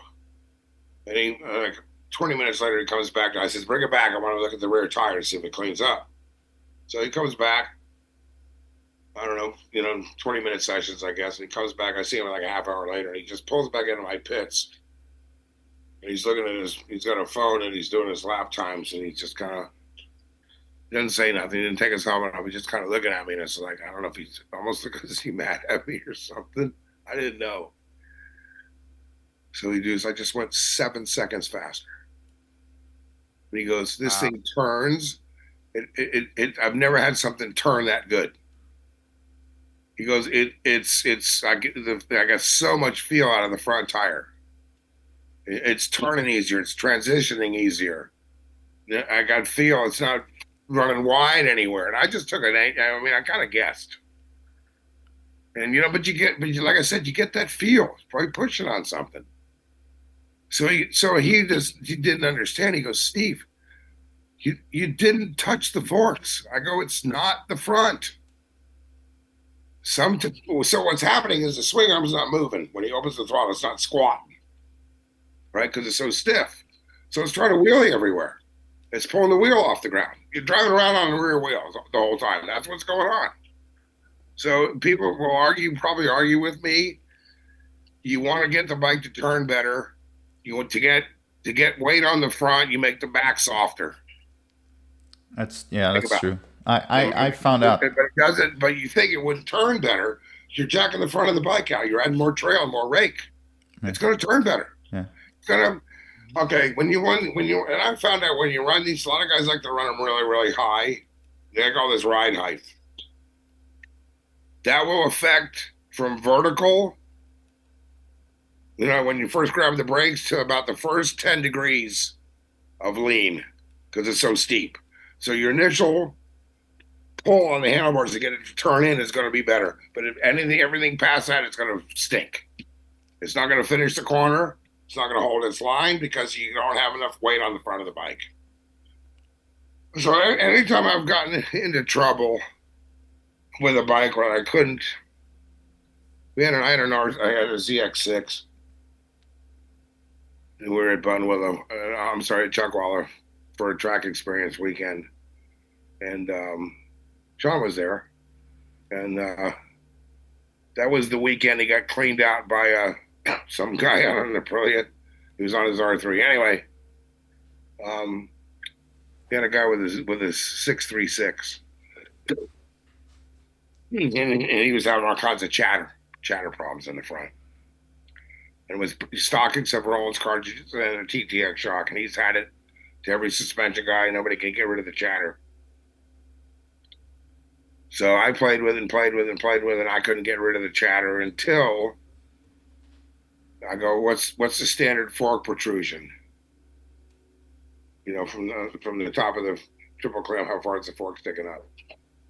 and he 20 minutes later he comes back. And I says, "Bring it back. I want to look at the rear tire to see if it cleans up." So he comes back. I don't know, 20-minute sessions, I guess. And he comes back. I see him like a half hour later, and he just pulls back into my pits. And he's looking at he's got a phone, and he's doing his lap times, and he just kind of didn't say nothing. He didn't take his helmet off. He's just kind of looking at me, and it's like, I don't know if he's almost looking, is he mad at me or something? I didn't know. So he goes, I just went 7 seconds faster. And he goes, this thing turns. I've never had something turn that good. He goes, I got so much feel out of the front tire. It's turning easier. It's transitioning easier. I got feel. It's not running wide anywhere. And I just took I kind of guessed. And, but like I said, you get that feel. It's probably pushing on something. So he didn't understand. He goes, Steve, you didn't touch the forks. I go, it's not the front. So what's happening is the swing arm's not moving. When he opens the throttle, it's not squatting, right? Because it's so stiff. So it's trying to wheelie everywhere. It's pulling the wheel off the ground. You're driving around on the rear wheels the whole time. That's what's going on. So people will probably argue with me. You want to get the bike to turn better. You want to get weight on the front. You make the back softer. That's true. I found out. But it doesn't. But you think it wouldn't turn better? You're jacking the front of the bike out. You're adding more trail and more rake. Yeah. It's going to turn better. Yeah. It's going to. Okay. And I found out when you run these, a lot of guys like to run them really, really high. They call this ride height. That will affect from vertical. When you first grab the brakes to about the first 10 degrees of lean, because it's so steep. So your initial pull on the handlebars to get it to turn in is going to be better. But if everything past that, it's going to stink. It's not going to finish the corner. It's not going to hold its line because you don't have enough weight on the front of the bike. So anytime I've gotten into trouble with a bike where I couldn't, I had a ZX6. And we were at at Chuckwalla for a track experience weekend. And Sean was there, and that was the weekend he got cleaned out by some guy on an Aprilia. He was on his R3. Anyway, he had a guy with his 636, and he was having all kinds of chatter problems in the front. And was stock except for Roland's cartridges and a TTX shock, and he's had it to every suspension guy. Nobody can get rid of the chatter. So I played with it, and I couldn't get rid of the chatter until I go, what's the standard fork protrusion? From the top of the triple clamp, how far is the fork sticking up?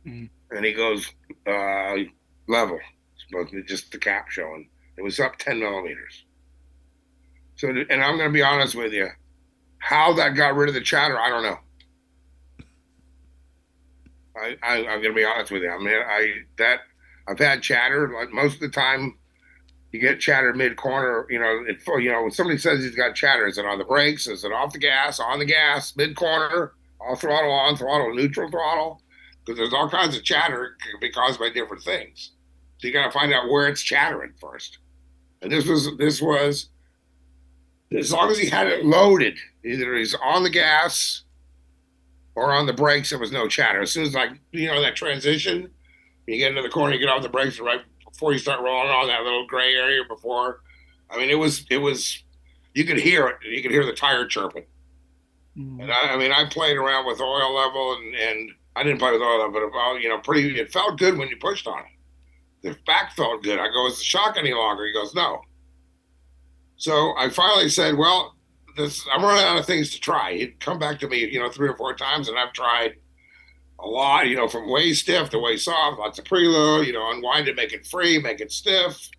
Mm-hmm. And he goes, level. Supposed to be just the cap showing. It was up 10 millimeters. So, and I'm going to be honest with you, how that got rid of the chatter, I don't know. I'm going to be honest with you. I mean, I've had chatter. Like most of the time, you get chatter mid-corner. When somebody says he's got chatter, is it on the brakes? Is it off the gas? On the gas? Mid-corner? All throttle on, throttle, neutral throttle? because there's all kinds of chatter can be caused by different things. So you got to find out where it's chattering first. And this was as long as he had it loaded, either he's on the gas or on the brakes, there was no chatter. As soon as that transition, you get into the corner, you get off the brakes, and right before you start rolling on that little gray area before, I mean, it was you could hear it. You could hear the tire chirping. And I played around with oil level, and I didn't play with oil level, but it felt good when you pushed on it. The back felt good. I go, is the shock any longer? He goes, no. So I finally said, well, I'm running out of things to try. He'd come back to me, 3 or 4 times, and I've tried a lot, from way stiff to way soft, lots of preload, unwind it, make it free, make it stiff.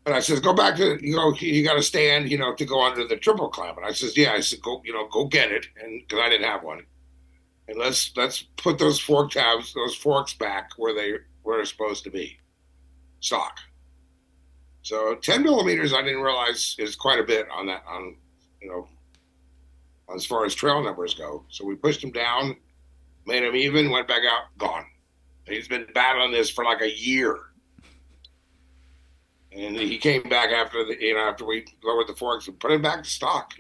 And I says, go back to, you got to stand, to go under the triple clamp. And I says, yeah. I said, go get it, and because I didn't have one. And let's put those fork tabs, those forks back where they're supposed to be, stock. So 10 millimeters, I didn't realize is quite a bit on that, as far as trail numbers go. So we pushed him down, made him even, went back out, gone. He's been battling this for like a year. And he came back after we lowered the forks and put him back to stock.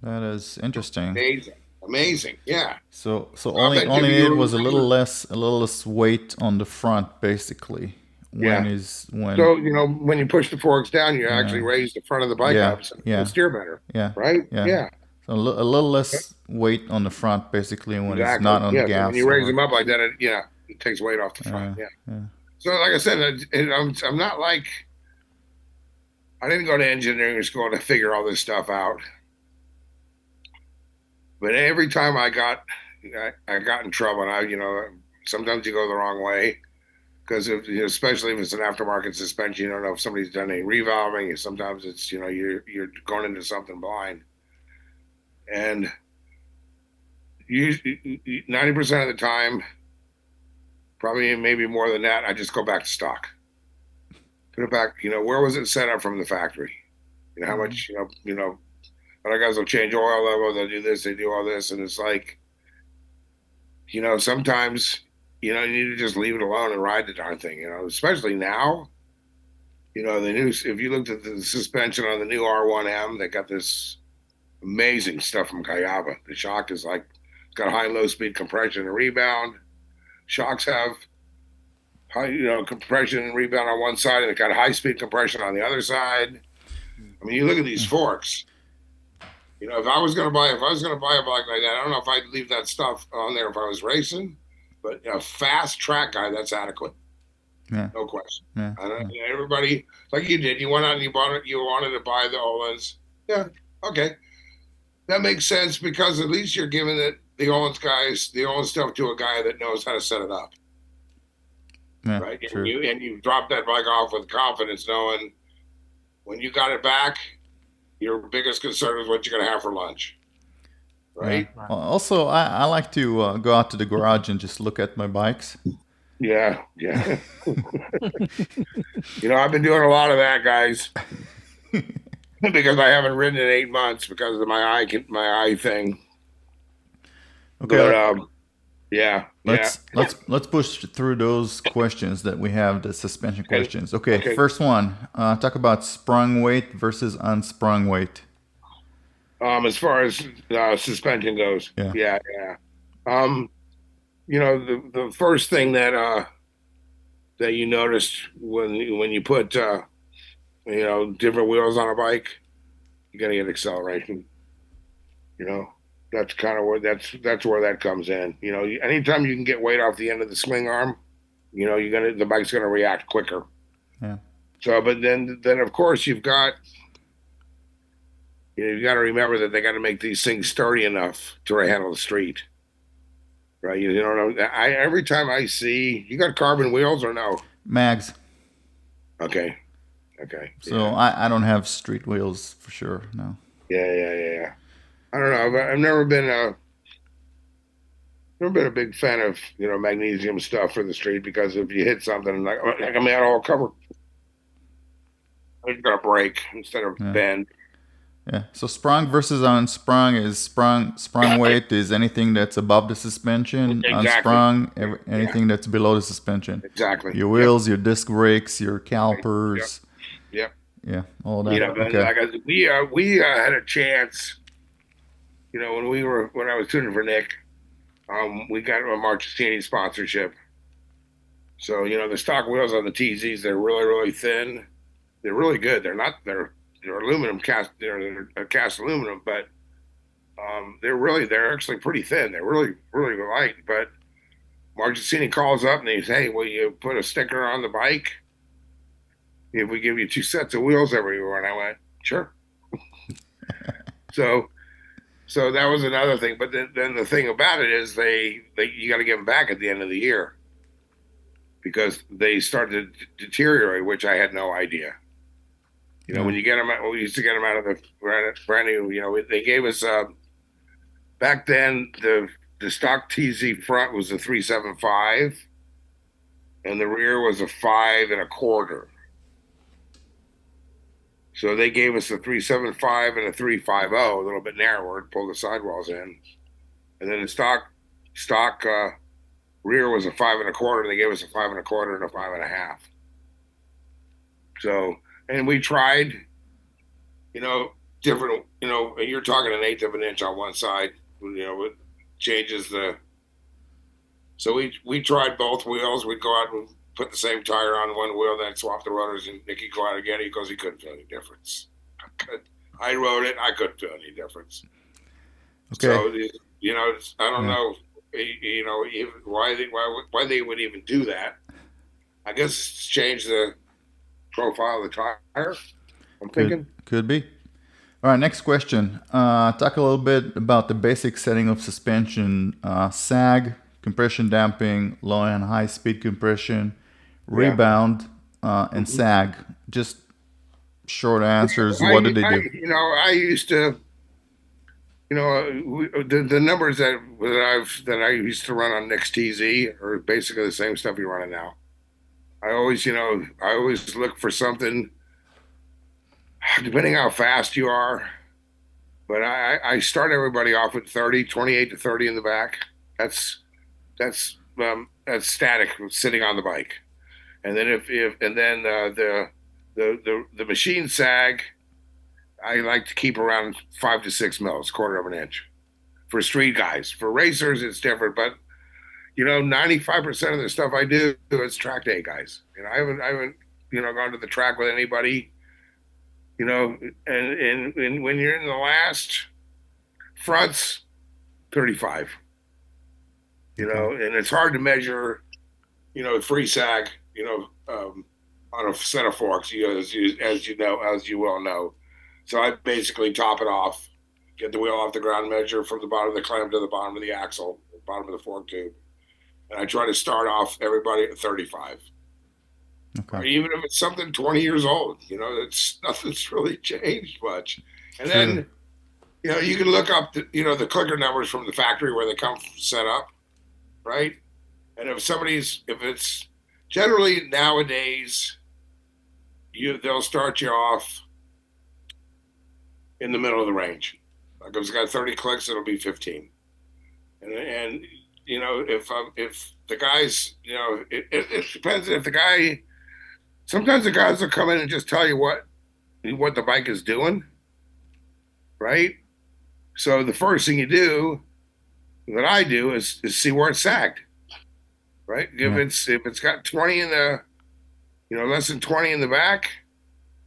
That is interesting. Amazing, yeah. So only it was a little less weight on the front, basically. So when you push the forks down, you actually raise the front of the bike up and steer better. Yeah. Right? Yeah. So a little less weight on the front, basically, when it's not on the gas. When you raise them up like that, it takes weight off the front. Yeah. So like I said, I'm not like, I didn't go to engineering school to figure all this stuff out. But every time I got in trouble, and sometimes you go the wrong way, because especially if it's an aftermarket suspension, you don't know if somebody's done any revolving. Sometimes it's you're going into something blind, and 90% of the time, probably maybe more than that, I just go back to stock. Put it back. Where was it set up from the factory? How much? Other guys will change oil level. They'll do this. They do all this, and it's like, sometimes. You need to just leave it alone and ride the darn thing, especially now. If you looked at the suspension on the new R1M, they got this amazing stuff from Kayaba. The shock is it's got high and low speed compression and rebound. Shocks have high, compression and rebound on one side, and it got high speed compression on the other side. I mean, you look at these forks. If I was going to buy a bike like that, I don't know if I'd leave that stuff on there if I was racing. But a fast track guy, that's adequate. Yeah. No question. Yeah. Everybody, like you did, you went out and you wanted to buy the Olins. Yeah, okay. That makes sense because at least you're giving the Olin stuff to a guy that knows how to set it up. Yeah, right? True. And you drop that bike off with confidence, knowing when you got it back, your biggest concern is what you're going to have for lunch. Right. Yeah. Also, I like to go out to the garage and just look at my bikes. Yeah. I've been doing a lot of that, guys, because I haven't ridden in 8 months because of my eye thing. Okay. But, yeah. Let's push through those questions that we have, the suspension questions. Okay. First one, talk about sprung weight versus unsprung weight. As far as suspension goes, yeah. The first thing that you noticed when you put different wheels on a bike, you're gonna get acceleration. That's kind of where that's where that comes in. Anytime you can get weight off the end of the swing arm, the bike's gonna react quicker. Yeah. So, but then of course you've got. You got to remember that they got to make these things sturdy enough to handle the street, right? Every time I see, you got carbon wheels or no? Mags. Okay. So I don't have street wheels for sure. No. Yeah. I don't know. I've never been a big fan of magnesium stuff for the street because if you hit something like a manhole cover, it's gonna break instead of bend. Yeah. So sprung versus unsprung is sprung weight is anything that's above the suspension. Exactly. Unsprung, Yeah, anything that's below the suspension. exactly. Your Yep. wheels, your disc brakes, your Yep. calipers. Yep. Yeah, all You that. know, but Okay. like we had a chance. You know, when I was tuning for Nick, we got a Marchesini sponsorship. So you know, the stock wheels on the TZs, they're really thin. They're really good. They're aluminum cast. They're cast aluminum, but they're actually pretty thin. They're really light. But Marchesini calls up and he says, "Hey, will you put a sticker on the bike if we give you 2 sets of wheels every year?" And I went, "Sure." So so that was another thing. But then the thing about it is they you got to give them back at the end of the year because they start to deteriorate, which I had no idea. You know, Yeah. when you get them out, we used to get them out of the brand new. You know, they gave us back then the stock TZ front was a 375, and the rear was a 5 1/4. So they gave us a 375 and a 350, a little bit narrower, to pull the sidewalls in, and then the stock rear was a 5 1/4. And they gave us a 5 1/4 and a 5 1/2. So, and we tried, you know, different, you know, you're talking an eighth of an inch on one side, you know, it changes the. So we tried both wheels. We'd go out and put the same tire on one wheel, then swap the rotors, and Nicky go out again because he couldn't feel any difference. I rode it, I couldn't feel any difference. Okay. So you know, I don't Yeah. know, you know, why they would even do that. I guess it's change the profile of the tire. I'm thinking. Could be. All right. Next question. Talk a little bit about the basic setting of suspension: sag, compression damping, low and high speed compression, Yeah. rebound, and sag. Just short answers. What did they do? You know, I used to, you know, the numbers that I used to run on Nick's TZ are basically the same stuff you're running now. I always, you know, I always look for something, depending how fast you are. But I start everybody off with 30, 28 to 30 in the back. That's static sitting on the bike. And then if and then the machine sag, I like to keep around 5 to 6 mils, quarter of an inch. For street guys, for racers, it's different. But you know, 95% of the stuff I do is track day guys. You know, I haven't you know gone to the track with anybody. You know, and when you're in the last fronts, 35. You know, and it's hard to measure. You know, free sag. You know, on a set of forks, as you well know. So I basically top it off, get the wheel off the ground, measure from the bottom of the clamp to the bottom of the axle, the bottom of the fork tube, and I try to start off everybody at 35. Or Okay. even if it's something 20 years old, you know, it's nothing's really changed much. And Sure. then, you know, you can look up you know, the clicker numbers from the factory where they come set up, right? And if it's generally nowadays, they'll start you off in the middle of the range. Like if it's got 30 clicks, it'll be 15. And you know, if the guys, you know, it depends if the guy. Sometimes the guys will come in and just tell you what the bike is doing, right? So the first thing you do that I do is see where it's sagged, right? Yeah. If it's got 20 in the, you know, less than 20 in the back,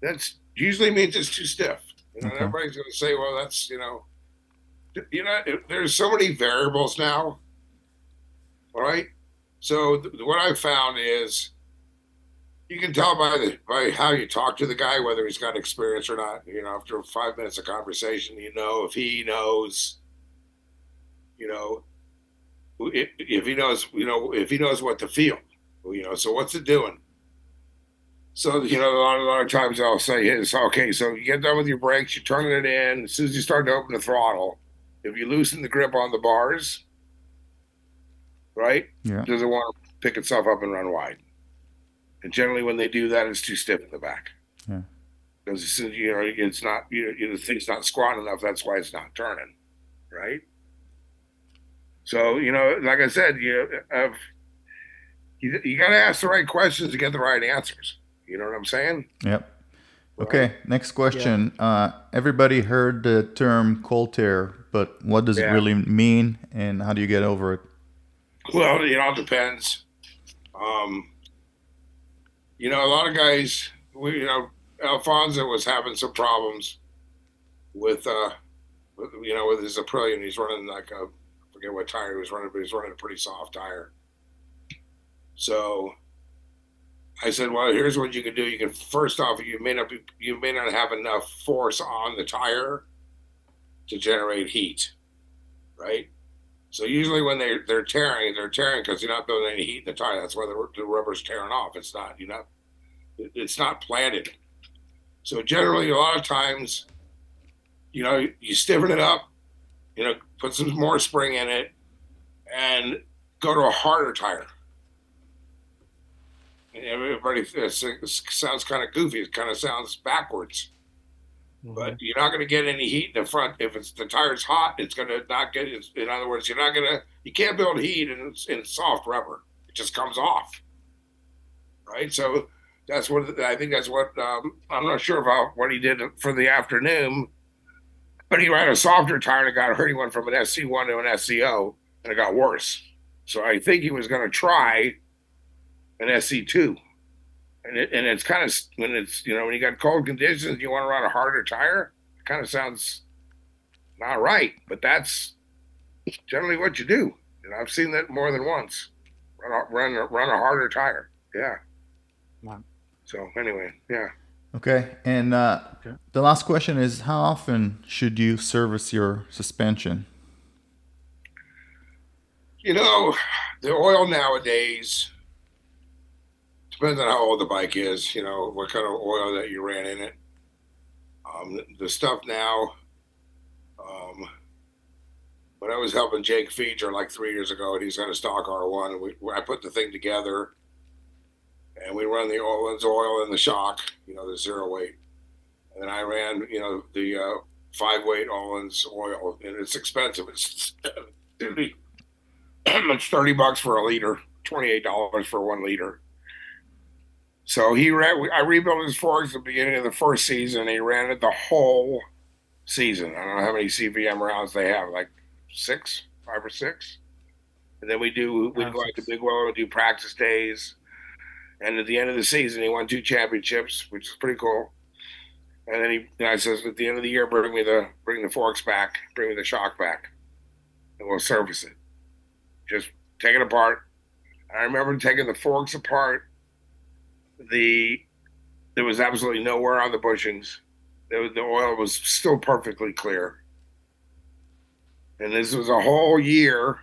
that's usually means it's too stiff. You know, Okay. everybody's going to say, well, that's you know, there's so many variables now, right? So what I've found is you can tell by how you talk to the guy whether he's got experience or not. You know, after 5 minutes of conversation, you know if he knows, you know, if he knows, you know, if he knows what to feel, you know. So what's it doing? So you know, a lot of times I'll say, "It's okay." So you get done with your brakes, you turn it in. As soon as you start to open the throttle, if you loosen the grip on the bars, right, Yeah. does it want to pick itself up and run wide? And generally, when they do that, it's too stiff in the back. Yeah. because it's not the thing's not squatting enough. That's why it's not turning, right? So like I said, you got to ask the right questions to get the right answers. You know what I'm saying? Yep. Right. Okay, next question. Everybody heard the term cold tear, but what does it really mean, and how do you get over it? Well, it all depends. A lot of guys, Alfonso was having some problems with his Aprilia, and he's running I forget what tire he was running, but he's running a pretty soft tire. So I said, well, here's what you can do. You can, first off, you may not have enough force on the tire to generate heat, right? So usually when they're tearing because you're not building any heat in the tire. That's why the rubber's tearing off. It's not planted. So generally, a lot of times, you stiffen it up, put some more spring in it, and go to a harder tire. And everybody sounds kind of goofy. It kind of sounds backwards. Mm-hmm. But you're not going to get any heat in the front. If the tire's hot, it's going to not get. In other words, you can't build heat in soft rubber. It just comes off, right? So I think that's what I'm not sure about what he did for the afternoon, but he ran a softer tire and got hurt. He went from an SC1 to an SCO, and it got worse. So I think he was going to try an SC2. And it's kind of, when you got cold conditions, you want to run a harder tire, it kind of sounds not right, but that's generally what you do. I've seen that more than once. Run a harder tire. Yeah. Wow. So anyway, yeah. Okay. And the last question is, how often should you service your suspension? The oil nowadays, depends on how old the bike is, what kind of oil that you ran in it. The stuff now, when I was helping Jake Feature like 3 years ago, and he's got a stock R1, and I put the thing together, and we run the oil in the shock, the 0 weight. And then I ran, the 5 weight Olin's oil, and it's expensive. It's $30 for a liter, $28 for 1 liter. So I rebuilt his forks at the beginning of the first season. He ran it the whole season. I don't know how many CVM rounds they have, like 5 or 6. And then we'd go out to Big Willow and do practice days. And at the end of the season, he won 2 championships, which is pretty cool. And then I says, at the end of the year, bring the forks back, bring me the shock back, and we'll service it. Just take it apart. I remember taking the forks apart. There was absolutely no wear on the bushings. The oil was still perfectly clear. And this was a whole year,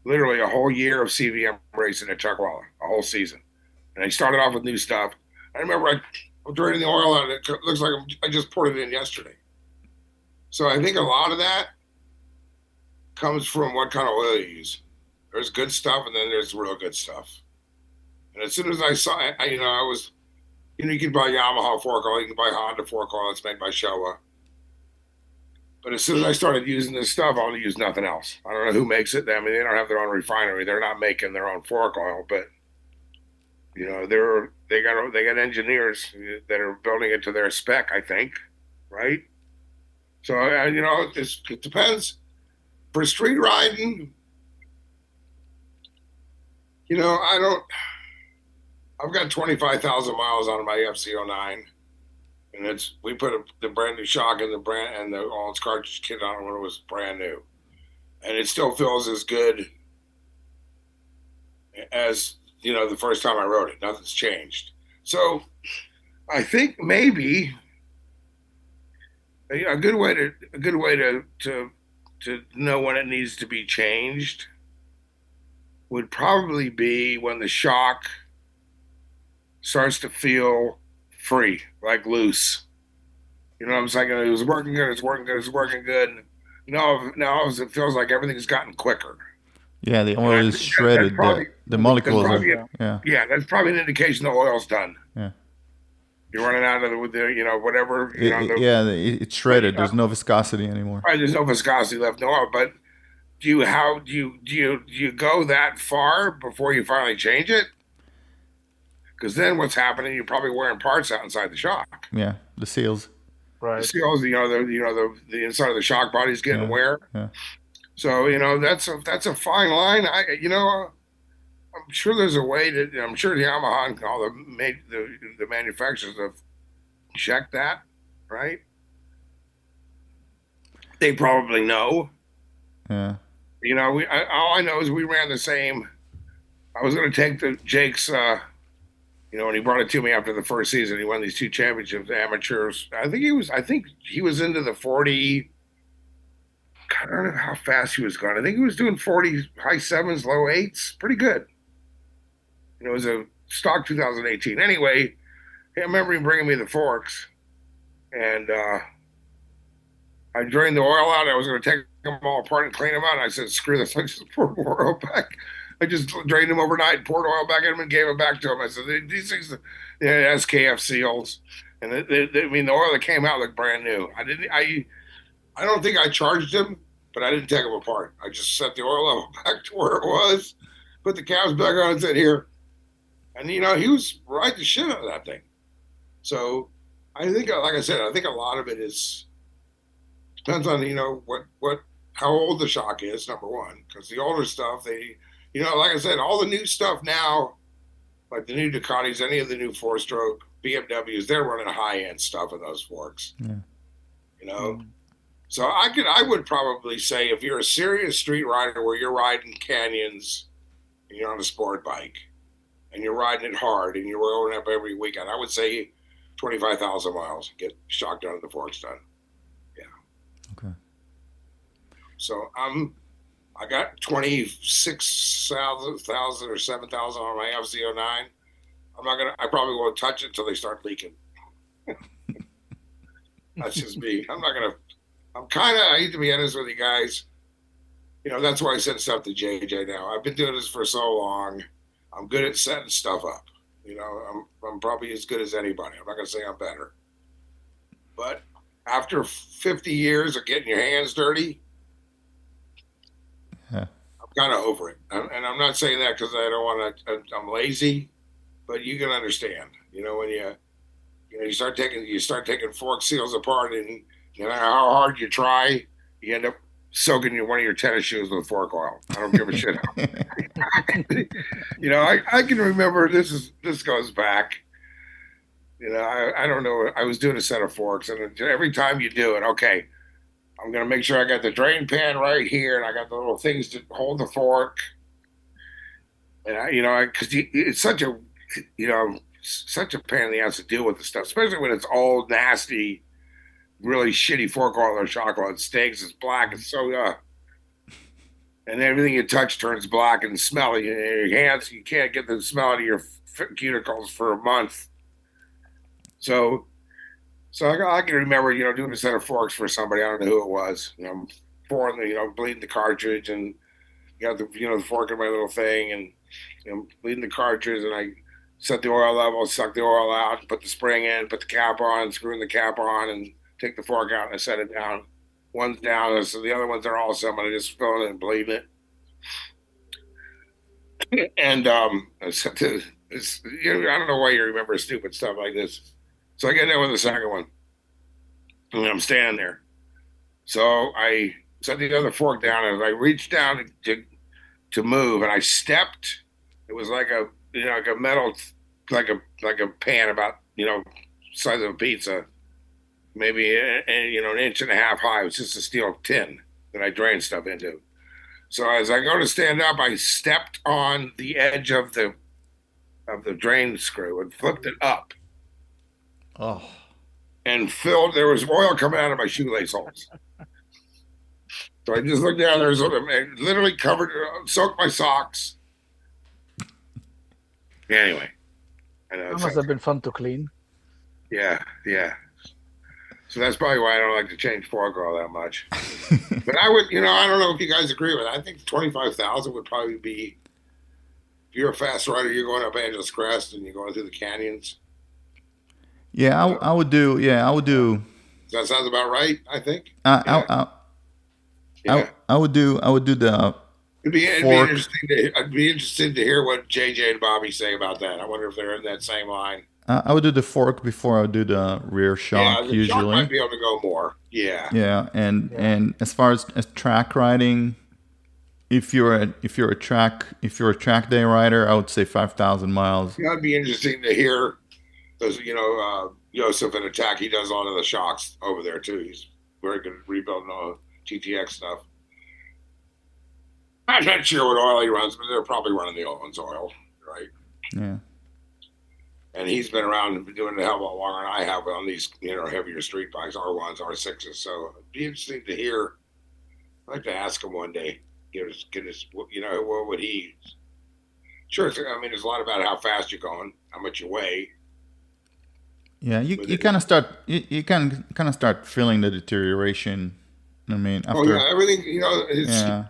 literally a whole year of CVM racing at Chuckwalla, a whole season. And I started off with new stuff. I remember I'm draining the oil out, and it looks like I just poured it in yesterday. So I think a lot of that comes from what kind of oil you use. There's good stuff, and then there's real good stuff. And as soon as I saw it, I was, you can buy Yamaha fork oil, you can buy Honda fork oil that's made by Showa. But as soon as I started using this stuff, I want to use nothing else. I don't know who makes it. I mean, they don't have their own refinery. They're not making their own fork oil, but they got engineers that are building it to their spec, I think, right? So it depends. For street riding, I've got 25,000 miles on my FC09, and we put the brand new shock and the all its cartridge kit on it when it was brand new, and it still feels as good as the first time I rode it. Nothing's changed. So I think maybe a good way to know when it needs to be changed would probably be when the shock starts to feel free, like loose. I'm saying? It was working good, it's working good. Now it feels like everything's gotten quicker. Yeah, the oil is shredded. The molecules are, yeah, that's probably an indication the oil's done. Yeah. You're running out of whatever, It's shredded. There's no viscosity anymore. right, there's no viscosity left, no oil. But do you go that far before you finally change it? Because then what's happening? You're probably wearing parts out inside the shock. Yeah, the seals. The Right. seals, the inside of the shock body's getting Yeah, wear. yeah, So that's a fine line. I'm sure there's a way to. I'm sure Yamaha and all the manufacturers have checked that, right? They probably know. yeah. All I know is we ran the same. I was going to take the Jake's. When he brought it to me after the first season, he won these 2 championships, amateurs. I think he was into the 40. I don't know how fast he was going. I think he was doing 40 high sevens, low eights, pretty good. It was a stock 2018. Anyway, I remember him bringing me the forks, and I drained the oil out. I was going to take them all apart and clean them out. And I said, "Screw this! I just poured more oil back." I just drained them overnight, poured oil back in them, and gave it back to him. I said, "These things, SKF seals, and the oil that came out looked brand new. I don't think I charged him, but I didn't take them apart. I just set the oil level back to where it was, put the caps back on, and said, here." And he was right the shit out of that thing. So I think, like I said, I think a lot of it depends on how old the shock is. Number one, because the older stuff, like I said, all the new stuff now, like the new Ducatis, any of the new 4-stroke BMWs, they're running high end stuff in those forks. Yeah. So I would probably say if you're a serious street rider where you're riding canyons and you're on a sport bike and you're riding it hard and you're rolling up every weekend, I would say 25,000 miles, get shock done and the forks done. Yeah. Okay. So I got 26,000 or 7,000 on my FZ09. I probably won't touch it until they start leaking. That's just me. I hate to be honest with you guys. That's why I send stuff to JJ now. I've been doing this for so long. I'm good at setting stuff up. I'm probably as good as anybody. I'm not going to say I'm better. But after 50 years of getting your hands dirty, Yeah. I'm kind of over it. And I'm not saying that because I don't want to, I'm lazy, but you can understand, when you start taking fork seals apart and how hard you try, you end up soaking one of your tennis shoes with fork oil. I don't give a shit. I can remember this goes back. I don't know. I was doing a set of forks, and every time you do it, okay, I'm gonna make sure I got the drain pan right here, and I got the little things to hold the fork. And because it's such a pain in the ass to deal with the stuff, especially when it's old, nasty, really shitty fork oil or shock oil. It stinks. It's black. It's so and everything you touch turns black and smelly. Your hands, you can't get the smell out of your cuticles for a month. So I can remember, doing a set of forks for somebody. I don't know who it was. Pouring bleeding the cartridge, and you got the fork in my little thing, and bleeding the cartridge, and I set the oil level, suck the oil out, put the spring in, put the cap on, screwing the cap on, and take the fork out, and I set it down. One's down, so the other ones are all some, and I just fill it and bleeding it. And I don't know why you remember stupid stuff like this. So I get in with the second one, and I'm standing there. So I set the other fork down, and I reached down to move, and I stepped. It was like a metal, like a pan about size of a pizza, maybe an inch and a half high. It was just a steel tin that I drained stuff into. So as I go to stand up, I stepped on the edge of the drain screw and flipped it up. Oh. And filled. There was oil coming out of my shoelace holes. So I just looked down there, literally covered, soaked my socks. Anyway, I know That must have been fun to clean. Yeah. So that's probably why I don't like to change fork oil that much. But I would, I don't know if you guys agree with it. I think 25,000 would probably be. If you're a fast rider, you're going up Angeles Crest and you're going through the canyons. Yeah, I would do. Yeah, I would do. That sounds about right, I think. I Yeah. I Yeah. I would do. I would do the It'd be fork. interesting to I'd be interested to hear what JJ and Bobby say about that. I wonder if they're in that same line. I would do the fork before I would do the rear Yeah, shock the shock might usually. be able to go more. Yeah. Yeah, Yeah. and as far as track riding, if you're a track day rider, I would say 5,000 miles. Yeah, it'd be interesting to hear those, Joseph and Attack, he does a lot of the shocks over there too. He's very good at rebuilding all GTX stuff. I'm not sure what oil he runs, but they're probably running the old one's oil, right? Yeah. And he's been around and been doing it a hell of a lot longer than I have on these, heavier street bikes, R1s, R6s. So it'd be interesting to hear. I'd like to ask him one day, get his, what would he? Sure, I mean, there's a lot about how fast you're going, how much you weigh. Yeah, But you kind of start you kind of start feeling the deterioration. I mean, oh yeah, after everything, yeah,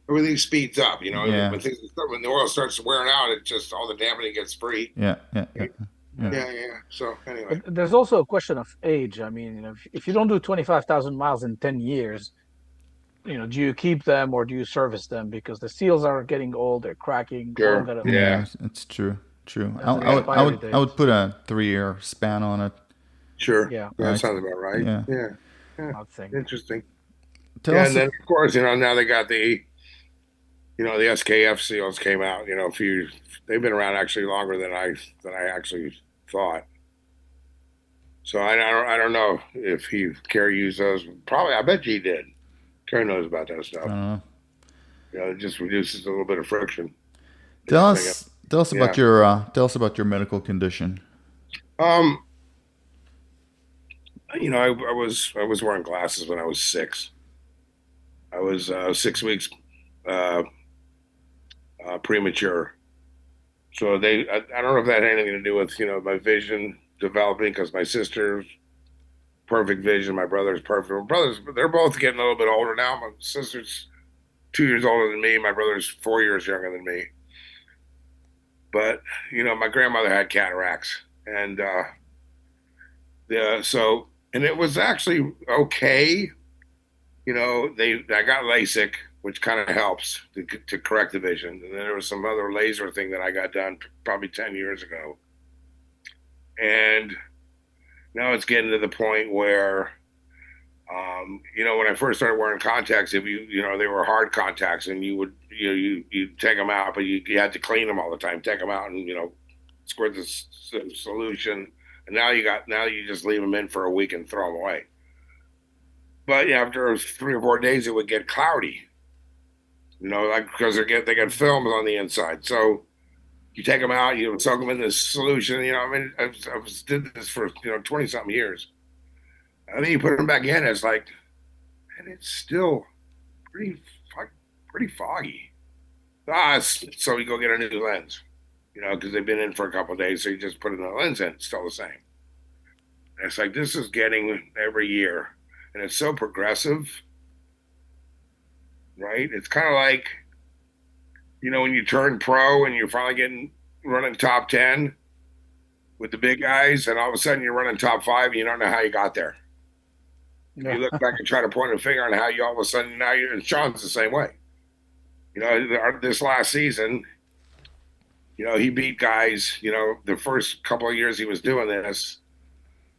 everything speeds up. yeah, When the oil starts wearing out, it just all the dampening gets free. yeah, yeah, yeah, yeah. Yeah. So anyway, But there's also a question of age. I mean, if you don't do 25,000 miles in 10 years, do you keep them or do you service them? Because the seals are getting old, they're cracking, oil sure, got Yeah, yeah, it's true. True. has an I expiry would I date. would put a 3 year span on it. sure. Yeah, Yeah, that Right. sounds about right. Yeah. Yeah, I think. interesting. Tell Yeah, us. and then of course, now they got the SKF seals came out. They've been around actually longer than I actually thought. So I don't know if Kerry used those. Probably, I bet he did. Kerry knows about that I stuff. don't know. It just reduces a little bit of friction. Tell Thing up. us. Tell us Yeah. about your medical condition. Um. I was wearing glasses when I was 6. I was 6 weeks uh, premature. So I don't know if that had anything to do with my vision developing because my sister's perfect vision, my brother's perfect. My brothers, they're both getting a little bit older now. My sister's 2 years older than me. My brother's 4 years younger than me. But my grandmother had cataracts, and and it was actually okay. I got LASIK, which kind of helps to correct the vision. And then there was some other laser thing that I got done probably 10 years ago. And now it's getting to the point where, when I first started wearing contacts, if they were hard contacts and you take them out, but you had to clean them all the time, take them out and, squirt the solution. And now you just leave them in for a week and throw them away. But after 3 or 4 days, it would get cloudy, like because they get films on the inside. So you take them out, you soak them in this solution. I did this for 20 something years. And then you put them back in. It's like, and it's still pretty pretty foggy. So you go get a new lens, because they've been in for a couple of days. So you just put another lens in. It's still the same. And it's like this is getting every year. And it's so progressive, right? It's kind of like, when you turn pro and you're finally running top 10 with the big guys, and all of a sudden you're running top 5 and you don't know how you got there. You look back and try to point a finger on how you all of a sudden and Sean's the same way. This last season, he beat guys, the first couple of years he was doing this.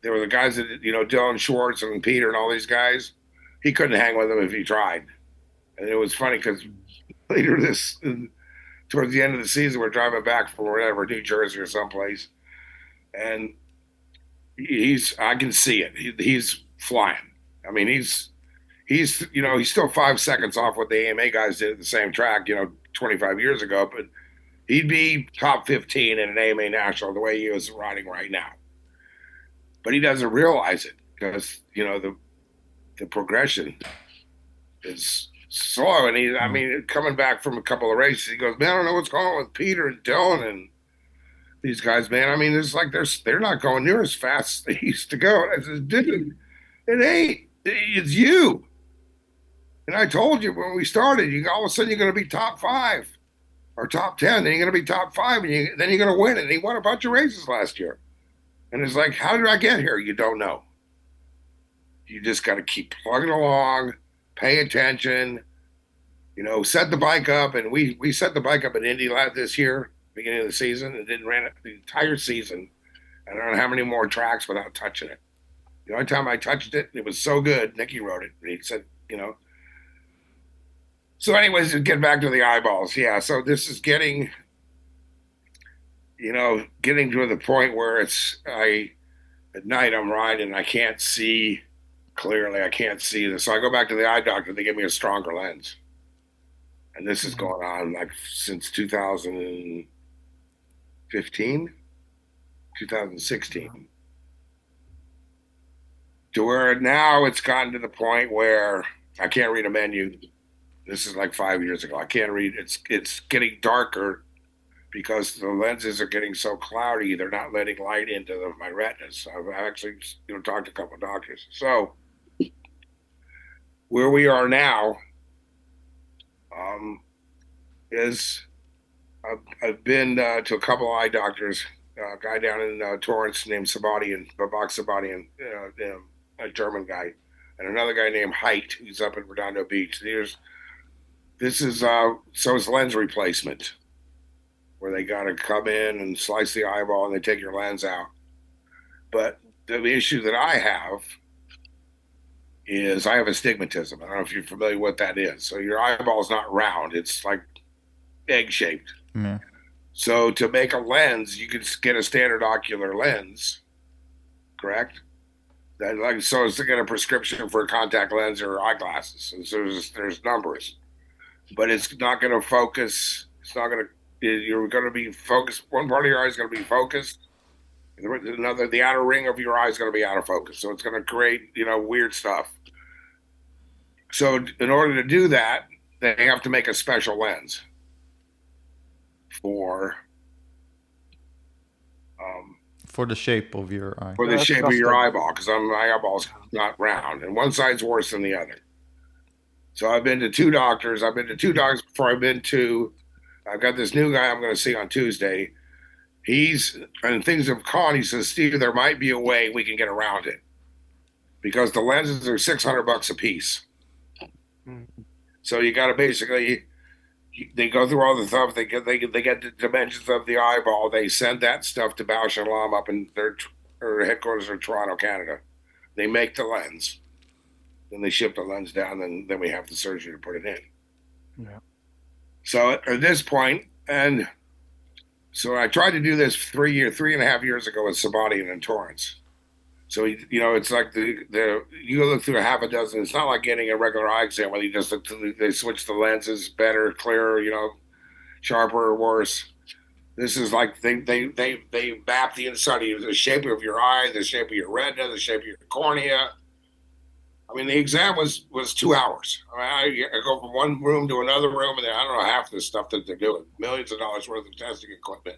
There were the guys that, Dylan Schwartz and Peter and all these guys. He couldn't hang with them if he tried. And it was funny because later towards the end of the season, we're driving back from wherever, New Jersey or someplace. And I can see it. He's flying. I mean, he's still 5 seconds off what the AMA guys did at the same track, 25 years ago, but he'd be top 15 in an AMA national the way he was riding right now. But he doesn't realize it because the progression is slow. And coming back from a couple of races, he goes, "Man, I don't know what's going on with Peter and Dylan and these guys, man. I mean, it's like they're not going near as fast as they used to go." I said, "Dude, it ain't. It's you." And I told you when we started, all of a sudden you're going to be top 5 or top 10, then you're going to be top 5, and then you're going to win. And he won a bunch of races last year. And it's like, how did I get here? You don't know. You just got to keep plugging along, pay attention, set the bike up. And we set the bike up at Indy this year, beginning of the season, and then ran it the entire season. I don't know how many more tracks without touching it. The only time I touched it, it was so good. Nicky wrote it. He said, So, anyways, to get back to the eyeballs, yeah. So this is getting to the point where at night I'm riding, I can't see clearly. I can't see this. So I go back to the eye doctor. They give me a stronger lens, and this is going on like since 2015, 2016. To where now it's gotten to the point where I can't read a menu. This is like 5 years ago. I can't read. It's getting darker because the lenses are getting so cloudy. They're not letting light into my retinas. So I've actually talked to a couple of doctors. So where we are now is I've been to a couple of eye doctors. A guy down in Torrance named Babak Sabadian, a German guy, and another guy named Height, who's up in Redondo Beach. This is lens replacement, where they got to come in and slice the eyeball and they take your lens out. But the issue that I have is I have astigmatism. I don't know if you're familiar with what that is. So your eyeball is not round; it's like egg-shaped. Yeah. So to make a lens, you could get a standard ocular lens, correct? So it's to get a prescription for a contact lens or eyeglasses. And so there's numbers, but it's not going to focus. It's not going to. You're going to be focused. One part of your eye is going to be focused. The outer ring of your eye is going to be out of focus. So it's going to create, weird stuff. So in order to do that, they have to make a special lens for the shape of your eye. For the shape of your eyeball, because my eyeball's not round, and one side's worse than the other. So I've been to two doctors. Before I've got this new guy I'm going to see on Tuesday. And things have caught. He says, Steve, there might be a way we can get around it, because the lenses are $600 a piece. Mm-hmm. So you got to basically, they go through all the stuff. They get the dimensions of the eyeball. They send that stuff to Bausch and Lomb up in their headquarters in Toronto, Canada. They make the lens. Then they ship the lens down, and then we have the surgery to put it in. Yeah. So at this point, and so I tried to do this 3.5 years ago with Sabadian in Torrance. So it's like you go look through a half a dozen. It's not like getting a regular eye exam where you just they switch the lenses better, clearer, sharper or worse. This is like they map the inside of you, the shape of your eye, the shape of your retina, the shape of your cornea. I mean, the exam was 2 hours. I go from one room to another room, and I don't know half the stuff that they're doing. Millions of dollars worth of testing equipment.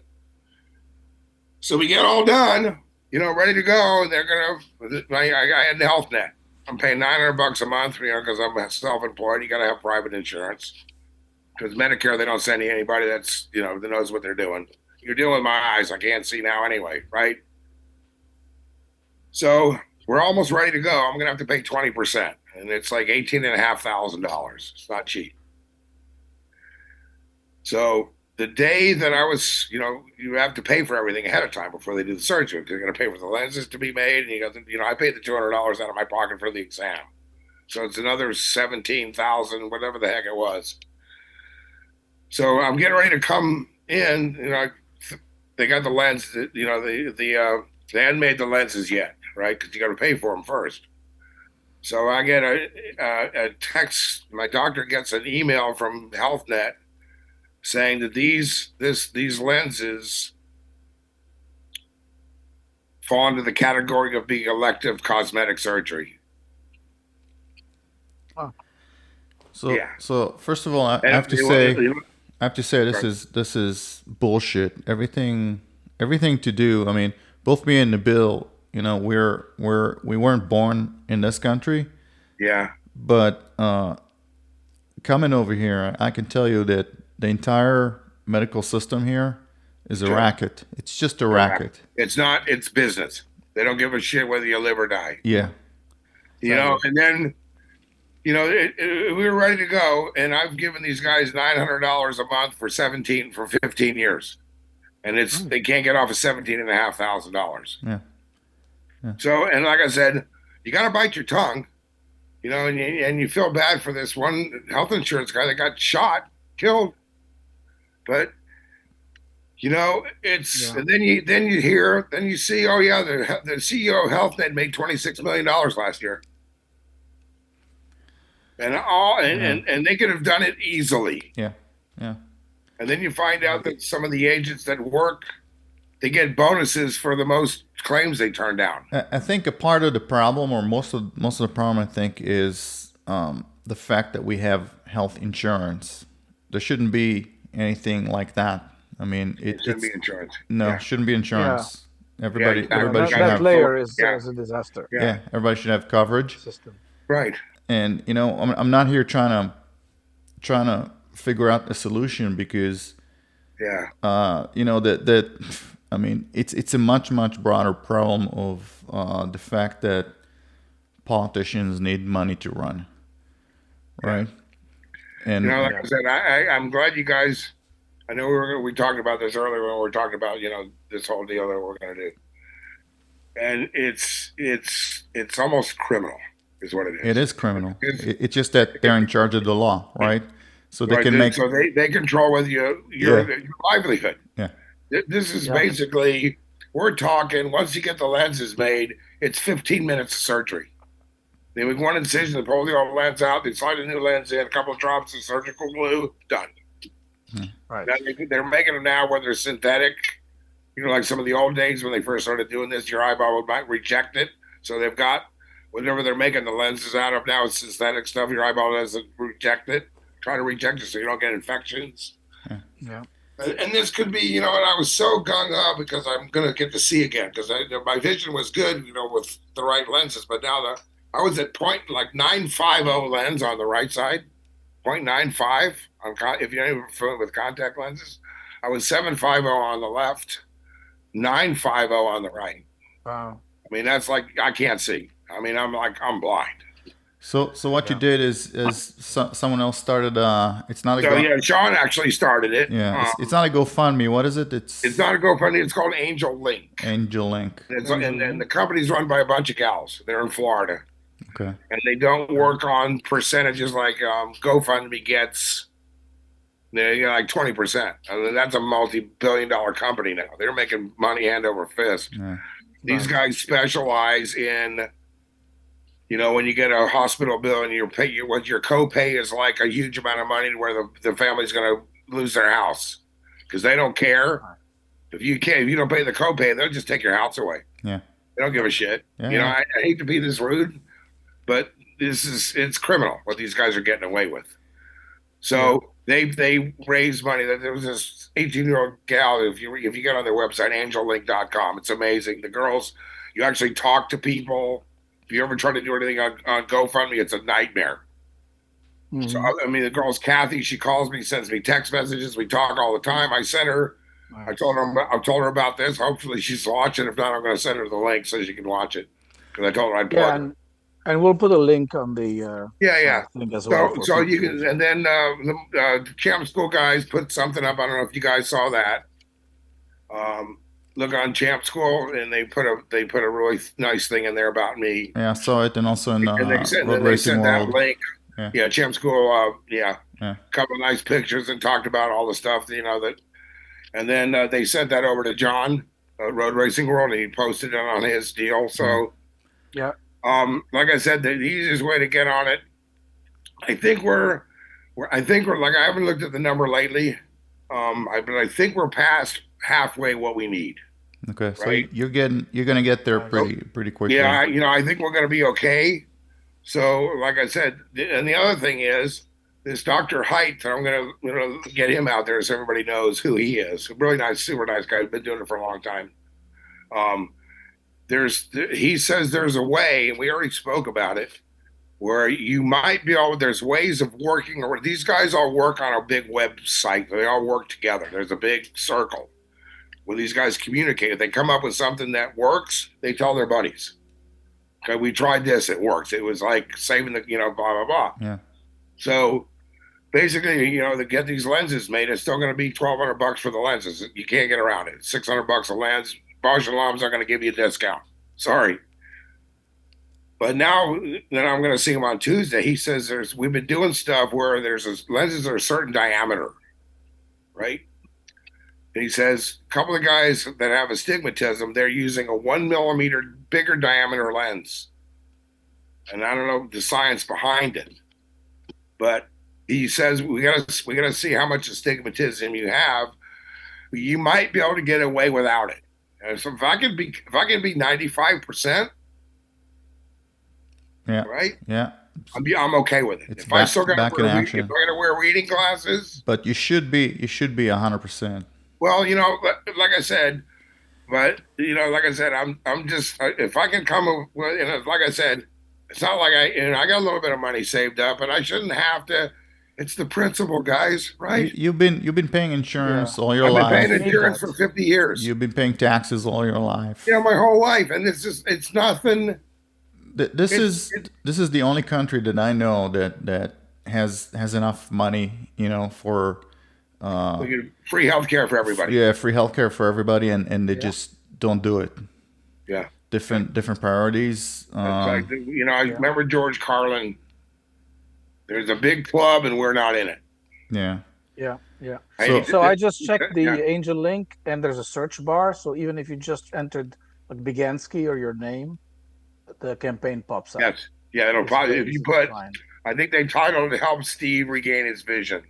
So we get all done, ready to go. They're I had the health net. I'm paying $900 a month, because I'm self-employed. You got to have private insurance. Because Medicare, they don't send you anybody that's, that knows what they're doing. You're dealing with my eyes. I can't see now anyway, right? So we're almost ready to go. I'm going to have to pay 20%. And it's like $18,500. It's not cheap. So the day that I was, you have to pay for everything ahead of time before they do the surgery. They're going to pay for the lenses to be made. And I paid the $200 out of my pocket for the exam. So it's another $17,000, whatever the heck it was. So I'm getting ready to come in. They got the lens. They hadn't made the lenses yet, right? Because you got to pay for them first. So I get a text. My doctor gets an email from HealthNet saying that these lenses fall into the category of being elective cosmetic surgery. Wow. So first of all, I have to say this is bullshit. Everything to do. I mean, both me and Nabil, we weren't born in this country. Yeah. But coming over here, I can tell you that the entire medical system here is a racket. It's just a racket. It's not. It's business. They don't give a shit whether you live or die. Yeah. You know, and then, you know, we were ready to go, and I've given these guys $900 a month for 15 years, and they can't get off of $17,500. Yeah. So, and like I said, you got to bite your tongue, you know, and you feel bad for this one health insurance guy that got shot, killed, but. You know, it's and then you see, oh yeah, the CEO of HealthNet made $26 million last year, and they could have done it easily. Yeah, yeah. And then you find out that some of the agents that work, they get bonuses for the most claims they turn down. I think a part of the problem, or most of the problem, I think, is the fact that we have health insurance. There shouldn't be anything like that. I mean, it shouldn't be insurance. No, it shouldn't be insurance. Yeah. Everybody should that have. layer is a disaster. Yeah, everybody should have coverage. System. Right. And you know, I'm not here trying to figure out a solution because, you know that I mean, it's a much broader problem of the fact that politicians need money to run, right? And you know, like I said, I'm glad you guys. I know we talked about this earlier when we were talking about, you know, this whole deal that we're going to do, and it's almost criminal, is what it is. It is criminal. It's just that they're in charge of the law, right? So they can make. So they control with your livelihood. Yeah. This is basically, we're talking. Once you get the lenses made, it's 15 minutes of surgery. They make one incision, they pull the old lens out, they slide a new lens in, a couple of drops of surgical glue, done. Right. They're making them now where they're synthetic. You know, like some of the old days when they first started doing this, your eyeball might reject it. So they've got whatever they're making the lenses out of now, it's synthetic stuff. Your eyeball doesn't reject it. Try to reject it so you don't get infections. Yeah. And this could be, you know, and I was so gung ho because I'm going to get to see again because my vision was good, you know, with the right lenses. But now I was at .950 lens on the right side. 0.95 if you're not familiar with contact lenses. I was 750 on the left, 950 on the right. Wow. I mean, that's like I can't see. I mean, I'm blind. So what you did is someone else started. It's not a. Sean actually started it. Yeah, it's not a GoFundMe. What is it? It's not a GoFundMe. It's called Angel Link. Angel Link. And the company's run by a bunch of gals. They're in Florida. Okay. And they don't work on percentages like GoFundMe gets. They get like 20%. I mean, that's a multi-billion-dollar company now. They're making money hand over fist. Yeah. These guys specialize in, you know, when you get a hospital bill and what your copay is like a huge amount of money where the family's going to lose their house because they don't care. If you don't pay the copay, they'll just take your house away. Yeah. They don't give a shit. Yeah. You know, I hate to be this rude, but it's criminal what these guys are getting away with. So they raise money. There was this 18-year-old gal. If you get on their website, angellink.com, it's amazing. The girls, you actually talk to people. If you ever try to do anything on GoFundMe, it's a nightmare. Mm-hmm. So I mean, the girl's Kathy. She calls me, sends me text messages. We talk all the time. I sent her. Nice. I told her about this. Hopefully, she's watching. If not, I'm going to send her the link so she can watch it. Because I told her I'd plug her. And we'll put a link on the link as well. So you can, and then the Champ School guys put something up. I don't know if you guys saw that. Look on Champ School, and they put a really nice thing in there about me. Yeah, I saw it, and also in they sent that link. Yeah, Champ School. A couple of nice pictures and talked about all the stuff, you know, that. And then they sent that over to John, Road Racing World, and he posted it on his deal. So, yeah. Like I said, the easiest way to get on it, I think we're like, I haven't looked at the number lately, but I think we're past halfway what we need. Okay, so right? you're going to get there pretty quickly. Yeah, you know, I think we're going to be okay. So, like I said, and the other thing is this Dr. Height. I'm going to get him out there so everybody knows who he is. Really nice, super nice guy. Been doing it for a long time. He says there's a way, and we already spoke about it, where you might be able. There's ways of working, or these guys all work on a big website. They all work together. There's a big circle where these guys communicate. If they come up with something that works, they tell their buddies. Okay, we tried this, it works. It was like saving the, blah, blah, blah. Yeah. So basically, to get these lenses made, it's still going to be $1,200 for the lenses. You can't get around it. $600 a lens. Bausch and Lomb's not going to give you a discount. Sorry. But now that I'm going to see him on Tuesday, he says we've been doing stuff where lenses are a certain diameter, right? And he says a couple of guys that have astigmatism, they're using a 1 millimeter bigger diameter lens. And I don't know the science behind it, but he says we gotta see how much astigmatism you have. You might be able to get away without it. And so if I can be 95%, Yeah. right? Yeah. I'm okay with it. It's If I still got back in action. if I got to wear reading glasses, But you should be 100%. well, like I said, like I said, I'm just if I can come with, like I said, it's not like I got a little bit of money saved up, and I shouldn't have to. It's the principle, guys, right? You've been paying insurance all your I've life. been paying insurance for 50 years. You've been paying taxes all your life. My whole life, and it's nothing. This is the only country that I know that has enough money, for free healthcare for everybody. Yeah, free healthcare for everybody, and they just don't do it. Yeah, different priorities. I remember George Carlin. There's a big club, and we're not in it. Yeah. Yeah. So I just checked the Angel link, and there's a search bar. So even if you just entered like Biganski or your name, the campaign pops up. Yes. Yeah, it'll probably, if you put, I think they titled it "Help Steve Regain His Vision."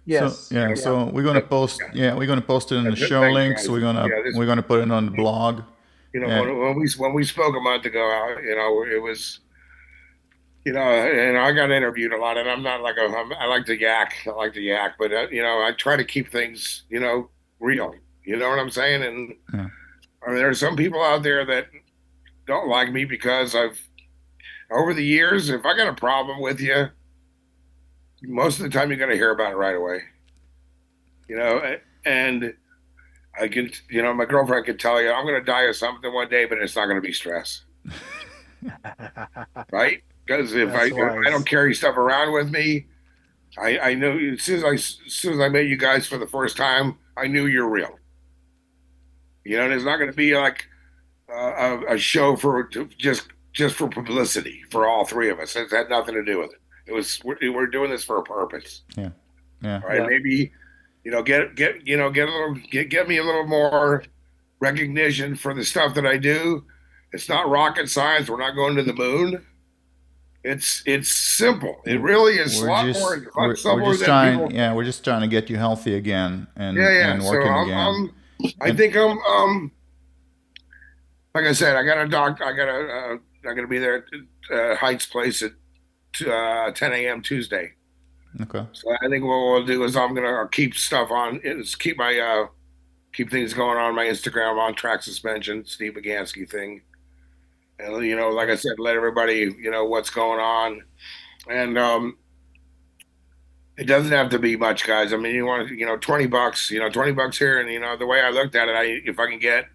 Yes. So we're gonna post. Yeah, we're gonna post it in the show links. We're gonna put it on the blog. When we spoke a month ago, it was, and I got interviewed a lot, and I'm not like I like to yak, but I try to keep things, real. You know what I'm saying? And I mean, there are some people out there that don't like me because over the years, if I got a problem with you, most of the time you're going to hear about it right away. And I can, my girlfriend can tell you, I'm going to die of something one day, but it's not going to be stress. Right? Because if I don't carry stuff around with me, I know as soon as I met you guys for the first time, I knew you're real. There's not going to be like a show for just for publicity for all three of us. It had nothing to do with it. It was we're doing this for a purpose. Yeah. Right. Yeah. Maybe get me a little more recognition for the stuff that I do. It's not rocket science. We're not going to the moon. It's simple. It really is a lot more simpler than people. We're just trying to get you healthy again and working again. I think I'm like I said, I got a doc. I got to be there at Heights Place at 10 a.m. Tuesday. Okay. So I think what we'll do is I'm gonna keep stuff on. Keep my keep things going on my Instagram on track suspension, Steve Biganski thing, and like I said, let everybody what's going on, and it doesn't have to be much, guys. I mean, you want $20, $20 here, and the way I looked at it, if I can get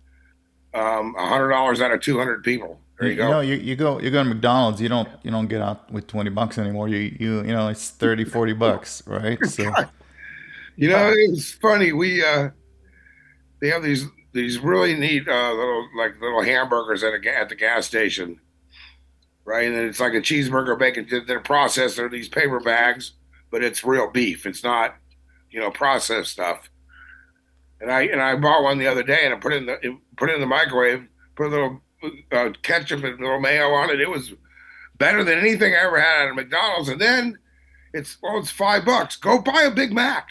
$100 out of 200 people. There you go. You go to McDonald's. You don't get out with $20 anymore. It's $30-$40, right? So, it's funny. They have these really neat little hamburgers at the gas station, right? And it's like a cheeseburger bacon. They're processed. They're these paper bags, but it's real beef. It's not processed stuff. And I bought one the other day, and I put it in the microwave. Put a little ketchup and a little mayo on it. It was better than anything I ever had at McDonald's. And then it's $5. Go buy a Big Mac.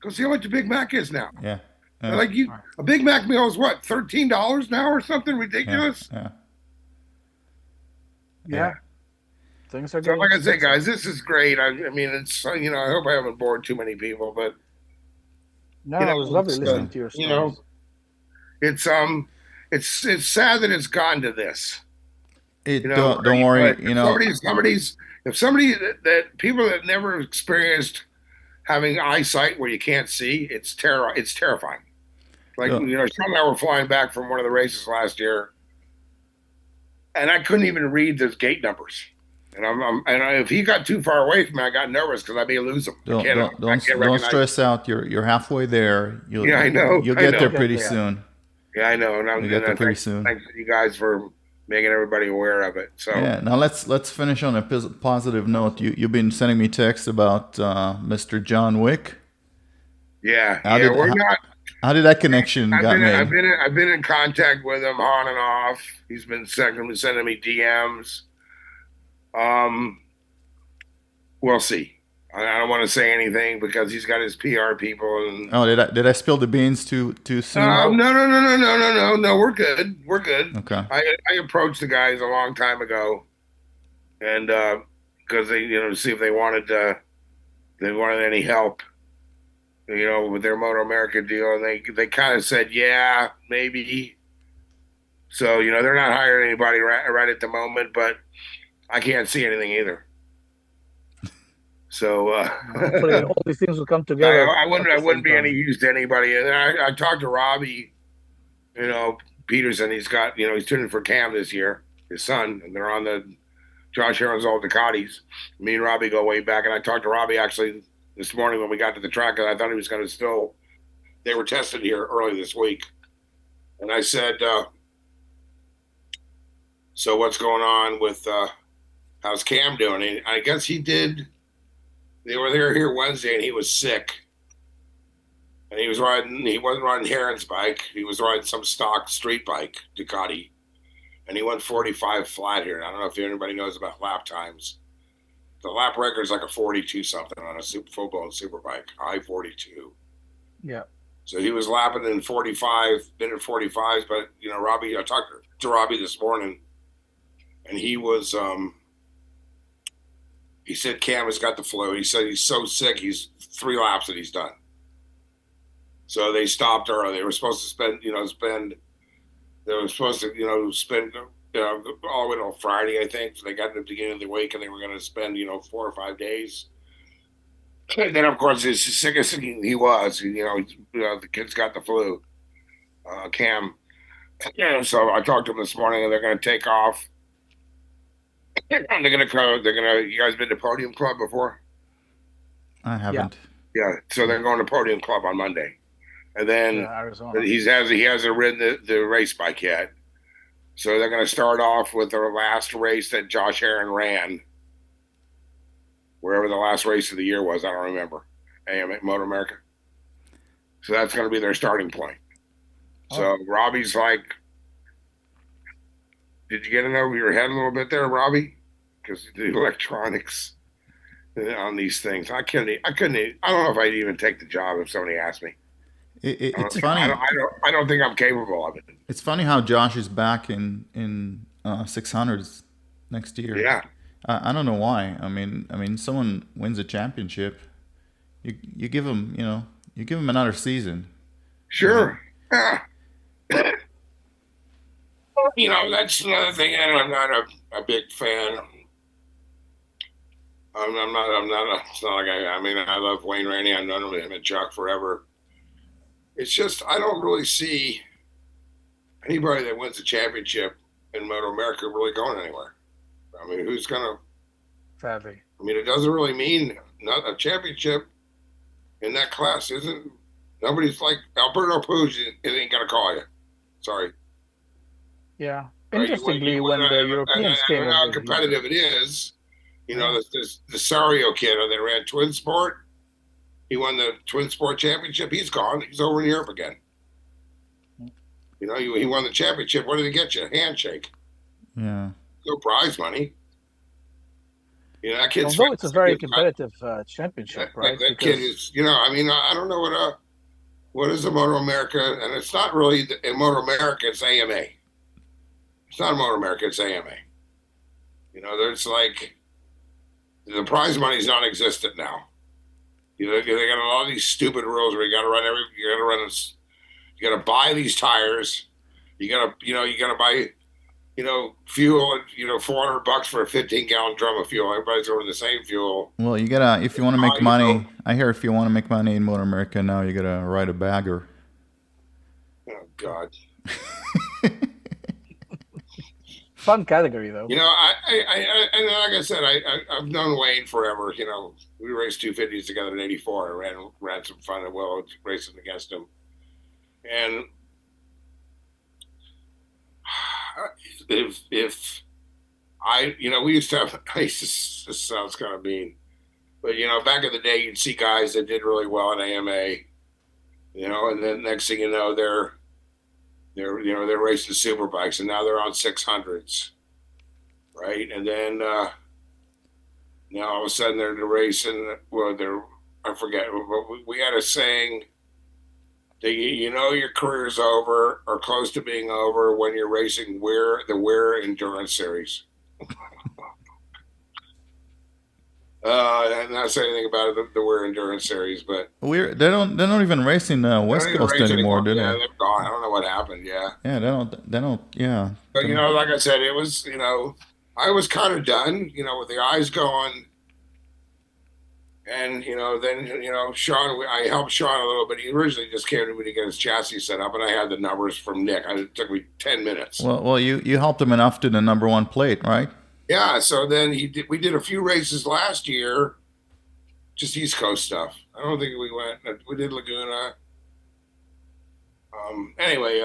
Go see how much a Big Mac is now. Yeah. Like a Big Mac meal is what, $13 now or something ridiculous? Yeah. Things are so like I say, guys, this is great. I mean, it's I hope I haven't bored too many people, but no, it was lovely listening to your stories. It's sad that it's gone to this. Don't worry. If somebody that people that never experienced having eyesight where you can't see, it's terrifying. Like, Yeah. Sean and I were flying back from one of the races last year, and I couldn't even read those gate numbers. And if he got too far away from me, I got nervous because I may lose him. Don't don't I don't can't don't recognize. stress out. You're halfway there. Yeah, I know, You'll I get there know. Get pretty there. soon. Yeah, I know. You'll get there pretty Thanks, soon. thanks to you guys for making everybody aware of it. So Yeah. Now let's finish on a positive note. You've been sending me texts about Mr. John Wick. yeah, How yeah, did we're how, not. how did that connection got made? I've been in contact with him on and off. He's been sending me DMs. Um, we'll see. I don't want to say anything because he's got his PR people and. Oh, did I spill the beans too soon? No. We're good. We're good. Okay. I approached the guys a long time ago, and because they to see if they wanted any help, with their Moto America deal, and they kind of said yeah, maybe. So they're not hiring anybody right at the moment, but I can't see anything either. So Hopefully, all these things will come together. I at the wouldn't same be any time. use to anybody. And I talked to Robbie, Peterson. He's got he's tuning for Cam this year, his son, and they're on the Josh Aaron's old Ducatis. Me and Robbie go way back, and I talked to Robbie actually this morning when we got to the track, and I thought he was going to still. They were tested here early this week, and I said, "So what's going on with how's Cam doing?" And I guess he did. They were there here Wednesday, and he was sick. And he wasn't riding Heron's bike. He was riding some stock street bike, Ducati. And he went 45 flat here. And I don't know if anybody knows about lap times. The lap record is like a 42 something on a full-blown super bike, high 42. Yeah. So he was lapping in 45, minute 45s. But, Robbie, I talked to Robbie this morning, and he was, he said Cam has got the flu. He said he's so sick, he's 3 laps and he's done. So they stopped early. They were supposed to spend, they were supposed to, spend, all the way till Friday, I think. So they got to the beginning of the week and they were going to spend, 4 or 5 days. And then, of course, as sick as he was, the kid's got the flu, Cam. Yeah, so I talked to him this morning and they're going to take off. They're gonna go. You guys been to Podium Club before? I haven't. Yeah. So they're going to Podium Club on Monday, and then Arizona. he hasn't ridden the race bike yet. So they're gonna start off with the last race that Josh Aaron ran, wherever the last race of the year was. I don't remember. Moto America. So that's gonna be their starting point. So Robbie's like, did you get it over your head a little bit there, Robbie? Because the electronics on these things, I don't know if I'd even take the job if somebody asked me. It's funny. I don't think I'm capable of it. It's funny how Josh is back in 600s next year. Yeah. I don't know why. I mean, someone wins a championship, you give him, you give him another season. Sure. Yeah. That's another thing. And I'm not a big fan. It's not like I love Wayne Rainey. I've known him and Chuck forever. It's just, I don't really see anybody that wins a championship in Moto America really going anywhere. I mean, who's going to? Sadly. I mean, it doesn't really mean not a championship in that class isn't. Nobody's like Alberto Puig. It ain't going to call you. Sorry. Yeah. Interestingly, when the Europeans came over, how competitive it is, this Sario kid that ran Twin Sport, he won the Twin Sport championship. He's gone. He's over in Europe again. He won the championship. What did he get you? A handshake. Yeah. No prize money. That kid's. Although it's a very competitive championship, right? That kid is. I don't know what is a Moto America, and it's not really a Moto America. It's AMA. It's not a Moto America. It's AMA. There's like the prize money is non-existent now. They got a lot of these stupid rules where you got to buy these tires. You got to buy, fuel. $400 for a 15-gallon drum of fuel. Everybody's over the same fuel. Well, you gotta if you want to make money. I hear if you want to make money in Motor America now, you gotta ride a bagger. God. Fun category though. You know, and like I said, I've known Wayne forever. You know, we raced 250s together in '84. I ran some fun and well racing against him. And if I, you know, we used to have, this sounds kind of mean, but you know, back in the day, you'd see guys that did really well in AMA, you know, and then next thing you know, they're racing super bikes, and now they're on 600s, right? And then now all of a sudden they're racing. Well, I forget. We had a saying that you know your career's over or close to being over when you're racing the Weir Endurance Series. I'm not saying anything about the Weir Endurance Series, but they're not even racing West Coast anymore, do they? Yeah, they're gone. I don't know what happened. Yeah. Yeah, they don't. Yeah. But you know, like I said, it was, you know, I was kind of done, you know, with the eyes going. And, you know, then, you know, I helped Sean a little bit. He originally just came to me to get his chassis set up, and I had the numbers from Nick. It took me 10 minutes. Well, you helped him enough to the number one plate, right? Yeah, so then we did a few races last year, just East Coast stuff. I don't think we did Laguna. Anyway,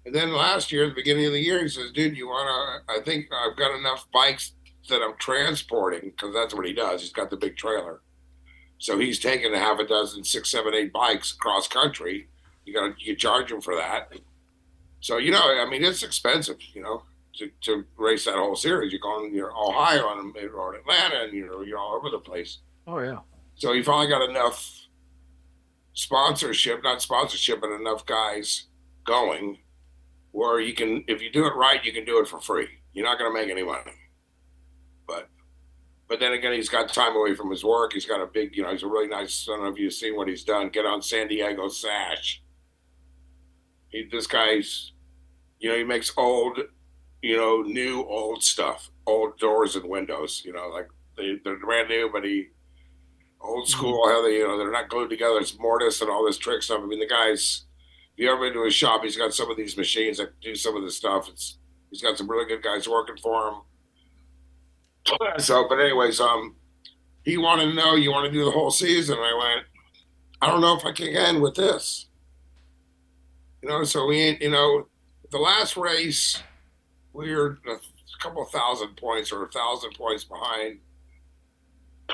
and then last year, at the beginning of the year, he says, dude, I think I've got enough bikes that I'm transporting, because that's what he does. He's got the big trailer. So he's taking a half a dozen, 6, 7, 8 bikes across country. You charge him for that. So, you know, I mean, it's expensive, you know, to race that whole series. You're going, Ohio and Atlanta, and you're all over the place. Oh yeah. So he finally got enough not sponsorship, but enough guys going where you can, if you do it right, you can do it for free. You're not going to make any money. But then again, he's got time away from his work. He's got a big, you know, he's a really nice, I don't know if you've seen what he's done. Get on San Diego Sash. This guy's, you know, he makes old, you know, new old stuff, old doors and windows, you know, like they're brand new, but old school, how they, you know, they're not glued together. It's mortise and all this trick stuff. I mean, the guy's, if you ever been to his shop, he's got some of these machines that do some of this stuff. He's got some really good guys working for him. So, but anyways, he wanted to know, you want to do the whole season? And I went, I don't know if I can end with this. You know, so you know, the last race, we were a couple of 1,000 points or 1,000 points behind,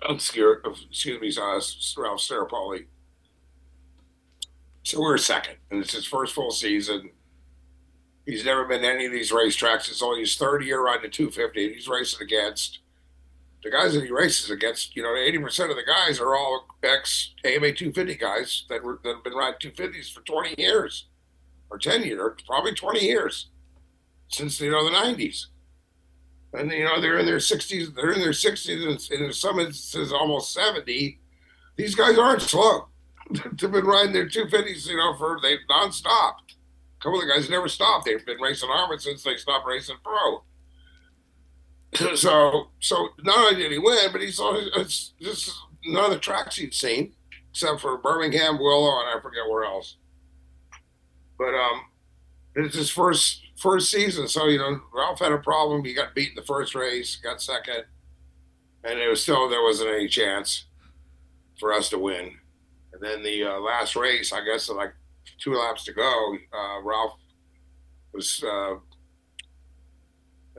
excuse me, Ralph Staropoli. So we're second, and it's his first full season. He's never been to any of these racetracks. It's only his third year riding a 250. He's racing against the guys that he races against. You know, 80% of the guys are all ex-AMA 250 guys that have been riding 250s for 20 years or 10 years, or probably 20 years since, you know, the 90s. And, you know, they're in their 60s. They're in their 60s, and in some instances almost 70. These guys aren't slow. They've been riding their 250s, you know, they nonstop. A couple of the guys never stopped. They've been racing Armour since they stopped racing pro. So not only did he win, but he saw just none of the tracks he'd seen, except for Birmingham, Willow, and I forget where else. But it's his first season. So, you know, Ralph had a problem. He got beat in the first race, got second, and there wasn't any chance for us to win. And then the last race, I guess, like 2 laps to go, Ralph was I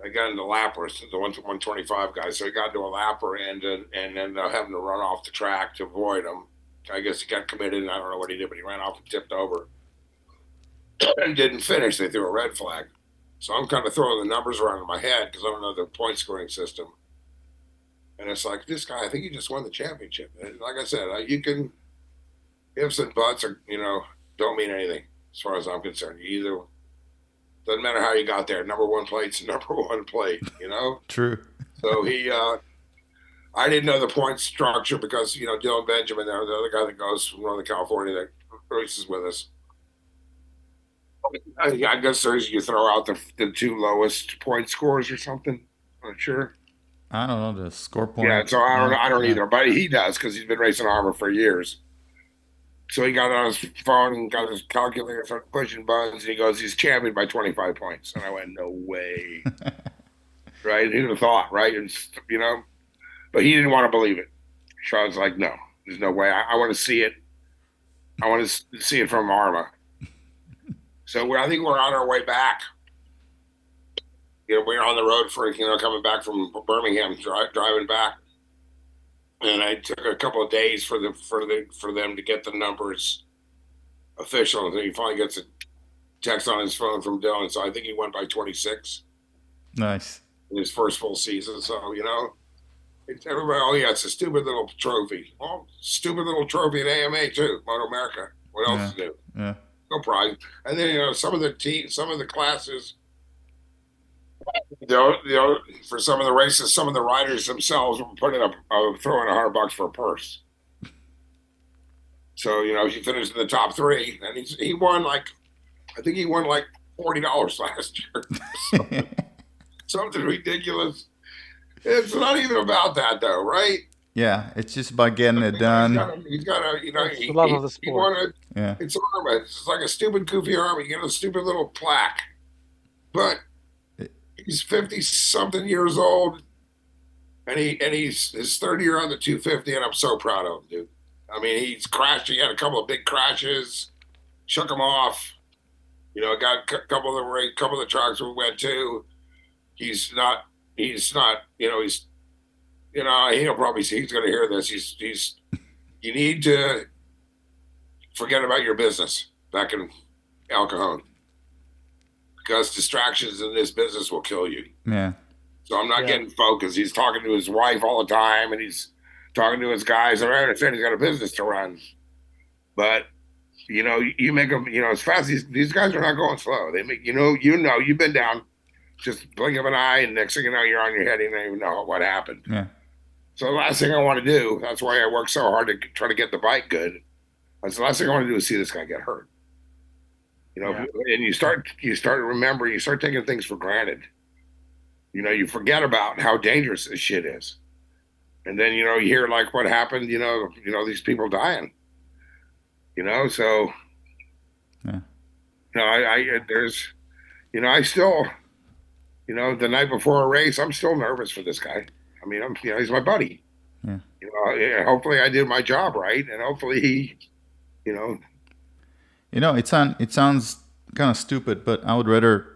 got into lappers, the 125 guys. So he got into a lapper and ended up having to run off the track to avoid him. I guess he got committed, and I don't know what he did, but he ran off and tipped over and didn't finish. They threw a red flag. So I'm kind of throwing the numbers around in my head because I don't know the point scoring system. And it's like, this guy, I think he just won the championship. And like I said, you can, ifs and buts are, you know, don't mean anything as far as I'm concerned. You either, doesn't matter how you got there. Number one plate's number one plate, you know? True. So I didn't know the point structure because, you know, Dylan Benjamin, the other guy that goes from Northern California that races with us. I guess you throw out the 2 lowest point scores or something. I'm not sure. I don't know the score point. Yeah, so I don't either, but he does because he's been racing Armour for years. So he got on his phone and got his calculator, started pushing buttons, and he goes, "He's champion by 25 points." And I went, "No way!" Right? Who'd have thought? Right? And but he didn't want to believe it. So I was like, "No, there's no way. I want to see it. I want to see it from Arma." So I think we're on our way back. We're on the road for coming back from Birmingham, driving back, and I took a couple of days for them to get the numbers official. And then he finally gets a text on his phone from Dylan. So I think he went by 26. Nice. In his first full season. So everybody, oh yeah, it's a stupid little trophy. Well, stupid little trophy at AMA too, Moto America. What else to do? Yeah. No prize. And then some of the classes. For some of the races, some of the riders themselves were putting up, throwing $100 for a purse. So he finished in the top 3, and he won I think he won like $40 last year. Something ridiculous. It's not even about that though, right? Yeah, it's just about getting it done. He's got a the love of the sport. It's Arma. It's like a stupid, goofy Arma. You get a stupid little plaque, but he's 50-something years old, and he's his third year on the 250, and I'm so proud of him, dude. I mean, he's crashed. He had a couple of big crashes, shook him off. Got a couple of the tracks we went to. He's not. He'll probably see. He's going to hear this. You need to forget about your business back in El Cajon. Because distractions in this business will kill you. Yeah. So I'm not getting focused. He's talking to his wife all the time, and he's talking to his guys. I understand he's got a business to run, but you make them. As fast as these guys are not going slow. They make you've been down, just blink of an eye, and next thing you know, you're on your head. And you don't even know what happened. Yeah. So the last thing I want to do. That's why I work so hard to try to get the bike good. That's the last thing I want to do is see this guy get hurt. And you start to remember, you start taking things for granted. You forget about how dangerous this shit is. And then, you hear like what happened, these people dying, so, yeah. I still, the night before a race, I'm still nervous for this guy. I mean, he's my buddy. Yeah. Hopefully I did my job right. And hopefully he, it sounds kind of stupid, but I would rather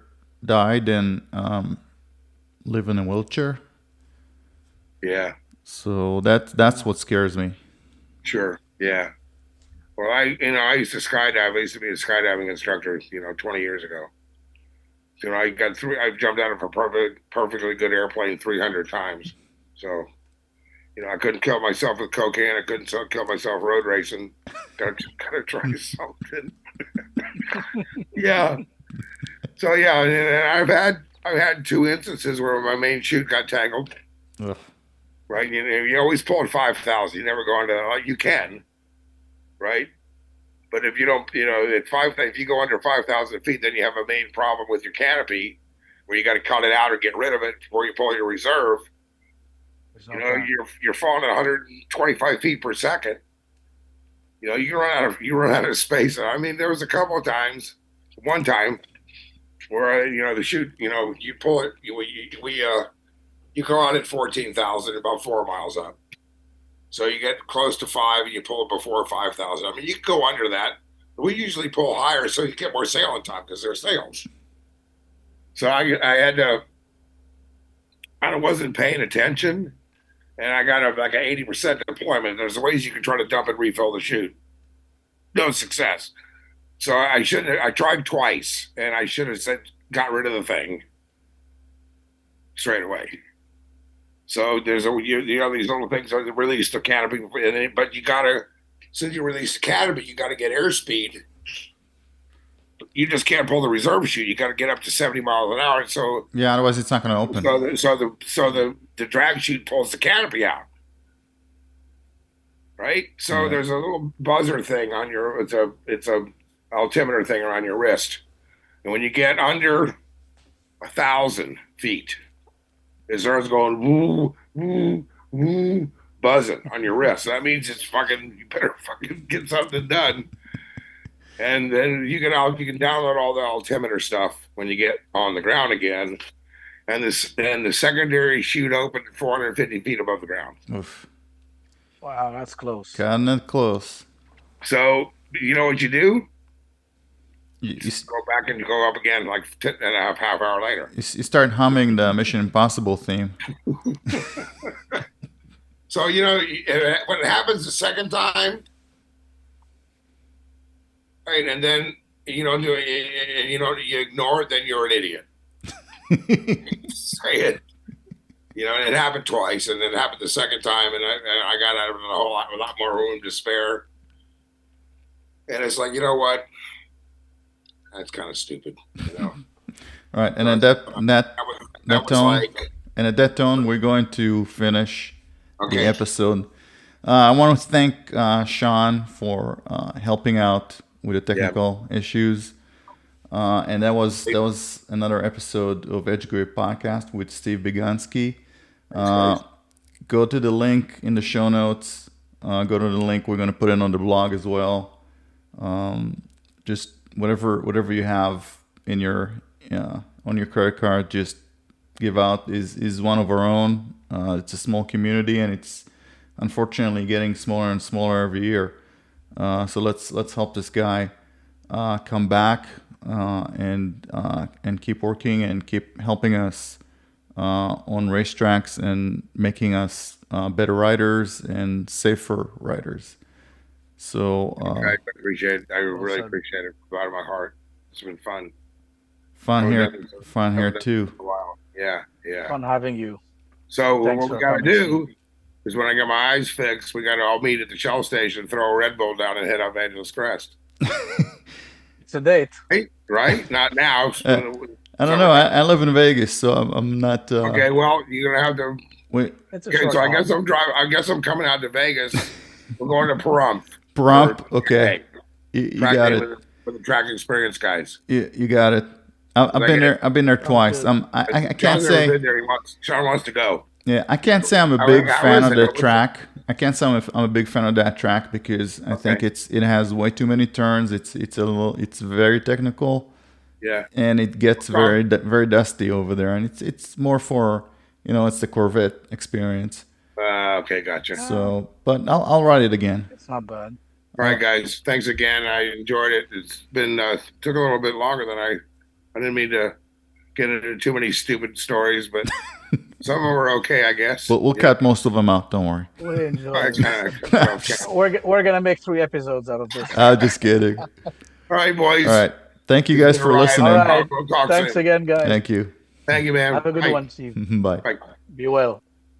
die than live in a wheelchair. Yeah. So that's what scares me. Sure. Yeah. Well, I used to skydive. I used to be a skydiving instructor, 20 years ago. I've jumped out of a perfectly good airplane 300 times. So, I couldn't kill myself with cocaine. I couldn't kill myself road racing. Gotta try something. Yeah. So yeah, and I've had 2 instances where my main chute got tangled. Ugh. Right. You always pull at 5,000. You never go into you can, right? But if you don't, if you go under 5,000 feet, then you have a main problem with your canopy, where you got to cut it out or get rid of it before you pull your reserve. You're falling at 125 feet per second. You run out of space. I mean, there was a couple of times, one time where the chute, you pull it, you go on at 14,000, about 4 miles up. So you get close to 5 and you pull it before 5,000. I mean, you can go under that. We usually pull higher so you get more sailing time because there's sails. So I had to, I wasn't paying attention, and I got like an 80% deployment. There's ways you can try to dump and refill the chute. No success. So I tried twice, and I should have got rid of the thing straight away. So there's these little things that release the canopy, but since you release the canopy, you got to get airspeed. You just can't pull the reserve chute. You got to get up to 70 miles an hour. So yeah, otherwise it's not going to open. So the drag chute pulls the canopy out, right? So there's a little buzzer thing on it's a altimeter thing around your wrist, and when you get under 1,000 feet, it starts going woo woo woo, buzzing on your wrist. That means it's fucking. You better fucking get something done. And then you can download all the altimeter stuff when you get on the ground again. And the secondary chute opened 450 feet above the ground. Oof. Wow, that's close. Kind of close. So you know what you do? You Go back and go up again like 10.5 half hour later. you start humming the Mission Impossible theme. So when it happens the second time, right, and then you ignore it, then you're an idiot. Say it. And it happened twice, and then it happened the second time, and I got out of it a lot more room to spare. And it's like, you know what? That's kind of stupid. All right, and at that tone, and at that tone, we're going to finish the episode. I want to thank Sean for helping out with the technical issues. And that was another episode of Edge Grip Podcast with Steve Biganski. Go to the link in the show notes. Go to the link. We're going to put it on the blog as well. Just whatever you have in your on your credit card, just give out is one of our own. It's a small community, and it's unfortunately getting smaller and smaller every year. So let's help this guy come back and keep working and keep helping us on racetracks and making us better riders and safer riders. So I appreciate it. I really appreciate it from the bottom of my heart. It's been fun. Fun here too. Yeah. Fun having you. So what we got to do is when I get my eyes fixed, we got to all meet at the Shell station, throw a Red Bull down, and head up Angeles Crest. It's a date, right? Not now. I don't know. I live in Vegas, so I'm not. Okay, well, you're gonna have to. Wait. Okay, so I guess I'm driving. I guess I'm coming out to Vegas. We're going to Pahrump. Okay. You got it. With the track experience guys. You got it. I've been there twice. I can't say. Sean wants to go. Yeah, I can't say I'm a big fan of the track. I can't say I'm a big fan of that track because I think it has way too many turns. It's very technical. Yeah. And it gets very dusty over there, and it's more for it's the Corvette experience. Okay, gotcha. So, but I'll ride it again. It's not bad. All right, guys. Thanks again. I enjoyed it. It's been took a little bit longer than I didn't mean to get into too many stupid stories, but some of them were okay, I guess. But we'll cut most of them out. Don't worry. We enjoy it. We're gonna make 3 episodes out of this. I'm just kidding. All right, boys. All right. Thank you guys for listening. All right. Thanks again, guys. Thank you. Thank you, man. Have a good one, Steve. Bye. Bye. Be well.